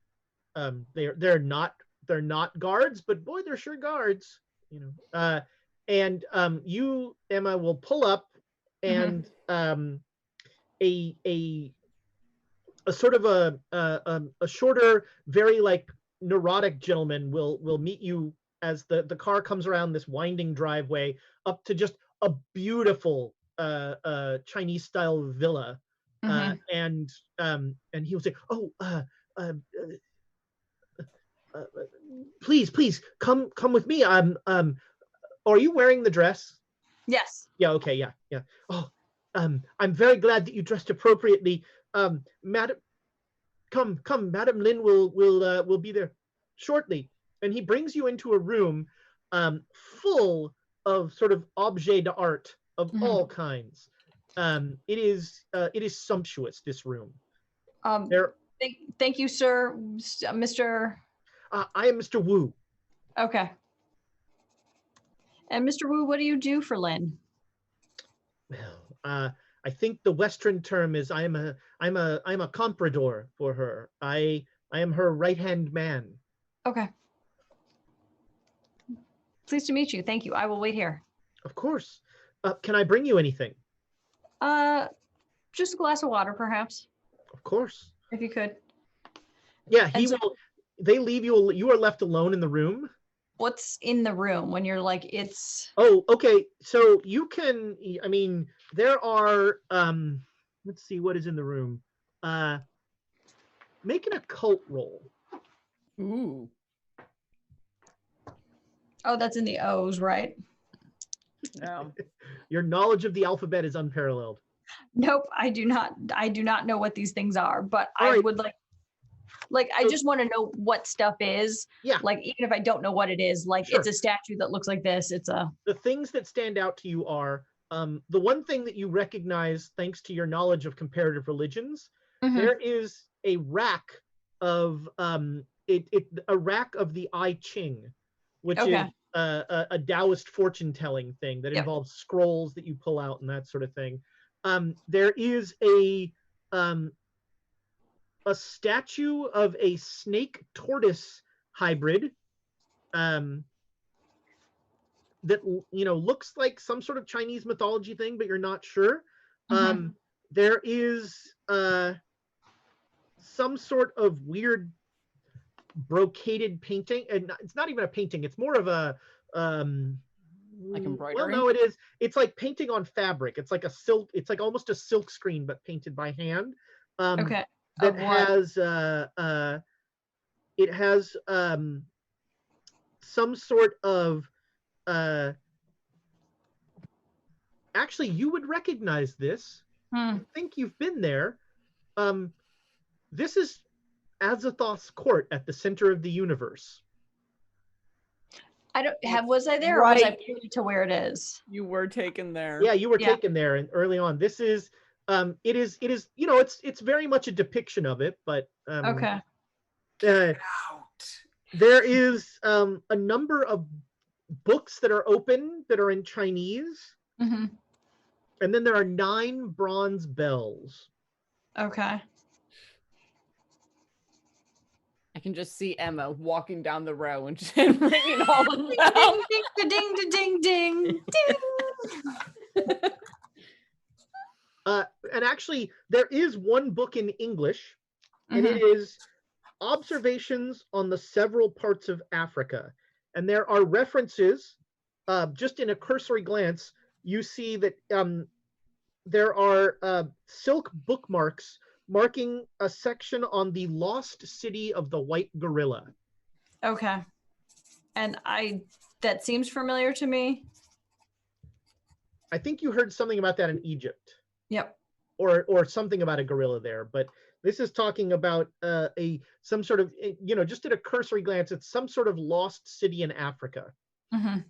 they're not guards, but boy, they're sure guards, you know. And you, Emma, will pull up, and a sort of a shorter, very like neurotic gentleman will meet you as the car comes around this winding driveway up to just a beautiful Chinese style villa, and he will say, "Oh, please come with me. Are you wearing the dress?" Yes. Yeah. Okay. Yeah. Oh, I'm very glad that you dressed appropriately. Madam, come. Madame Lin will be there shortly, and he brings you into a room, full of sort of objets d'art of all kinds. It is sumptuous, this room. Thank you, sir, Mr. I am Mr. Wu. Okay. And Mr. Wu, what do you do for Lin? Well, I think the Western term is I'm a comprador for her. I am her right-hand man. Okay. Pleased to meet you. Thank you. I will wait here. Of course. Can I bring you anything? Just a glass of water, perhaps. Of course. If you could. Yeah, they leave you. You are left alone in the room. What's in the room when you're like, it's... Oh, okay. So you can, I mean, there are, let's see, what is in the room? Make an occult roll. Ooh. Oh, that's in the O's, right? No. Your knowledge of the alphabet is unparalleled. Nope, I do not know what these things are, but I would I just want to know what stuff is. Yeah. Like, even if I don't know what it is, like, Sure. It's a statue that looks like this. It's a... The things that stand out to you are, the one thing that you recognize, thanks to your knowledge of comparative religions, there is a rack of, a rack of the I Ching, which is a Taoist fortune-telling thing that involves scrolls that you pull out and that sort of thing. There is a statue of a snake tortoise hybrid that looks like some sort of Chinese mythology thing, but you're not sure. There is some sort of weird brocaded painting, and it's not even a painting, it's more of a like embroidery. Well, no, it is. It's like painting on fabric. It's like a silk. It's like almost a silk screen, but painted by hand. That has it has some sort of actually, you would recognize this. I think you've been there. This is Azathoth's court at the center of the universe. Was I there, or was I pointed to where it is? You were taken there. Yeah, you were taken there, and early on. This is it is it's very much a depiction of it, but there is a number of books that are open that are in Chinese, and then there are 9 bronze bells. Okay. I can just see Emma walking down the row and just ringing all of them. Ding, ding, ding, ding, ding, ding. And actually, there is one book in English, and it is Observations on the Several Parts of Africa. And there are references, just in a cursory glance, you see that there are silk bookmarks marking a section on the lost city of the White Gorilla. Okay. And that seems familiar to me. I think you heard something about that in Egypt. Yep. Or something about a gorilla there, but this is talking about some sort of, just at a cursory glance, it's some sort of lost city in Africa. Mm-hmm.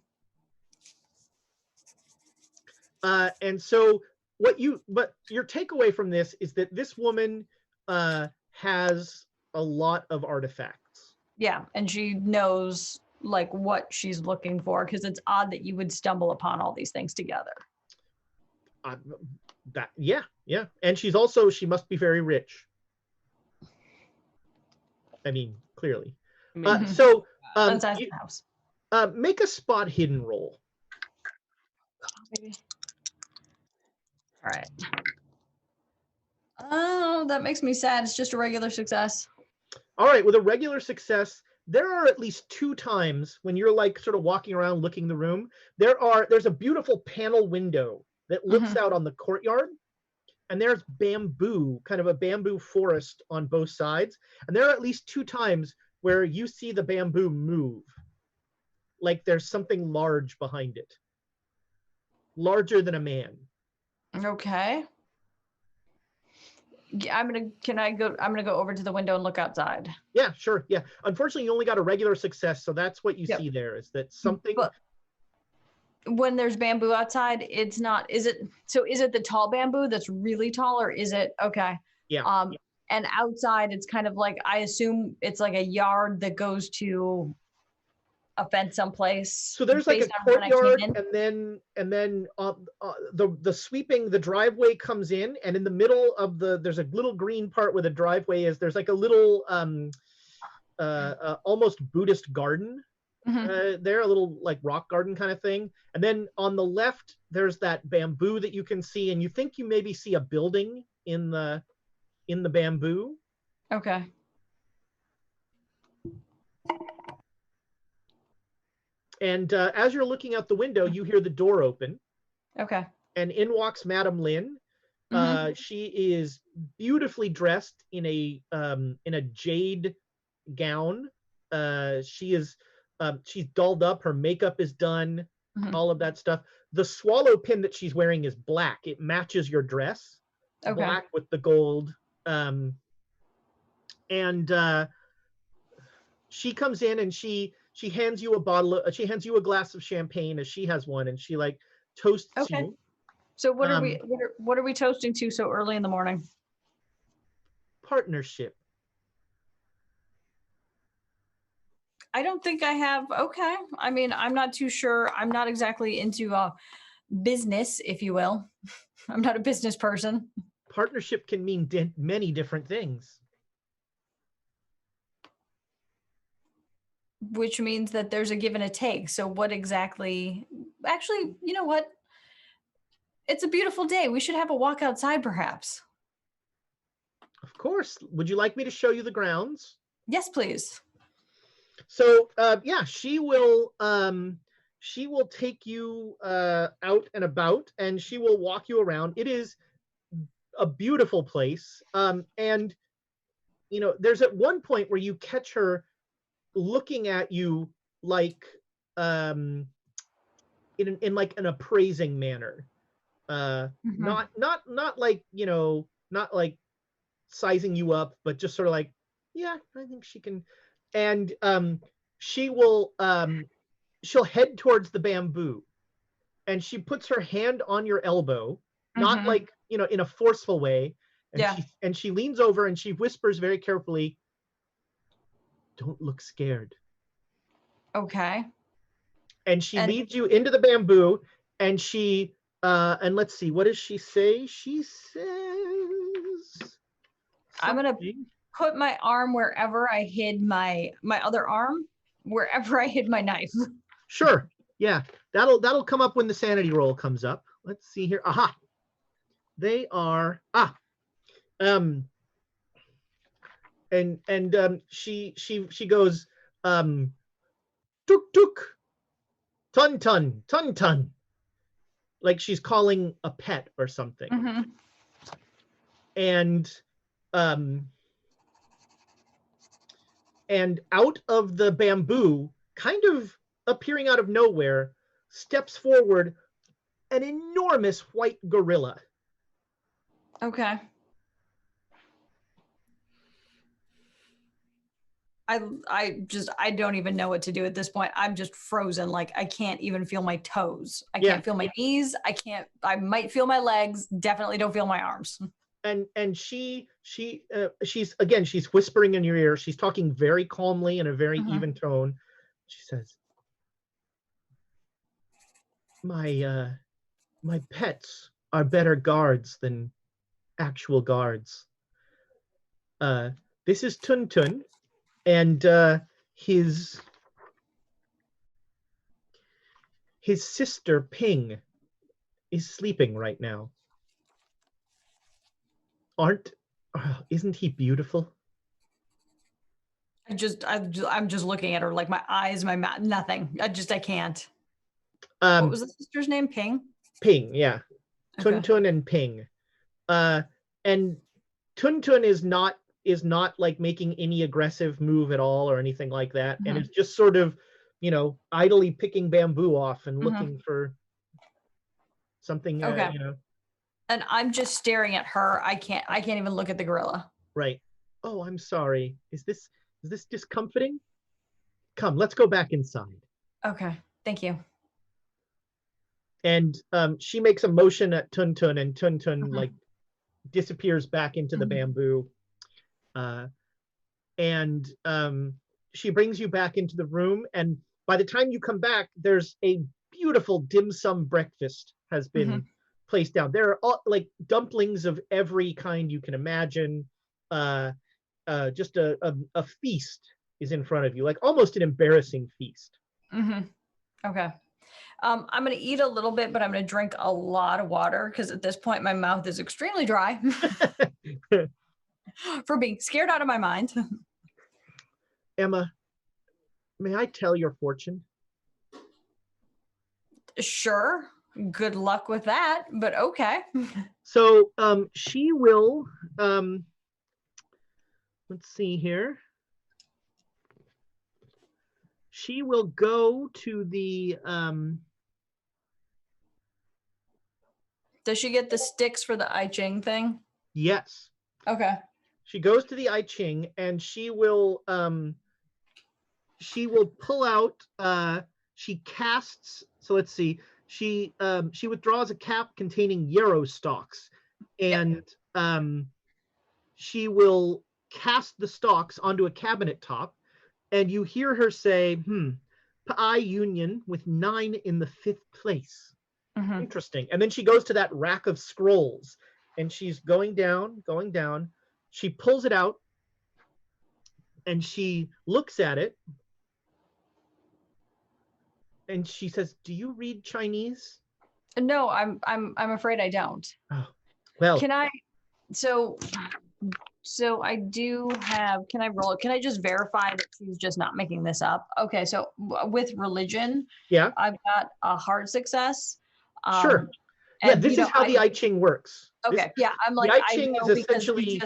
And so but your takeaway from this is that this woman has a lot of artifacts. Yeah, and she knows like what she's looking for, because it's odd that you would stumble upon all these things together. Yeah. And she must be very rich. I mean, clearly. So inside the house. Make a spot hidden roll. Maybe. All right. Oh, that makes me sad. It's just a regular success. All right, with a regular success, there are at least 2 times when you're like sort of walking around looking the room. There's a beautiful panel window that looks out on the courtyard, and there's bamboo, kind of a bamboo forest on both sides. And there are at least 2 times where you see the bamboo move, like there's something large behind it, larger than a man. Okay. I'm gonna go over to the window and look outside. Yeah, sure. Yeah. Unfortunately, you only got a regular success, so that's what you see there, is that something. But when there's bamboo outside, it's not. Is it the tall bamboo that's really tall, or is it okay? Yeah. And outside, it's kind of like, I assume it's like a yard that goes to a fence someplace. So there's like a courtyard, and then the driveway comes in, and in the middle of there's a little green part where the driveway is. There's like a little almost Buddhist garden there, a little like rock garden kind of thing. And then on the left, there's that bamboo that you can see, and you think you maybe see a building in the bamboo. Okay. And as you're looking out the window, you hear the door open. Okay. And in walks Madame Lin. She is beautifully dressed in a jade gown. She's dolled up. Her makeup is done. All of that stuff. The swallow pin that she's wearing is black. It matches your dress. Okay. Black with the gold. And she comes in and she hands you a glass of champagne, as she has one, and she like toasts you. So what are we toasting to so early in the morning? Partnership. I don't think I have. Okay. I mean, I'm not too sure. I'm not exactly into business, if you will. I'm not a business person. Partnership can mean many different things. Which means that there's a give and a take. So what exactly? Actually, you know what? It's a beautiful day. We should have a walk outside, perhaps. Of course. Would you like me to show you the grounds? Yes, please. So she will take you out and about, and she will walk you around. It is a beautiful place. And there's at one point where you catch her looking at you like in like an appraising manner, not like not like sizing you up, but just sort of like, yeah, I think she can. And she'll head towards the bamboo, and she puts her hand on your elbow, not like in a forceful way, and she leans over and she whispers very carefully, "Don't look scared." Okay. And she leads you into the bamboo, and she and let's see, what does she say? She says, I'm gonna put my arm wherever I hid my other arm, wherever I hid my knife. Sure. Yeah. That'll come up when the sanity roll comes up. Let's see here. Aha. They are and she goes, tuk tuk, tun tun, tun tun. like she's calling a pet or something. Mm-hmm. And out of the bamboo, kind of appearing out of nowhere, steps forward an enormous white gorilla. Okay. I don't even know what to do at this point. I'm just frozen. Like I can't even feel my toes. I can't feel my knees. I might feel my legs. Definitely don't feel my arms. And she's whispering in your ear. She's talking very calmly in a very even tone. She says, my pets are better guards than actual guards. This is Tun Tun, and his sister Ping is sleeping right now. Isn't he beautiful? I'm just looking at her, like my eyes, my mouth, nothing. I can't. What was the sister's name? Ping? Ping, yeah. Tun Tun and Ping. And Tun Tun is not like making any aggressive move at all or anything like that. And it's just sort of, idly picking bamboo off and looking for something, And I'm just staring at her. I can't even look at the gorilla. Right. Oh, I'm sorry. Is this discomforting? Come, let's go back inside. Okay. Thank you. And she makes a motion at Tun Tun, and Tun Tun like disappears back into the bamboo. And she brings you back into the room. And by the time you come back, there's a beautiful dim sum breakfast has been placed down. There are all, like dumplings of every kind you can imagine. Just a feast is in front of you, like almost an embarrassing feast. Okay. I'm going to eat a little bit, but I'm going to drink a lot of water because at this point my mouth is extremely dry for being scared out of my mind. Emma, may I tell your fortune? Sure. Good luck with that, but okay. So she will, let's see here. She will go to the, does she get the sticks for the I Ching thing? Yes. Okay. She goes to the I Ching and she will pull out, she casts, so let's see, she withdraws a cap containing yarrow stalks, and she will cast the stalks onto a cabinet top, and you hear her say, Pi Union with 9 in the 5th place. Interesting. And then she goes to that rack of scrolls, and she's going down. She pulls it out, and she looks at it, and she says, "Do you read Chinese?" No, I'm afraid I don't. Oh, well. Can I? So I do have. Can I roll? Can I just verify that she's just not making this up? Okay. So with religion, yeah, I've got a hard success. Sure. Yeah, this is how the I Ching works. Okay. Yeah, I'm like, the I Ching is essentially.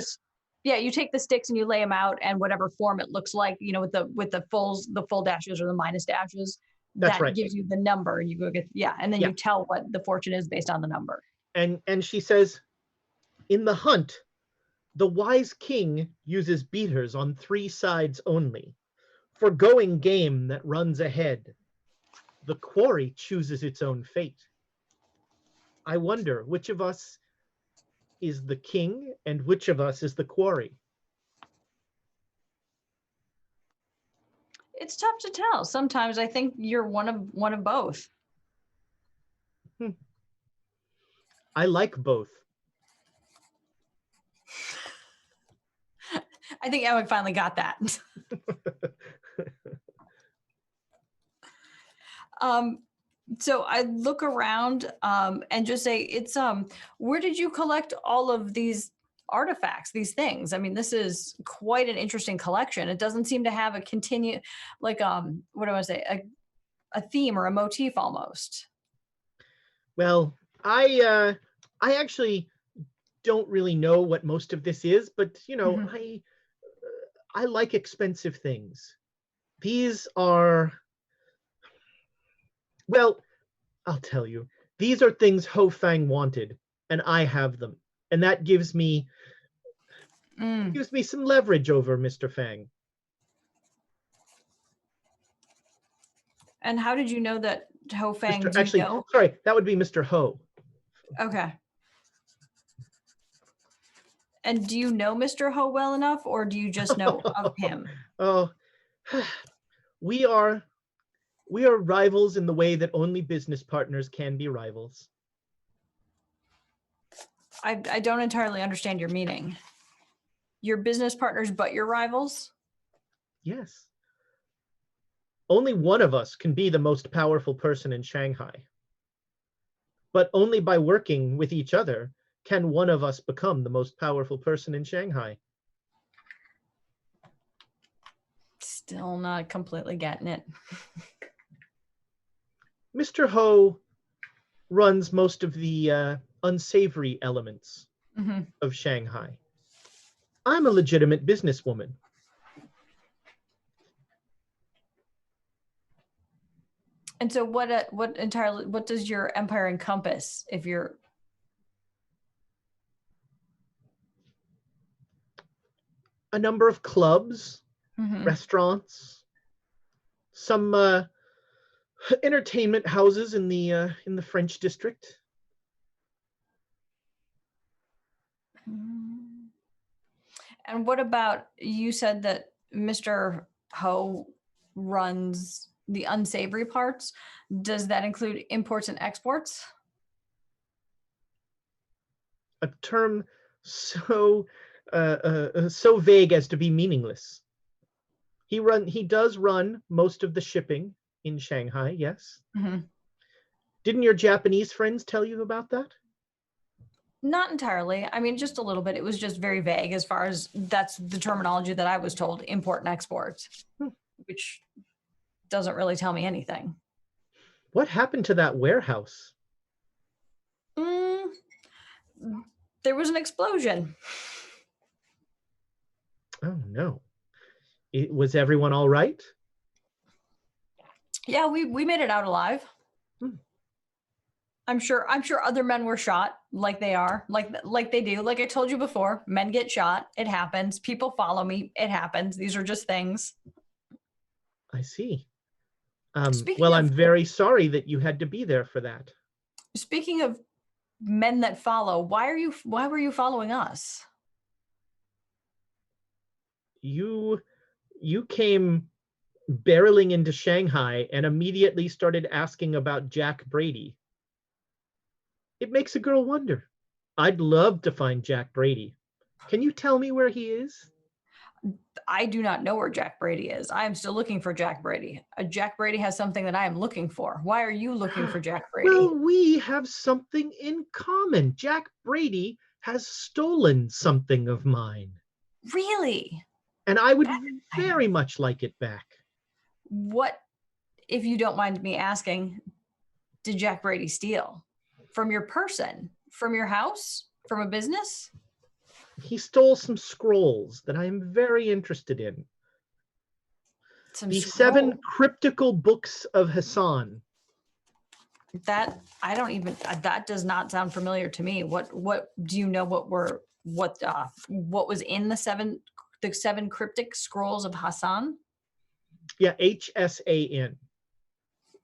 You take the sticks and you lay them out, and whatever form it looks like, with the full dashes or the minus dashes. That's that right. gives you the number, and you go get and then you tell what the fortune is based on the number. And she says, in the hunt, the wise king uses beaters on 3 sides only, foregoing game that runs ahead. The quarry chooses its own fate. I wonder which of us is the king and which of us is the quarry. It's tough to tell. Sometimes I think you're one of both. I like both. I think Emma finally got that. So I look around and just say, it's where did you collect all of these artifacts, these things? I mean, this is quite an interesting collection. It doesn't seem to have a what do I say, a theme or a motif almost. Well, I actually don't really know what most of this is, but you know, Mhm. I like expensive things. These are, well, I'll tell you. These are things Ho Fang wanted, and I have them. And that Mm. gives me some leverage over Mr. Fang. And how did you know that Ho Fang? Do you Actually, know? sorry, that would be Mr. Ho. Okay. And do you know Mr. Ho well enough, or do you just know of him? Oh, we are rivals in the way that only business partners can be rivals. I don't entirely understand your meaning. Your business partners, but your rivals? Yes. Only one of us can be the most powerful person in Shanghai. But only by working with each other can one of us become the most powerful person in Shanghai. Still not completely getting it. Mr. Ho runs most of the unsavory elements Mhm. of Shanghai. I'm a legitimate businesswoman. And so what does your empire encompass if you're A number of clubs, Mhm. restaurants, some entertainment houses in the French district. And what about, you said that Mr. Ho runs the unsavory parts. Does that include imports and exports? A term so so vague as to be meaningless. He does run most of the shipping in Shanghai, yes. Mhm. Didn't your Japanese friends tell you about that? Not entirely. I mean, just a little bit. It was just very vague as far as that's the terminology that I was told, import and export, which doesn't really tell me anything. What happened to that warehouse? There was an explosion. Oh no. Was everyone all right? Yeah, we made it out alive. Hmm. I'm sure other men were shot like they are, like they do. Like I told you before, men get shot. It happens. People follow me. It happens. These are just things. I see. Speaking Well, of I'm very sorry that you had to be there for that. speaking of men that follow, why were you following us? You came barreling into Shanghai and immediately started asking about Jack Brady. It makes a girl wonder. I'd love to find Jack Brady. Can you tell me where he is? I do not know where Jack Brady is. I am still looking for Jack Brady. Jack Brady has something that I am looking for. Why are you looking for Jack Brady? Well, we have something in common. Jack Brady has stolen something of mine, Really? and I would That's very exciting. much like it back. What, if you don't mind me asking, did Jack Brady steal? From your person? From your house? From a business? He stole some scrolls that I am very interested in. Some The scroll. 7 cryptical books of Hassan. That I don't even that does not sound familiar to me. What do you know what was in the seven cryptic scrolls of Hassan? Yeah, HSAN.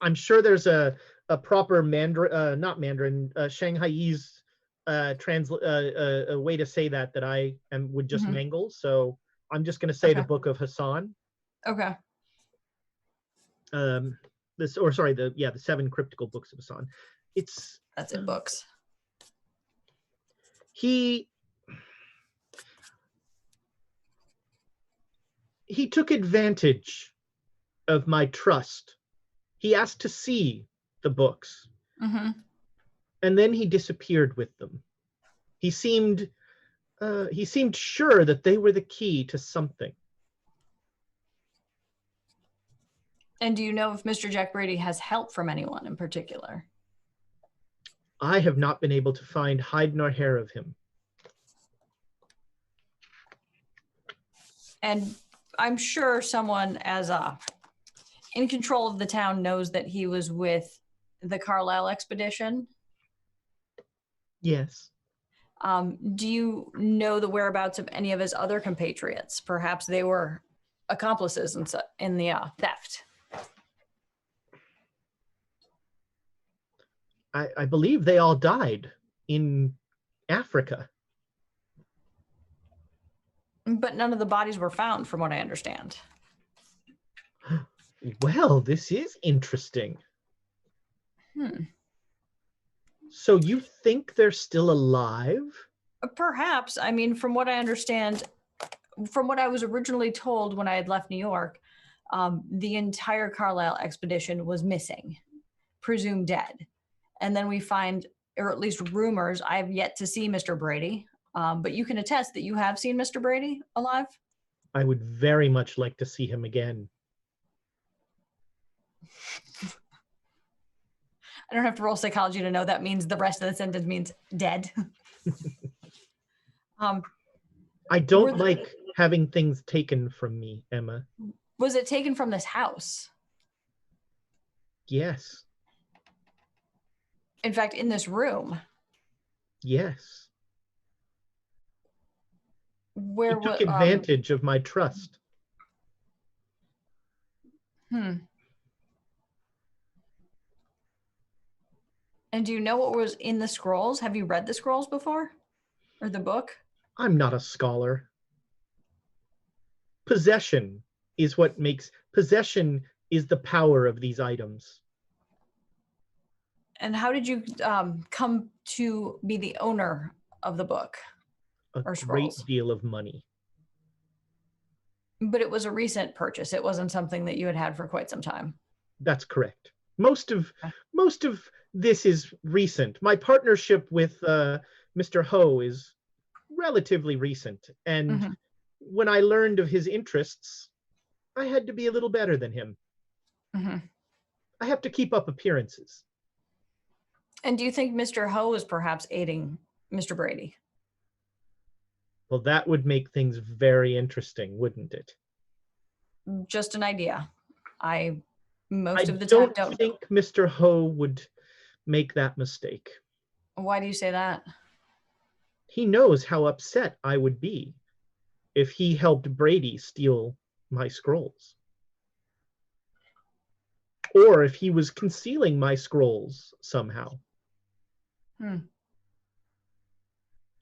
I'm sure there's a proper Mandarin, not Mandarin, Shanghaiese a way to say that I would just mangle. So I'm just going to say Okay. the Book of Hassan. Okay. The 7 cryptical books of Hassan. That's in books. He took advantage of my trust. He asked to see the books. And then he disappeared with them. He seemed sure that they were the key to something. And do you know if Mr. Jack Brady has help from anyone in particular? I have not been able to find hide nor hair of him. And I'm sure someone as in control of the town knows that he was with the Carlisle expedition. Yes. Do you know the whereabouts of any of his other compatriots? Perhaps they were accomplices in the theft. I believe they all died in Africa. But none of the bodies were found, from what I understand. Well, this is interesting. Hmm. So you think they're still alive? Perhaps. I mean, from what I understand, from what I was originally told when I had left New York, the entire Carlisle expedition was missing, presumed dead. And then we find, or at least rumors, I have yet to see Mr. Brady, but you can attest that you have seen Mr. Brady alive? I would very much like to see him again. I don't have to roll psychology to know that means the rest of the sentence means dead. I don't like having things taken from me, Emma. Was it taken from this house? Yes. In fact, in this room? Yes. Where He took advantage of my trust. And do you know what was in the scrolls? Have you read the scrolls before? Or the book? I'm not a scholar. Possession is the power of these items. And how did you come to be the owner of the book? A or great scrolls? deal of money. But it was a recent purchase. It wasn't something that you had had for quite some time. That's correct. Most of this is recent. My partnership with Mr. Ho is relatively recent. And when I learned of his interests, I had to be a little better than him. I have to keep up appearances. And do you think Mr. Ho is perhaps aiding Mr. Brady? Well, that would make things very interesting, wouldn't it? Just an idea. I I don't think Mr. Ho would make that mistake. Why do you say that? He knows how upset I would be if he helped Brady steal my scrolls. Or if he was concealing my scrolls somehow. And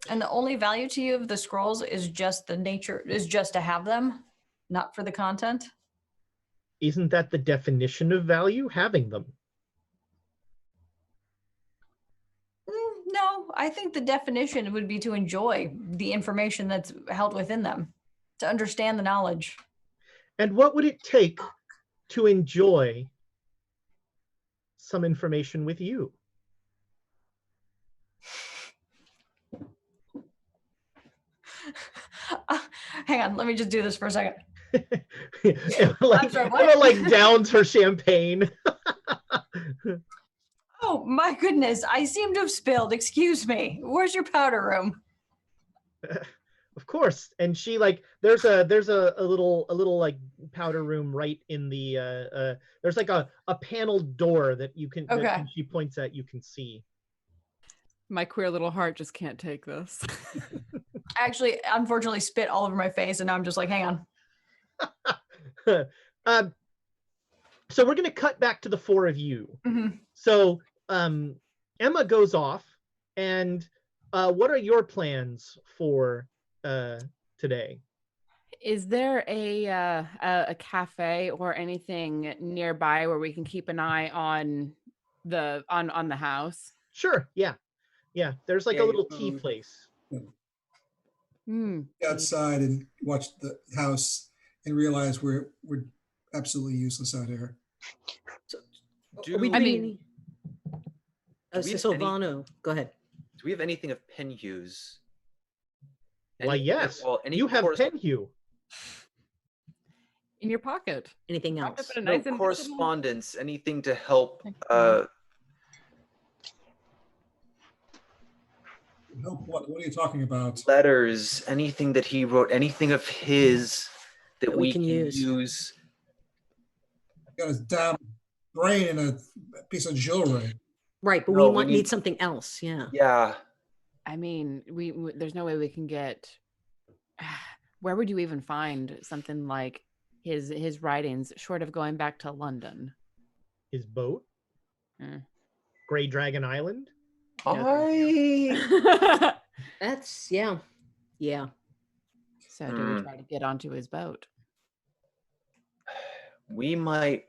the only value to you of the scrolls is just to have them, not for the content? Isn't that the definition of value, having them? No, I think the definition would be to enjoy the information that's held within them, to understand the knowledge. And what would it take to enjoy some information with you? Hang on, let me just do this for a second. Emma downs her champagne. Oh my goodness, I seem to have spilled. Excuse me. Where's your powder room? Of course. And she there's a little powder room right in the there's a paneled door that you can that she points at, you can see. My queer little heart just can't take this. I actually, unfortunately, spit all over my face, and now I'm just like, hang on. So we're going to cut back to the four of you. So Emma goes off, and what are your plans for today? Is there a cafe or anything nearby where we can keep an eye on the house? Sure. Yeah. There's a little tea place. Outside and watch the house and realize we're absolutely useless out here. So, Silvano, go ahead. Do we have anything of Penhue's? Why, yes. You have Penhue in your pocket. Anything else? No correspondence, anything to help No, what are you talking about? Letters, anything that he wrote, anything of his that we can use. use. Got his damn brain in a piece of jewelry. Right, but No, we we need need- something else. Yeah. Yeah. I mean, we there's no way we can get. Where would you even find something like his writings, short of going back to London? His boat, Hmm. Grey Dragon Island. That's yeah. So do we try to get onto his boat? We might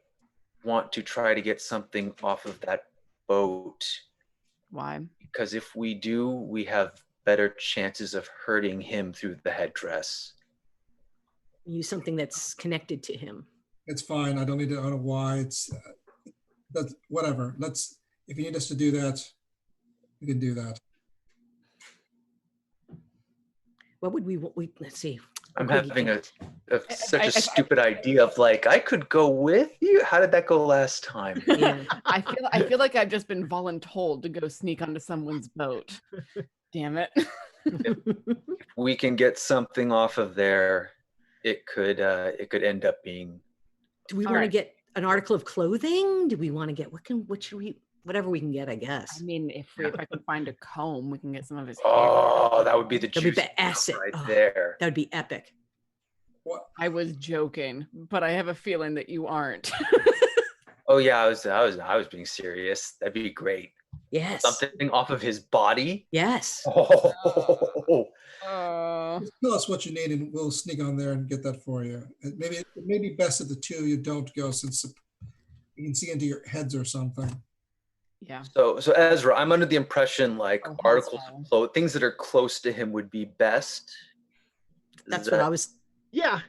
want to try to get something off of that boat, Why? because if we do, we have better chances of hurting him through the headdress. Use something that's connected to him. It's fine. I don't know why. It's that's whatever. If you need us to do that, we can do that. What would we let's see. I'm What could having we such a stupid idea of like, I could go with you. How did that go last time? Yeah. I feel like I've just been voluntold to go sneak onto someone's boat. Damn it. We can get something off of there. It could end up being. Do we All want to right. get an article of clothing? Do we want to get whatever we can get, I guess. I mean, if I can find a comb, we can get some of his hair. Oh, that would be the That'd be juicy acid. right Oh. there. That would be epic. What? I was joking, but I have a feeling that you aren't. Oh yeah, I was being serious. That'd be great. Yes. Something off of his body. Yes. Oh, Just tell us what you need, and we'll sneak on there and get that for you. It may be best of the two you don't go, since you can see into your heads or something. Yeah. So Ezra, I'm under the impression like Oh, articles hell's of clothes, things that are close to him would be best. That's what I was. Yeah.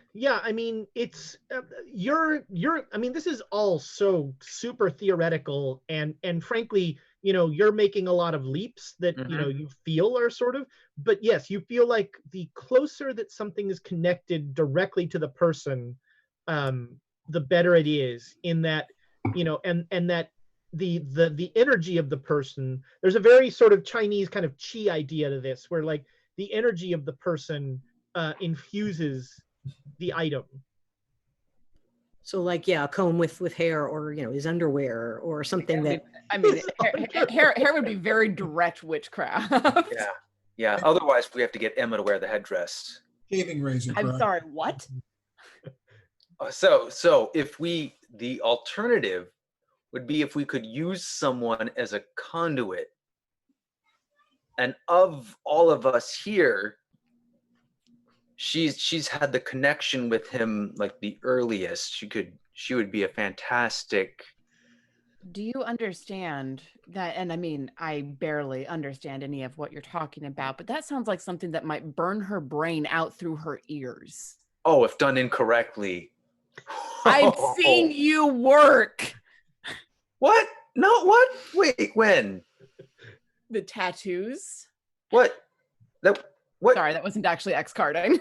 I mean, it's I mean, this is all so super theoretical, and frankly, you're making a lot of leaps that you feel are sort of. But yes, you feel like the closer that something is connected directly to the person, the better it is. In that, and that the energy of the person. There's a very sort of Chinese kind of qi idea to this, where like the energy of the person infuses the item. So like, yeah, a comb with hair, or, his underwear or something that. I mean, hair would be very direct witchcraft. Yeah. Otherwise, we have to get Emma to wear the headdress. Shaving razor. I'm correct? sorry, what? So if the alternative would be if we could use someone as a conduit, and of all of us here, she's had the connection with him like the earliest. She would be a fantastic. Do you understand that? And I mean, I barely understand any of what you're talking about, but that sounds like something that might burn her brain out through her ears. Oh, if done incorrectly. I've seen you work. What? No, what? Wait, when? The tattoos. What? What? Sorry, that wasn't actually X carding.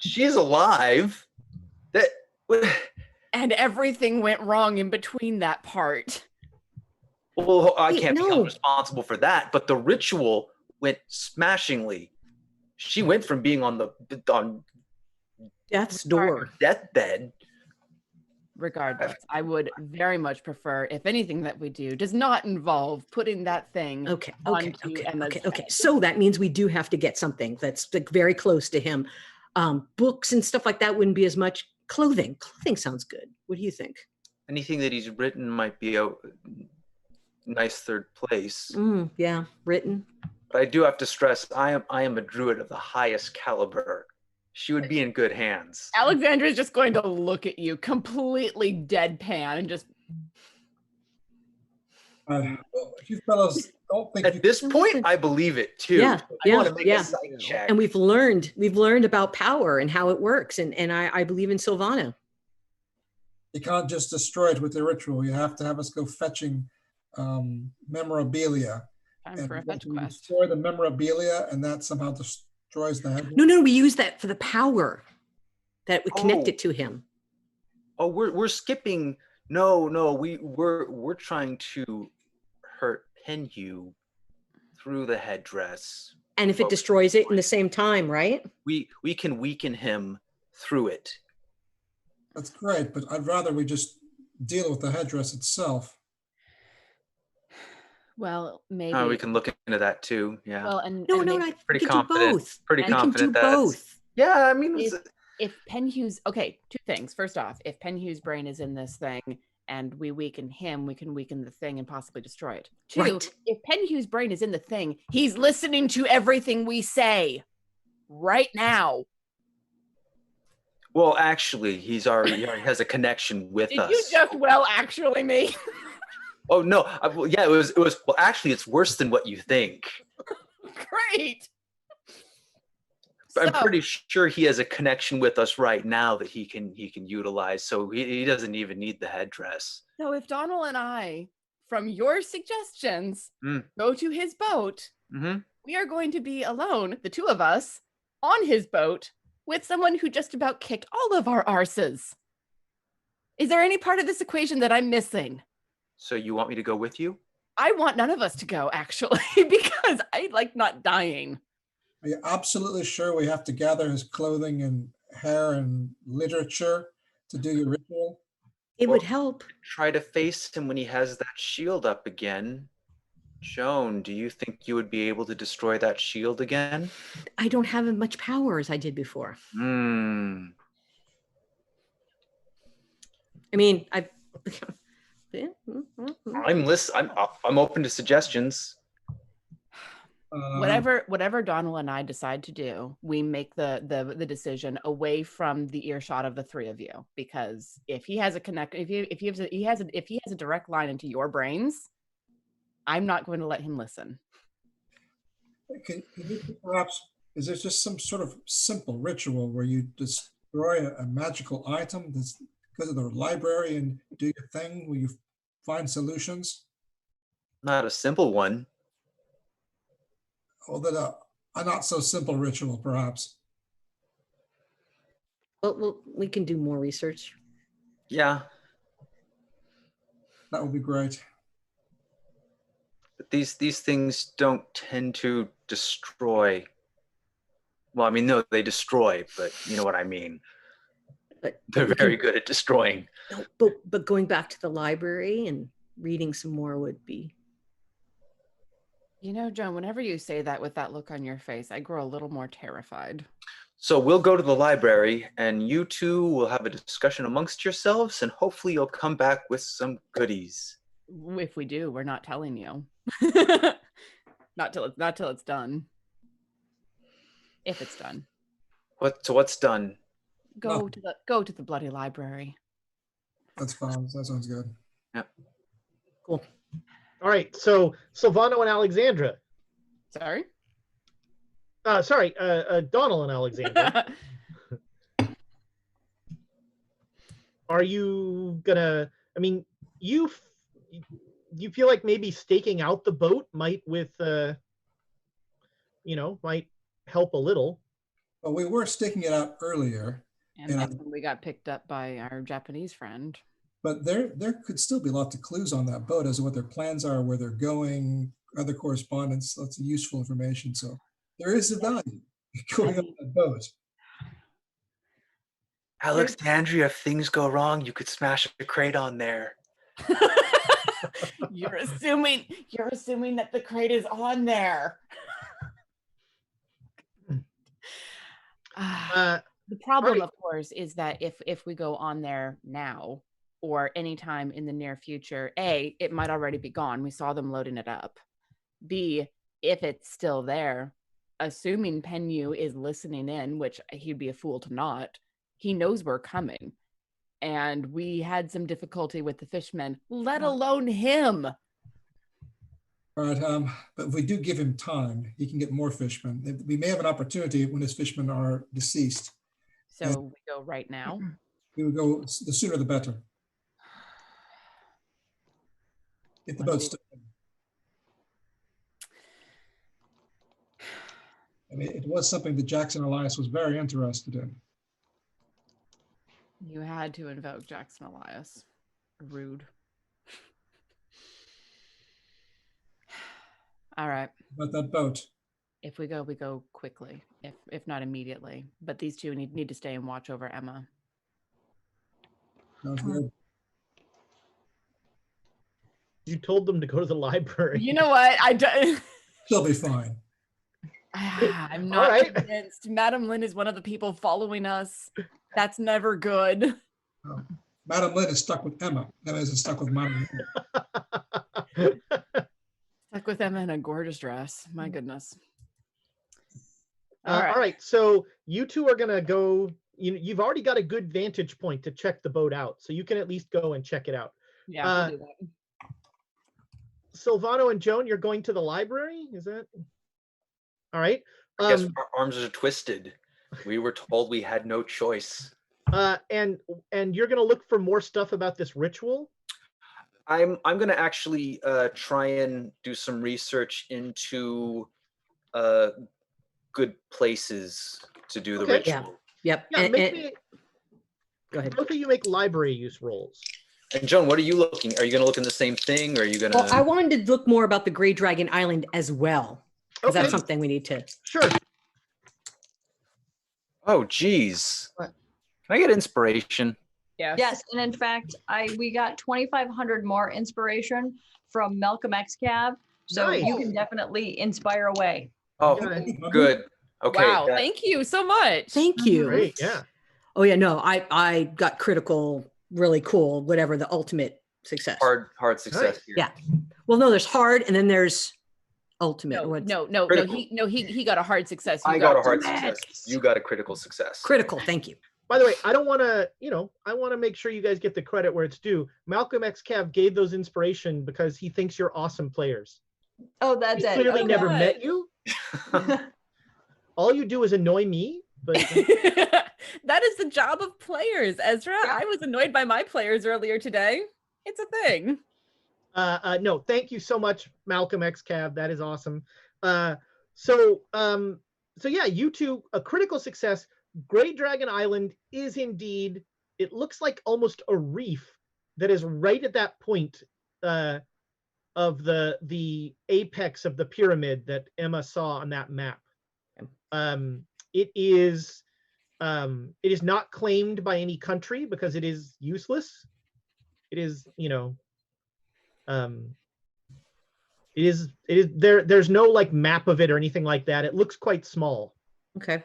She's alive. And everything went wrong in between that part. Well, I Wait, can't be no. held responsible for that, but the ritual went smashingly. She went from being on Death's door. deathbed. Regardless, I would very much prefer if anything that we do does not involve putting that thing Okay. onto Emma's head. So that means we do have to get something that's like very close to him. Books and stuff like that wouldn't be as much. Clothing sounds good. What do you think? Anything that he's written might be a nice third place. Yeah, written. But I do have to stress, I am a druid of the highest caliber. She would be in good hands. Alexandra is just going to look at you completely deadpan and just. Well, if you fellows don't think At this point, I believe it too. Yeah, I want to make yeah. a sight check. And we've learned about power and how it works. And I believe in Sylvana. you can't just destroy it with the ritual. You have to have us go fetching memorabilia. Time for a fetch we quest. destroy the memorabilia, and that somehow destroys the head. No, we use that for the power that we connected to him. Oh, we're skipping. No, we're trying to hurt Penhu through the headdress. And if it destroys it in the same time, right? We can weaken him through it. That's great, but I'd rather we just deal with the headdress itself. Well, maybe We can look into that too. Yeah. Well, and No, and no, maybe no. Pretty We can do confident. both. Pretty We can confident do that's- both. Yeah, I mean, if Penhue's okay, two things. First off, if Penhue's brain is in this thing and we weaken him, we can weaken the thing and possibly destroy it. Two, Right. if Penhue's brain is in the thing, he's listening to everything we say right now. well, actually, he already has a connection with Did us. you just actually me? Oh no! Well, yeah, it was. Well, actually, it's worse than what you think. Great. I'm So- pretty sure he has a connection with us right now that he can utilize. So he doesn't even need the headdress. So if Donal and I, from your suggestions, Mm. go to his boat, Mm-hmm. we are going to be alone, the two of us, on his boat with someone who just about kicked all of our arses. Is there any part of this equation that I'm missing? So you want me to go with you? I want none of us to go, actually, because I like not dying. Are you absolutely sure we have to gather his clothing and hair and literature to do your ritual? It would help. Try to face him when he has that shield up again. Joan, do you think you would be able to destroy that shield again? I don't have as much power as I did before. Hmm. I mean, I've. I'm open to suggestions. Whatever Donal and I decide to do, we make the decision away from the earshot of the three of you, because if he has if he has a direct line into your brains, I'm not going to let him listen. Can you perhaps, is there just some sort of simple ritual where you destroy a magical item that's go to the library and do your thing where you find solutions? Not a simple one. Or that a not so simple ritual, perhaps. Well, we can do more research. Yeah, That would be great. but these things don't tend to destroy. Well, I mean, no, they destroy, but you know what I mean. But They're we very can- good at destroying. No, but going back to the library and reading some more would be. You know, Joan, whenever you say that with that look on your face, I grow a little more terrified. So we'll go to the library, and you two will have a discussion amongst yourselves, and hopefully you'll come back with some goodies. If we do, we're not telling you. not till it's done. If it's done. What's done? Go to the bloody library. That's fine. That sounds good. Cool. All right, so Silvano and Alexandra. Sorry? Donal and Alexandra. Are you gonna? I mean, you feel like maybe staking out the boat might might help a little. Well, we were sticking it out earlier, And Yeah. that's when we got picked up by our Japanese friend. but there could still be lots of clues on that boat as to what their plans are, where they're going, other correspondence, lots of useful information. So there is a value going on that boat. Alexandria, if things go wrong, you could smash a crate on there. You're assuming that the crate is on there. The problem, right. of course, is that if we go on there now or anytime in the near future, A, it might already be gone. We saw them loading it up. B, if it's still there, assuming Penhu is listening in, which he'd be a fool to not, he knows we're coming. And we had some difficulty with the fishmen, let alone him. Right, but if we do give him time, he can get more fishmen. We may have an opportunity when his fishmen are deceased. So we go right now. We would go, the sooner the better. If the boat's still. I mean, it was something that Jackson Elias was very interested in. You had to invoke Jackson Elias. Rude. All right. about that boat. If we go quickly. If not immediately. But these two need to stay and watch over Emma. Sounds good. You told them to go to the library. You know what? I don't. She'll be fine. I'm All not right. convinced. Madame Lin is one of the people following us. That's never good. Madame Lin is stuck with Emma. Emma isn't stuck with Madame Lin. Stuck with Emma in a gorgeous dress. My goodness. All right. So you two are gonna go. You've already got a good vantage point to check the boat out, so you can at least go and check it out. Yeah, we'll do that. Silvano and Joan, you're going to the library. Is that all right? I guess our arms are twisted. We were told we had no choice. And you're gonna look for more stuff about this ritual. I'm gonna actually try and do some research into good places to do the Okay. ritual. Yep. Yeah, Go ahead. both of you make library use rolls. And Joan, what are you looking? Are you gonna look in the same thing, or are you gonna? Well, I wanted to look more about the Grey Dragon Island as well, because Okay. that's something we need to. Sure. Oh, geez. What? Can I get inspiration? Yes, and in fact, we got 2,500 more inspiration from Malcolm X Cav, so Nice. you can definitely inspire away. Oh, Yeah. good. Okay. Wow, thank you so much. Thank you. Great. Yeah. Oh yeah, no, I got critical, really cool, whatever the ultimate success. hard success Nice. here. Yeah. Well, no, there's hard, and then there's ultimate. No, What's no, Critical. he got a hard success. I got a hard ultimate. success. You got a critical success. critical. Thank you. By the way, I don't want to, I want to make sure you guys get the credit where it's due. Malcolm X Cav gave those inspiration because he thinks you're awesome players. Oh, that's He it. clearly Okay. never met you. All you do is annoy me. But That is the job of players, Ezra. I was annoyed by my players earlier today. It's a thing. no, thank you so much, Malcolm X Cav. That is awesome. So yeah, you two, a critical success. Grey Dragon Island is indeed, it looks like almost a reef that is right at that point of the apex of the pyramid that Emma saw on that map. It is not claimed by any country because it is useless. It is, there's no like map of it or anything like that. It looks quite small. Okay.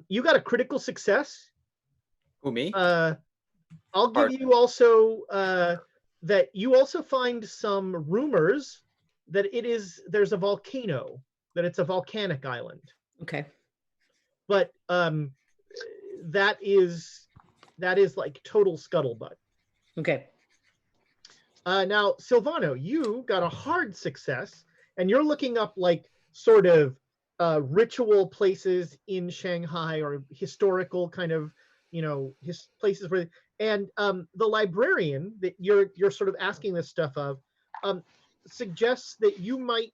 You got a critical success. Who, me? I'll give you also that you also find some rumors that there's a volcano, that it's a volcanic island. Okay. But that is like total scuttlebutt. Okay. Now, Silvano, you got a hard success, and you're looking up like sort of ritual places in Shanghai or historical kind of, places where, and the librarian that you're sort of asking this stuff of suggests that you might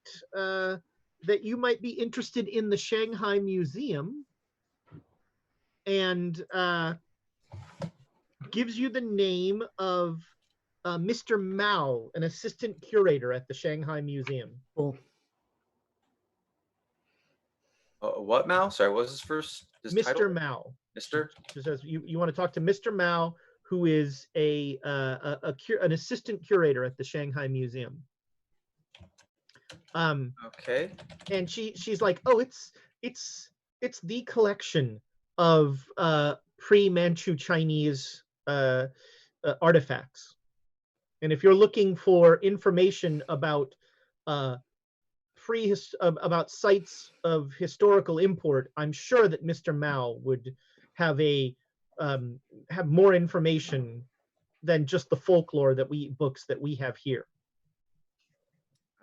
be interested in the Shanghai Museum, and gives you the name of Mr. Mao, an assistant curator at the Shanghai Museum. Cool. What Mao? Sorry, what was his first? His Mr. title? Mao. Mr. Just as you want to talk to Mr. Mao, who is an assistant curator at the Shanghai Museum. Okay. And she's like, oh, it's the collection of pre-Manchu Chinese artifacts. And if you're looking for information about about sites of historical import, I'm sure that Mr. Mao would have have more information than just the folklore books that we have here.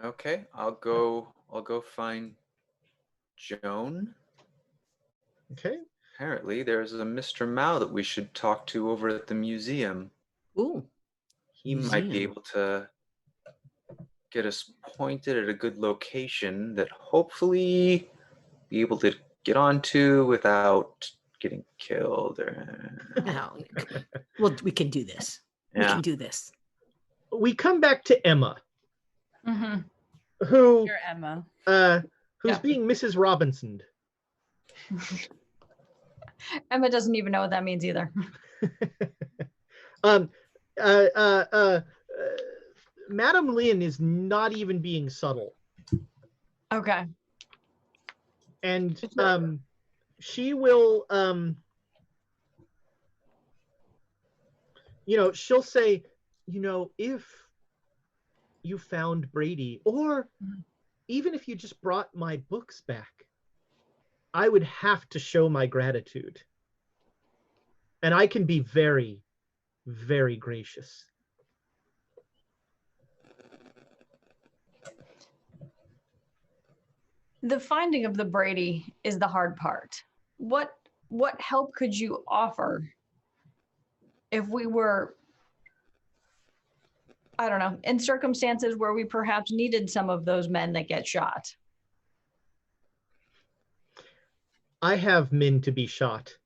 Okay, I'll go find Joan. Okay. Apparently, there's a Mr. Mao that we should talk to over at the museum. Ooh. He might be able to get us pointed at a good location that hopefully be able to get onto without getting killed. No. Well, we can do this. We Yeah. can do this. We come back to Emma. Mm-hmm. who You're Emma. who's Yeah. being Mrs. Robinson. Emma doesn't even know what that means either. Madame Lin is not even being subtle, Okay. and she will she'll say, if you found Brady, or even if you just brought my books back, I would have to show my gratitude. And I can be very, very gracious. The finding of the Brady is the hard part. What help could you offer if we were, I don't know, in circumstances where we perhaps needed some of those men that get shot? I have men to be shot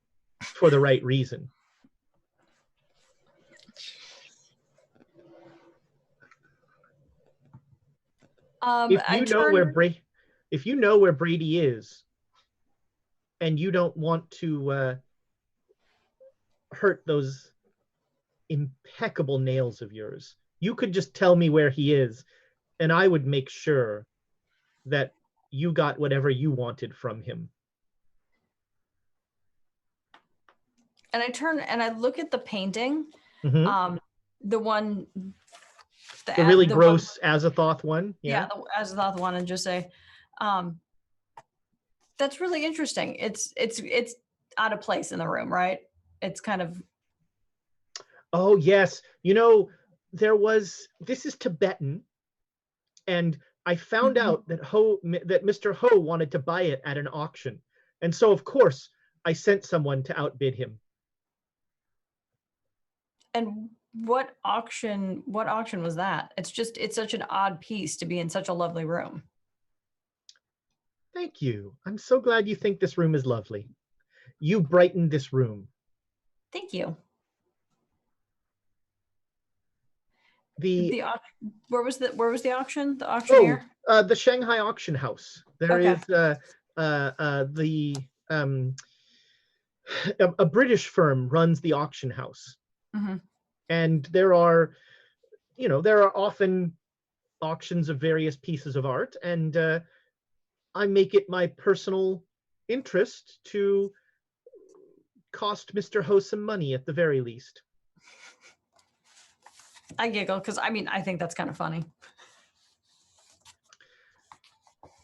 for the right reason. If you know where Brady is, and you don't want to hurt those impeccable nails of yours, you could just tell me where he is, and I would make sure that you got whatever you wanted from him. And I turn and I look at the painting, Mm-hmm. the one, the really gross Azathoth one. Yeah, the Azathoth one, and just say, that's really interesting. It's out of place in the room, right? It's kind of. Oh yes, this is Tibetan, and I found out that Mr. Ho wanted to buy it at an auction, and so of course I sent someone to outbid him. And what auction was that? It's such an odd piece to be in such a lovely room. Thank you. I'm so glad you think this room is lovely. You brightened this room. Thank you. Where was the auction? The auctioneer? The Shanghai auction house. There is a British firm runs the auction house. Mm-hmm. And there are often auctions of various pieces of art, and I make it my personal interest to cost Mr. Ho some money at the very least. I giggle because I think that's kind of funny.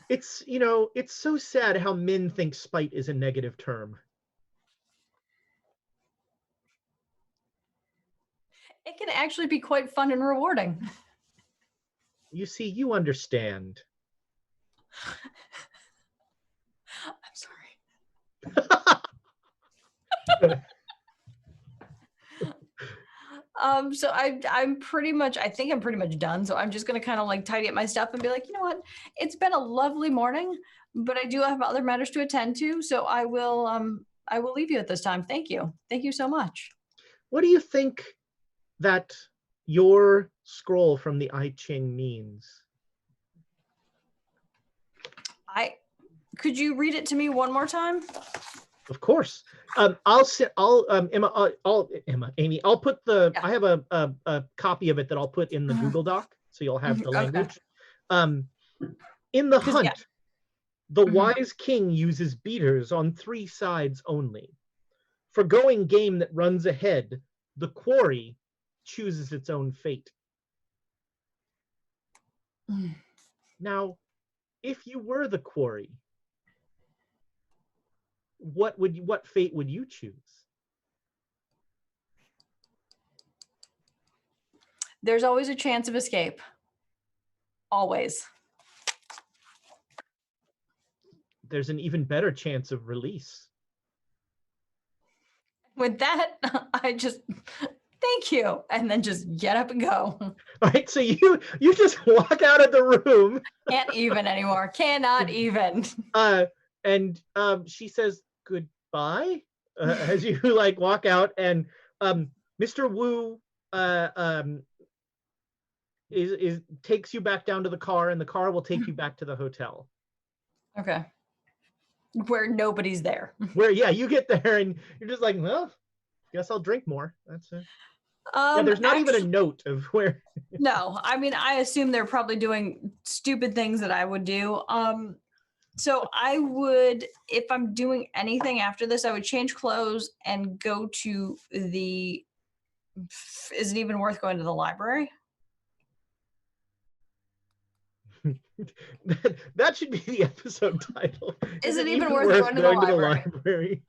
It's it's so sad how men think spite is a negative term. It can actually be quite fun and rewarding. You see, you understand. I'm sorry. So I'm pretty much done. So I'm just gonna kind of like tidy up my stuff and be like, you know what? It's been a lovely morning, but I do have other matters to attend to. So I will leave you at this time. Thank you. Thank you so much. What do you think that your scroll from the I Ching means? Could you read it to me one more time? Of course. Amy, I'll put I have a copy of it that I'll put in the Google Doc, so you'll have the language. In the hunt, the wise king uses beaters on 3 sides only. For going game that runs ahead, the quarry chooses its own fate. Now, if you were the quarry, what fate would you choose? There's always a chance of escape. Always. There's an even better chance of release. With that, I just thank you, and then just get up and go. All right, so you just walk out of the room. Can't even anymore. Cannot even. And she says goodbye as you like walk out, and Mr. Wu takes you back down to the car, and the car will take you back to the hotel. Okay. Where nobody's there. Where you get there and you're just like, well, guess I'll drink more. That's it. Yeah, there's not even a note of where. No, I mean, I assume they're probably doing stupid things that I would do. So I would, if I'm doing anything after this, I would change clothes and go to the. Is it even worth going to the library? That should be the episode title. Is it even worth going to the library?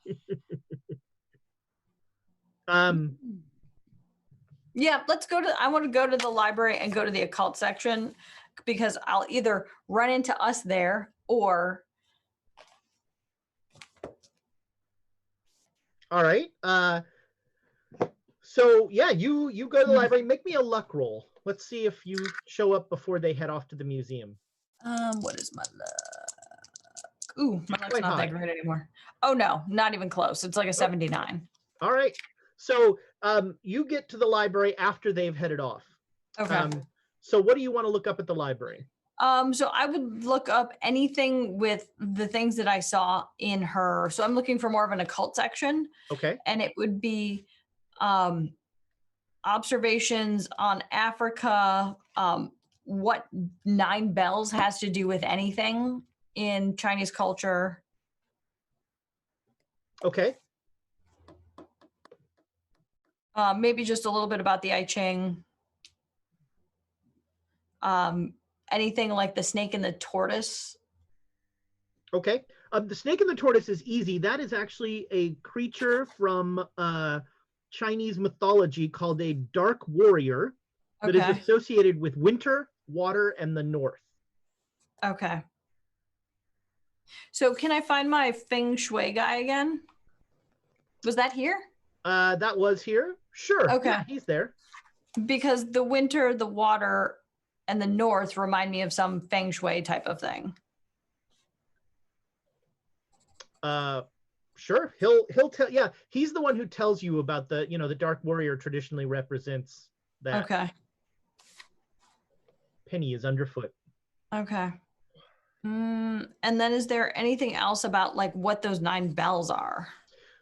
Yeah, let's go to. I want to go to the library and go to the occult section because I'll either run into us there or. All right. So yeah, you go to the library. Make me a luck roll. Let's see if you show up before they head off to the museum. What is my luck? Ooh, my luck's not high. that great anymore. Oh no, not even close. It's like a 79. All right. So you get to the library after they've headed off. Okay. So what do you want to look up at the library? So I would look up anything with the things that I saw in her. So I'm looking for more of an occult section. Okay. And it would be observations on Africa, what 9 bells has to do with anything in Chinese culture. Okay. Maybe just a little bit about the I Ching. Anything like the snake and the tortoise. Okay. The snake and the tortoise is easy. That is actually a creature from Chinese mythology called a dark warrior that is associated with winter, water, and the north. Okay. So can I find my feng shui guy again? Was that here? That was here. Sure. Okay. Yeah, he's there. Because the winter, the water, and the north remind me of some feng shui type of thing. Sure. He'll tell. Yeah, he's the one who tells you about the the dark warrior traditionally represents that. Okay. Penny is underfoot. Okay. And then is there anything else about like what those 9 bells are?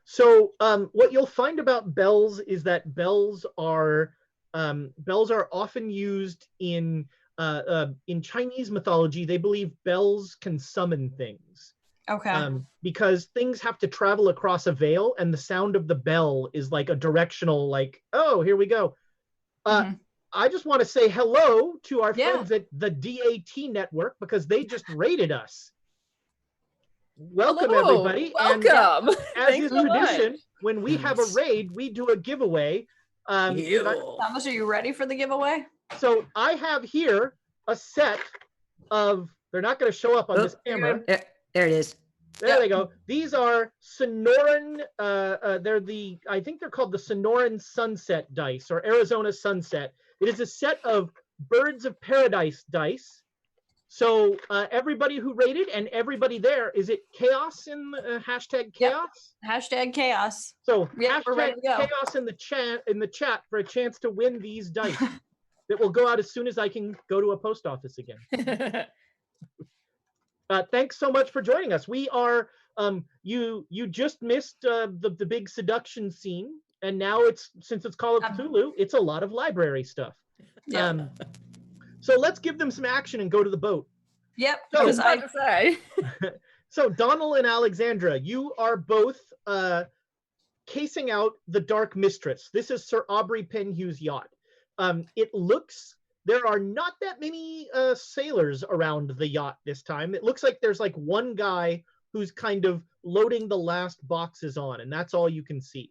So what you'll find about bells is that bells are often used in Chinese mythology. They believe bells can summon things. Okay. Because things have to travel across a veil, and the sound of the bell is like a directional, like, oh, here we go. I just want to say hello to our friends at the DAT network because they just raided us. Welcome, everybody. Welcome. And, as is tradition, when we have a raid, we do a giveaway. Thomas, are you ready for the giveaway? So I have here a set of, they're not going to show up on this camera. There it is. There they go. These are Sonoran, I think they're called the Sonoran Sunset dice or Arizona Sunset. It is a set of Birds of Paradise dice. So everybody who rated and everybody there, is it chaos in hashtag chaos? Yep. Hashtag chaos. So we're ready to go. Chaos in the chat for a chance to win these dice that will go out as soon as I can go to a post office again. Thanks so much for joining us. We are you just missed the big seduction scene, and now since it's Call of Cthulhu, it's a lot of library stuff. Yeah. So let's give them some action and go to the boat. Yep. So Donal and Alexandra, you are both casing out the Dark Mistress. This is Sir Aubrey Penhue's yacht. It looks, there are not that many sailors around the yacht this time. It looks like there's like one guy who's kind of loading the last boxes on, and that's all you can see.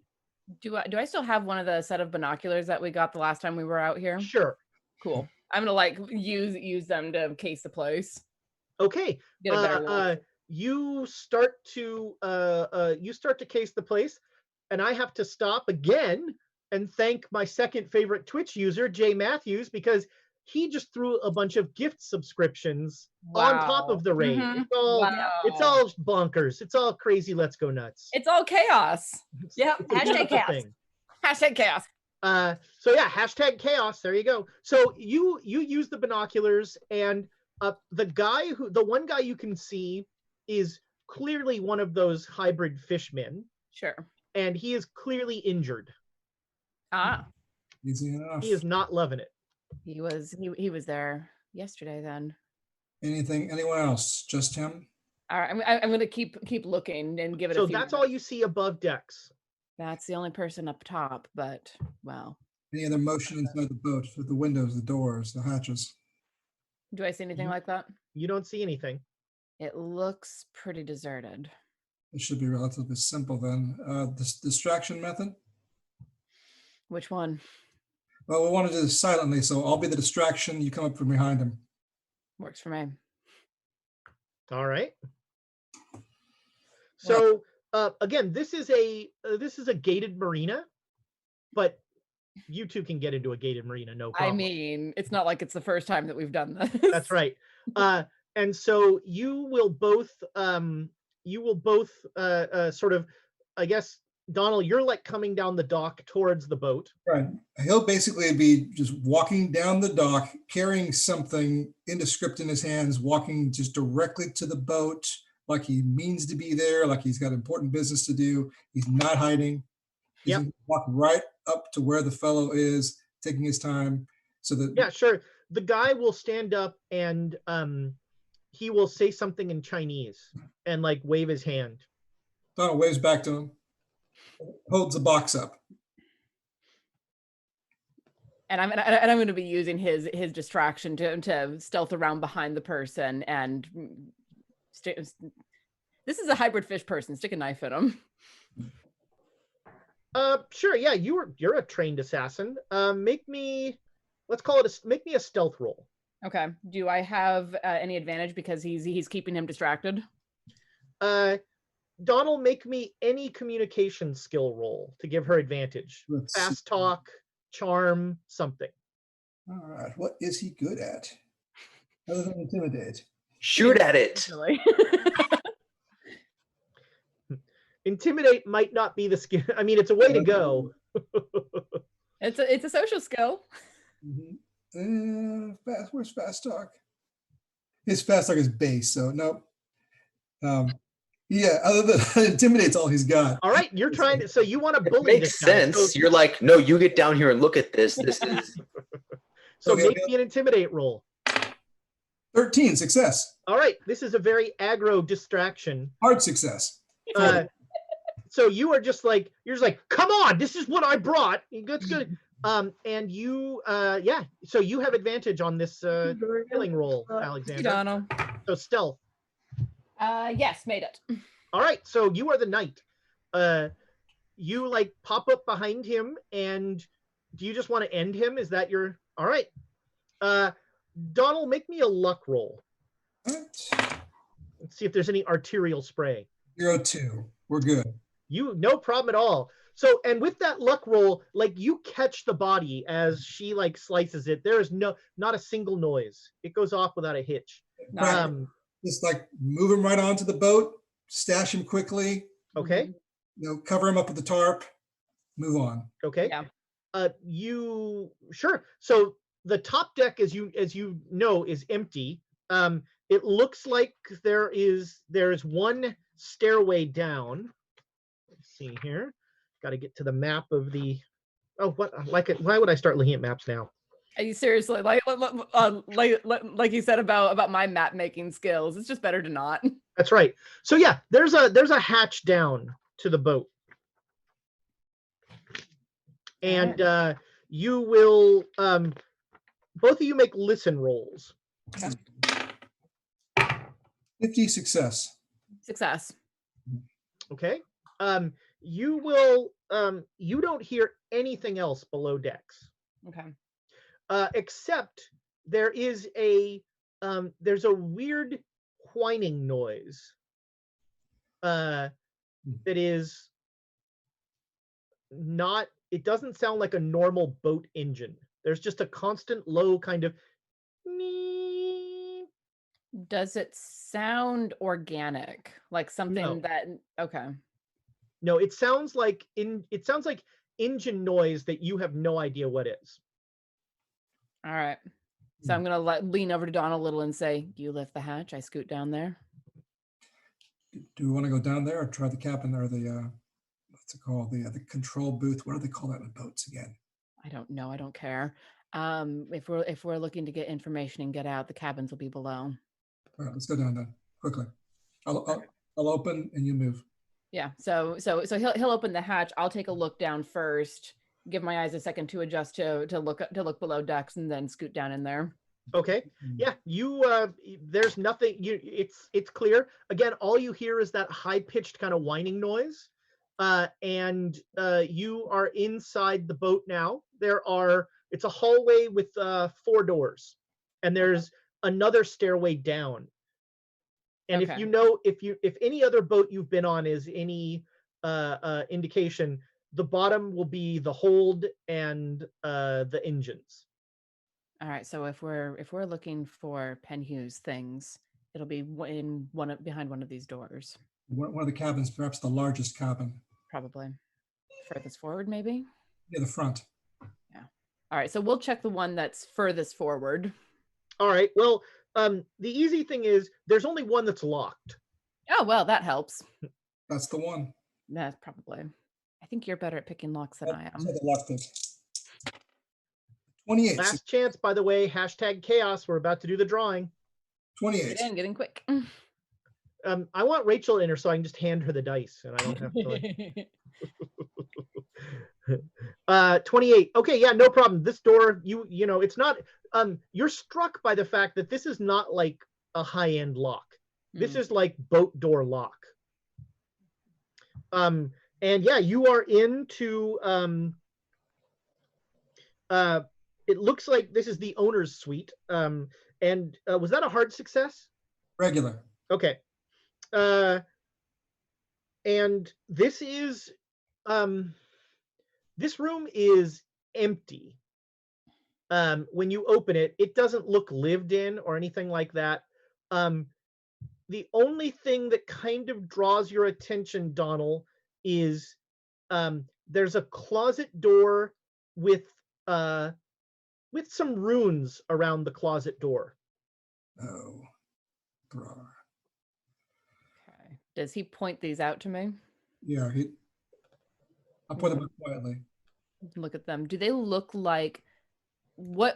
Do I still have one of the set of binoculars that we got the last time we were out here? Sure. Cool. I'm gonna like use them to case the place. Okay. Get a better look. You start to case the place, and I have to stop again and thank my second favorite Twitch user, Jay Matthews, because he just threw a bunch of gift subscriptions on top of the raid. It's all bonkers. It's all crazy. Let's go nuts. It's all chaos. Yep. Hashtag chaos. Hashtag chaos. So yeah, hashtag chaos. There you go. So you use the binoculars, and the one guy you can see is clearly one of those hybrid fishmen, Sure. and he is clearly injured. Easy enough. He is not loving it. He was there yesterday then. Anyone else? Just him? All right, I'm gonna keep looking and give it So a few that's minutes. all you see above decks. That's the only person up top, but well. Any other motion inside the boat with the windows, the doors, the hatches? Do I see anything like that? You don't see anything. It looks pretty deserted. It should be relatively simple then. This distraction method? Which one? Well, we want to do this silently, so I'll be the distraction. You come up from behind him. Works for me. All right. So again, this is a gated marina, but you two can get into a gated marina, no problem. I mean, it's not like it's the first time that we've done this. That's right. And so you will both sort of, I guess, Donal, you're like coming down the dock towards the boat. Right. He'll basically be just walking down the dock, carrying something indescript in his hands, walking just directly to the boat, like he means to be there, like he's got important business to do. He's not hiding. He's gonna walk right up to where the fellow is, taking his time. So that Yeah, sure. The guy will stand up and he will say something in Chinese and like wave his hand. Donal waves back to him, holds the box up. And I'm going to be using his distraction to stealth around behind the person and this is a hybrid fish person. Stick a knife in him. Sure. Yeah, you're a trained assassin. Make me a stealth roll. Okay. Do I have any advantage because he's keeping him distracted? Donal, make me any communication skill roll to give her advantage. Fast talk, charm, something. All right. What is he good at? Other than intimidate. Shoot at it. Intimidate might not be the skill. I mean, it's a way to go. It's a social skill. Where's fast talk? His fast talk is base, so nope. Yeah, other than intimidate's all he's got. All right, you're trying to. So you want to bully? It makes this guy. sense. So, You're like, no, you get down here and look at this. This is. So Okay, make me an intimidate roll. 13 success. All right, this is a very aggro distraction. Hard success. So you're just like, come on, this is what I brought. That's good. And you, so you have advantage on this killing roll, Alexander. Donal. So stealth. Yes, made it. All right, so you are the knight. You like pop up behind him, and do you just want to end him? Is that your? All right. Donal, make me a luck roll. What? Let's see if there's any arterial spray. 0-2. We're good. No problem at all. So, and with that luck roll, like you catch the body as she like slices it. There is not a single noise. It goes off without a hitch. Just like move him right onto the boat, stash him quickly. Okay. Cover him up with the tarp, move on. Okay. Yeah. Sure. So the top deck, as you know, is empty. It looks like there is one stairway down. Let's see here. Got to get to the map of the. Oh, what? Why would I start looking at maps now? Are you seriously like you said about my map making skills? It's just better to not. That's right. So yeah, there's a hatch down to the boat, and you will both of you make listen rolls. 50 success. Success. Okay. You will. You don't hear anything else below decks. Okay. Except there is there's a weird whining noise that is not, it doesn't sound like a normal boat engine. There's just a constant low kind of Does it sound organic? Like something No. that okay. No, it sounds like engine noise that you have no idea what is. All right. So I'm gonna lean over to Donal a little and say, "You lift the hatch. I scoot down there." Do we want to go down there or try the cabin or the what's it called? The control booth. What do they call that in boats again? I don't know. I don't care. If we're looking to get information and get out, the cabins will be below. All right, let's go down then quickly. I'll open and you move. Yeah. So he'll open the hatch. I'll take a look down first. Give my eyes a second to adjust to look below decks, and then scoot down in there. Okay. Yeah. You there's nothing. It's clear. Again, all you hear is that high pitched kind of whining noise, and you are inside the boat now. It's a hallway with 4 doors, and there's another stairway down. And Okay. if any other boat you've been on is any indication, the bottom will be the hold and the engines. All right. So if we're looking for Penhue's things, it'll be behind one of these doors. One of the cabins, perhaps the largest cabin. Probably furthest forward, maybe. Yeah, the front. Yeah. All right. So we'll check the one that's furthest forward. All right. Well, the easy thing is there's only one that's locked. Oh well, that helps. That's the one. That's probably. I think you're better at picking locks than I am. So the locked it. 28. Last chance, by the way. #chaos. We're about to do the drawing. 28. Get in quick. I want Rachel in her so I can just hand her the dice and I don't have to. 28. Okay, yeah, no problem. This door, you know, it's not. You're struck by the fact that this is not like a high-end lock. This is like boat door lock. And yeah, you are into. It looks like this is the owner's suite. And was that a hard success? Regular. Okay. And this is this room is empty. When you open it, it doesn't look lived in or anything like that. The only thing that kind of draws your attention, Donal, is there's a closet door with some runes around the closet door. Oh, bro. Okay. Does he point these out to me? Yeah, I'll put them up quietly. Look at them. Do they look like what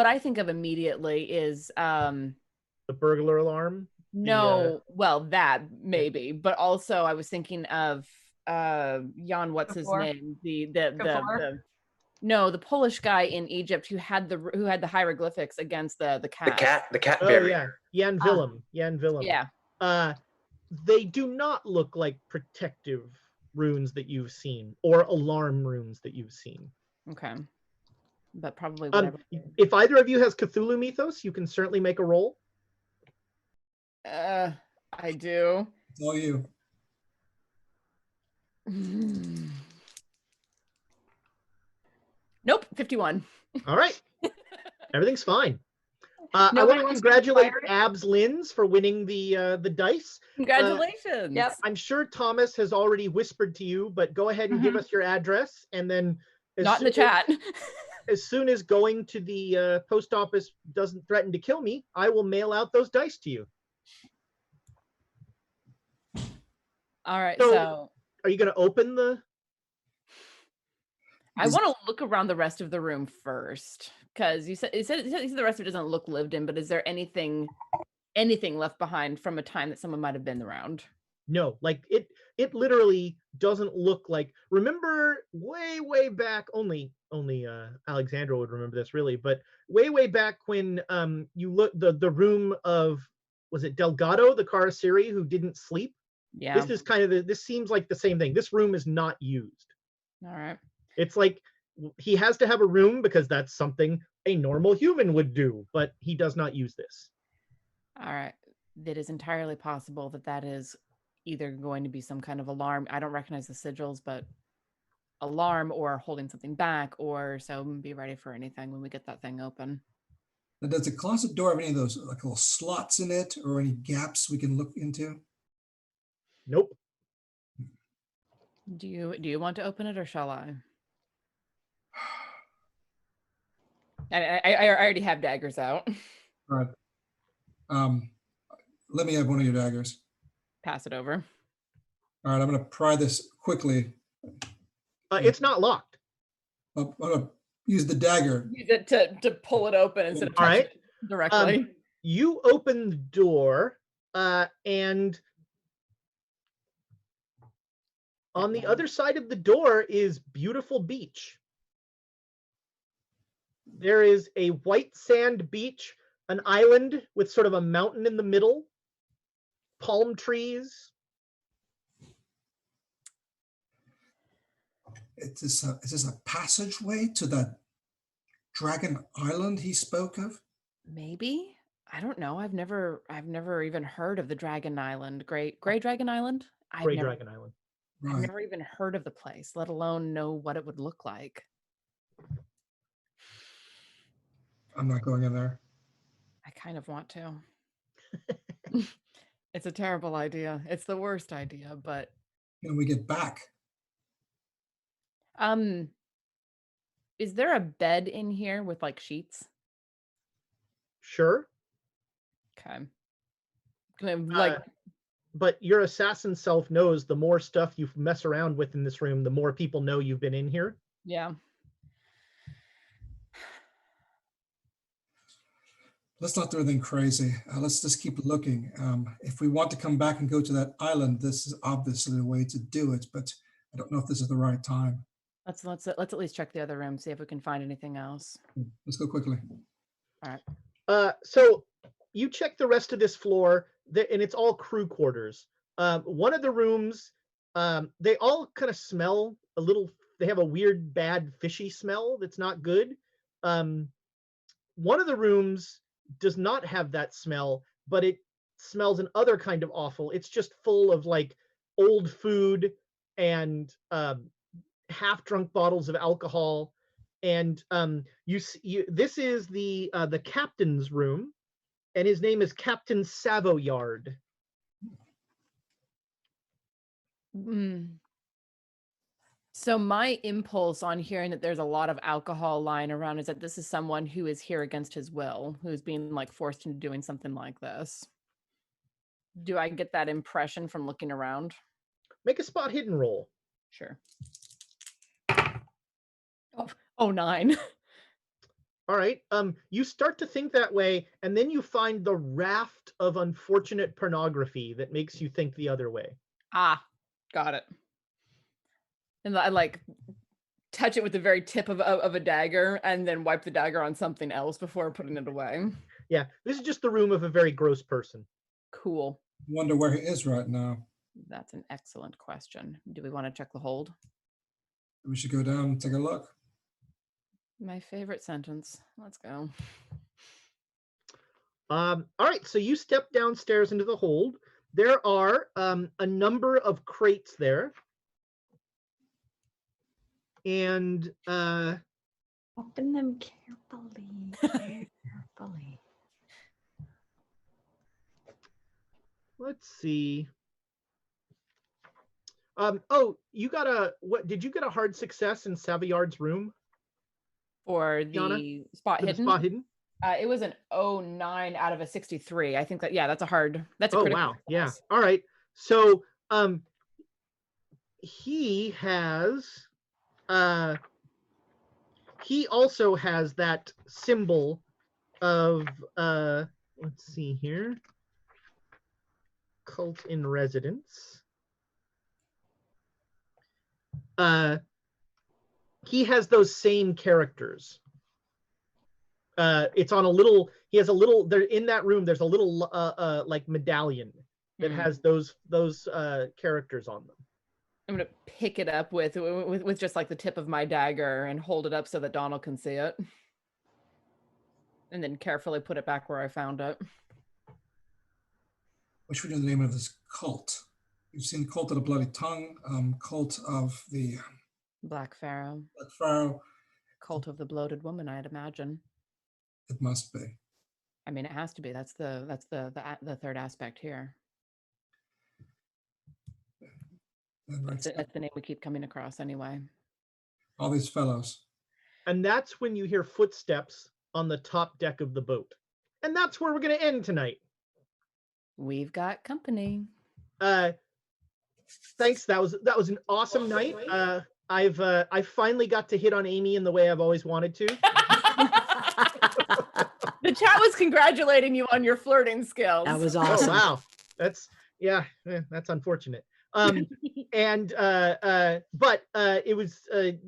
I think of immediately is The burglar alarm? no, well, that maybe, but also I was thinking of Jan, what's his name? The Polish guy in Egypt who had the hieroglyphics against the cat. The cat Oh barrier. yeah, Jan Willem. Jan Willem. Yeah. They do not look like protective runes that you've seen or alarm runes that you've seen. Okay. But probably whatever. If either of you has Cthulhu mythos, you can certainly make a roll. I do. It's all you. Nope, 51. All right. Everything's fine. I Nobody want to wants to be congratulate fired? Abs Lins for winning the dice. Congratulations. Yep. I'm sure Thomas has already whispered to you, but go ahead and give us your address, and then Not in the chat. As soon as going to the post office doesn't threaten to kill me, I will mail out those dice to you. All right, So- so Are you going to open the? I want to look around the rest of the room first, because you said the rest of it doesn't look lived in, but is there anything left behind from a time that someone might have been around? No, like it literally doesn't look like. Remember way back, only Alexandra would remember this really, but way back when you look the room of, was it Delgado, the Karasiri who didn't sleep? Yeah. This is kind of this seems like the same thing. This room is not used. All right. It's like he has to have a room because that's something a normal human would do, but he does not use this. All right. It is entirely possible that is either going to be some kind of alarm. I don't recognize the sigils, but alarm or holding something back, or so be ready for anything when we get that thing open. Now, does the closet door have any of those like little slots in it or any gaps we can look into? Nope. Do you want to open it, or shall I? I already have daggers out. All right. Let me have one of your daggers. Pass it over. All right, I'm going to pry this quickly. It's not locked. I'm going to use the dagger. Use it to pull it open instead of All touching right. it directly. You open the door, and on the other side of the door is beautiful beach. There is a white sand beach, an island with sort of a mountain in the middle, palm trees. Is this a passageway to that dragon island he spoke of? Maybe. I don't know. I've never even heard of the Dragon Island. Gray Dragon Island? Gray Dragon Island. I've Right. never even heard of the place, let alone know what it would look like. I'm not going in there. I kind of want to. It's a terrible idea. It's the worst idea, but When we get back, is there a bed in here with like sheets? Sure. Okay. Like But your assassin self knows the more stuff you mess around with in this room, the more people know you've been in here. yeah. let's not do anything crazy. Let's just keep looking. If we want to come back and go to that island, this is obviously the way to do it, but I don't know if this is the right time. Let's at least check the other room, see if we can find anything else. Let's go quickly. All right. So you check the rest of this floor, and it's all crew quarters. One of the rooms, they all kind of smell a little, they have a weird, bad, fishy smell that's not good. One of the rooms does not have that smell, but it smells an other kind of awful. It's just full of like old food and half-drunk bottles of alcohol. And this is the captain's room, and his name is Captain Savoyard. So my impulse on hearing that there's a lot of alcohol lying around is that this is someone who is here against his will, who's being like forced into doing something like this. Do I get that impression from looking around? Make a spot hidden roll. Sure. Oh, 9. All right. You start to think that way, and then you find the raft of unfortunate pornography that makes you think the other way. Ah, got it. And I like touch it with the very tip of a dagger and then wipe the dagger on something else before putting it away. Yeah, this is just the room of a very gross person. Cool. Wonder where he is right now. That's an excellent question. Do we want to check the hold? We should go down and take a look. My favorite sentence. Let's go. All right, so you step downstairs into the hold. There are a number of crates there. And open them carefully. Carefully. Let's see. Oh, you got did you get a hard success in Savoyard's room? For the Yana? spot For the hidden? spot hidden? It was an 09 out of a 63. I think that, yeah, that's a critical wow. success. Yeah. All right. So he has he also has that symbol of let's see here, cult in residence. He has those same characters. It's on a little, he has a little, there in that room, there's a little like medallion that has those characters on them. I'm gonna pick it up with just like the tip of my dagger and hold it up so that Donal can see it. And then carefully put it back where I found it. What should we do the name of this cult? You've seen Cult of the Bloody Tongue, Cult of the Black Pharaoh. Black Pharaoh. Cult of the Bloated Woman, I'd imagine. It must be. I mean, it has to be. That's the third aspect here. That's the name we keep coming across anyway. All these fellows. And that's when you hear footsteps on the top deck of the boat. And that's where we're going to end tonight. We've got company. Thanks. That was an awesome night. I finally got to hit on Amy in the way I've always wanted to. The chat was congratulating you on your flirting skills. That was awesome. Oh, wow. That's unfortunate. But it was an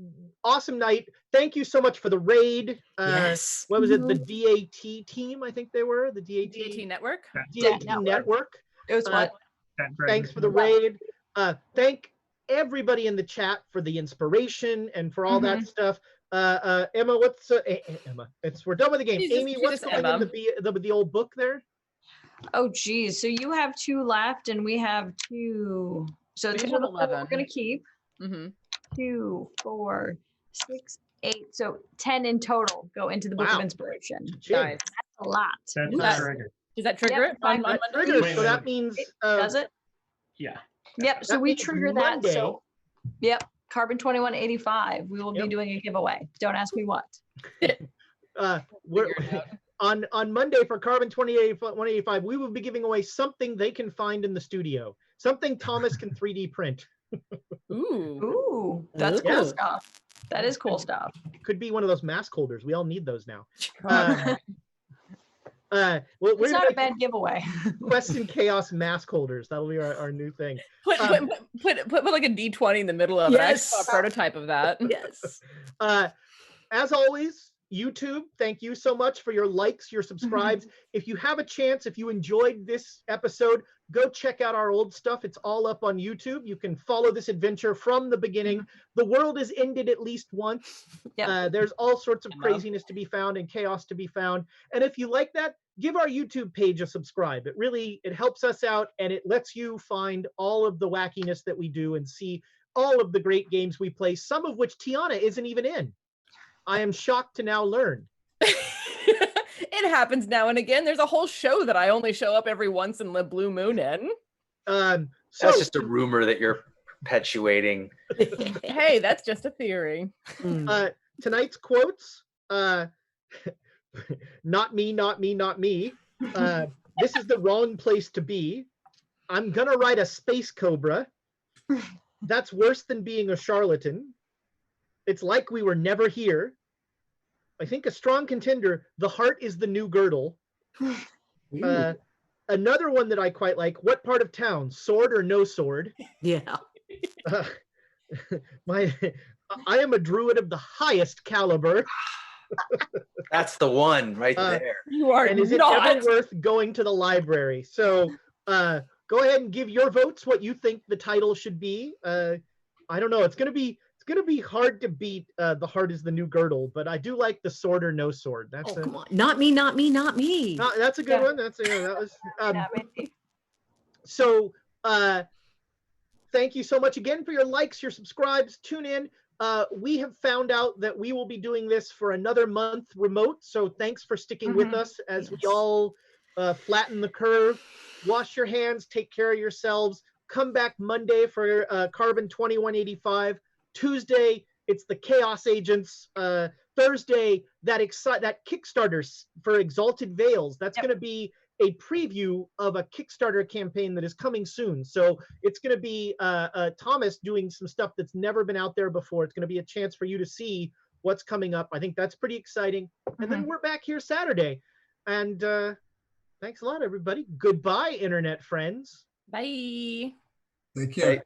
awesome night. Thank you so much for the raid. Yes. What was it? The DAT team, I think they were. The DAT Network? DAT Network. It was what? Thanks for the raid. Thank everybody in the chat for the inspiration and for all that stuff. Emma, what's Emma? We're done with the game. Amy, what's going in the old book there? Oh, geez. So you have 2 left, and we have 2. So We these have are the 4 11. we're gonna keep. 2, 4, 6, 8. So 10 in total go into the book of inspiration. Nice. That's a lot. Does that trigger it? On That Monday? triggers, so that means Does it? Yeah. Yep. So That we means trigger Monday. that. So, yep. Carbon 2185. We will be doing a giveaway. Don't ask me what. We're on Monday for Carbon 185, we will be giving away something they can find in the studio. Something Thomas can 3D print. Ooh, that's cool stuff. That is cool stuff. It could be one of those mask holders. We all need those now. It's not a bad giveaway. Quest and Chaos mask holders. That'll be our new thing. Put like a D20 in the middle of it. I saw a prototype of that. Yes. As always, YouTube, thank you so much for your likes, your subscribes. If you have a chance, if you enjoyed this episode, go check out our old stuff. It's all up on YouTube. You can follow this adventure from the beginning. The world has ended at least once. There's all sorts of craziness to be found and chaos to be found. And if you like that, give our YouTube page a subscribe. It helps us out, and it lets you find all of the wackiness that we do and see all of the great games we play, some of which Tiana isn't even in. I am shocked to now learn. It happens now and again. There's a whole show that I only show up every once in the blue moon in. That's just a rumor that you're perpetuating. Hey, that's just a theory. Tonight's quotes, not me, not me, not me. This is the wrong place to be. I'm gonna ride a space cobra. That's worse than being a charlatan. It's like we were never here. I think a strong contender, the heart is the new girdle. Another one that I quite like, what part of town, sword or no sword? Yeah. I am a druid of the highest caliber. That's the one right there. You are and is it ever worth going to the library? So go ahead and give your votes what you think the title should be. I don't know. It's gonna be hard to beat the heart is the new girdle, but I do like the sword or no sword. That's come on. Not me, not me, not me. That's a good one. That was so thank you so much again for your likes, your subscribes, tune in. We have found out that we will be doing this for another month remote, so thanks for sticking with us as we all flatten the curve. Wash your hands, take care of yourselves. Come back Monday for Carbon 2185. Tuesday, it's the Chaos Agents. Thursday, that Kickstarter for Exalted Veils. That's going to be a preview of a Kickstarter campaign that is coming soon. So it's going to be Thomas doing some stuff that's never been out there before. It's going to be a chance for you to see what's coming up. I think that's pretty exciting. And then we're back here Saturday. And thanks a lot, everybody. Goodbye, internet friends. Bye. Take care.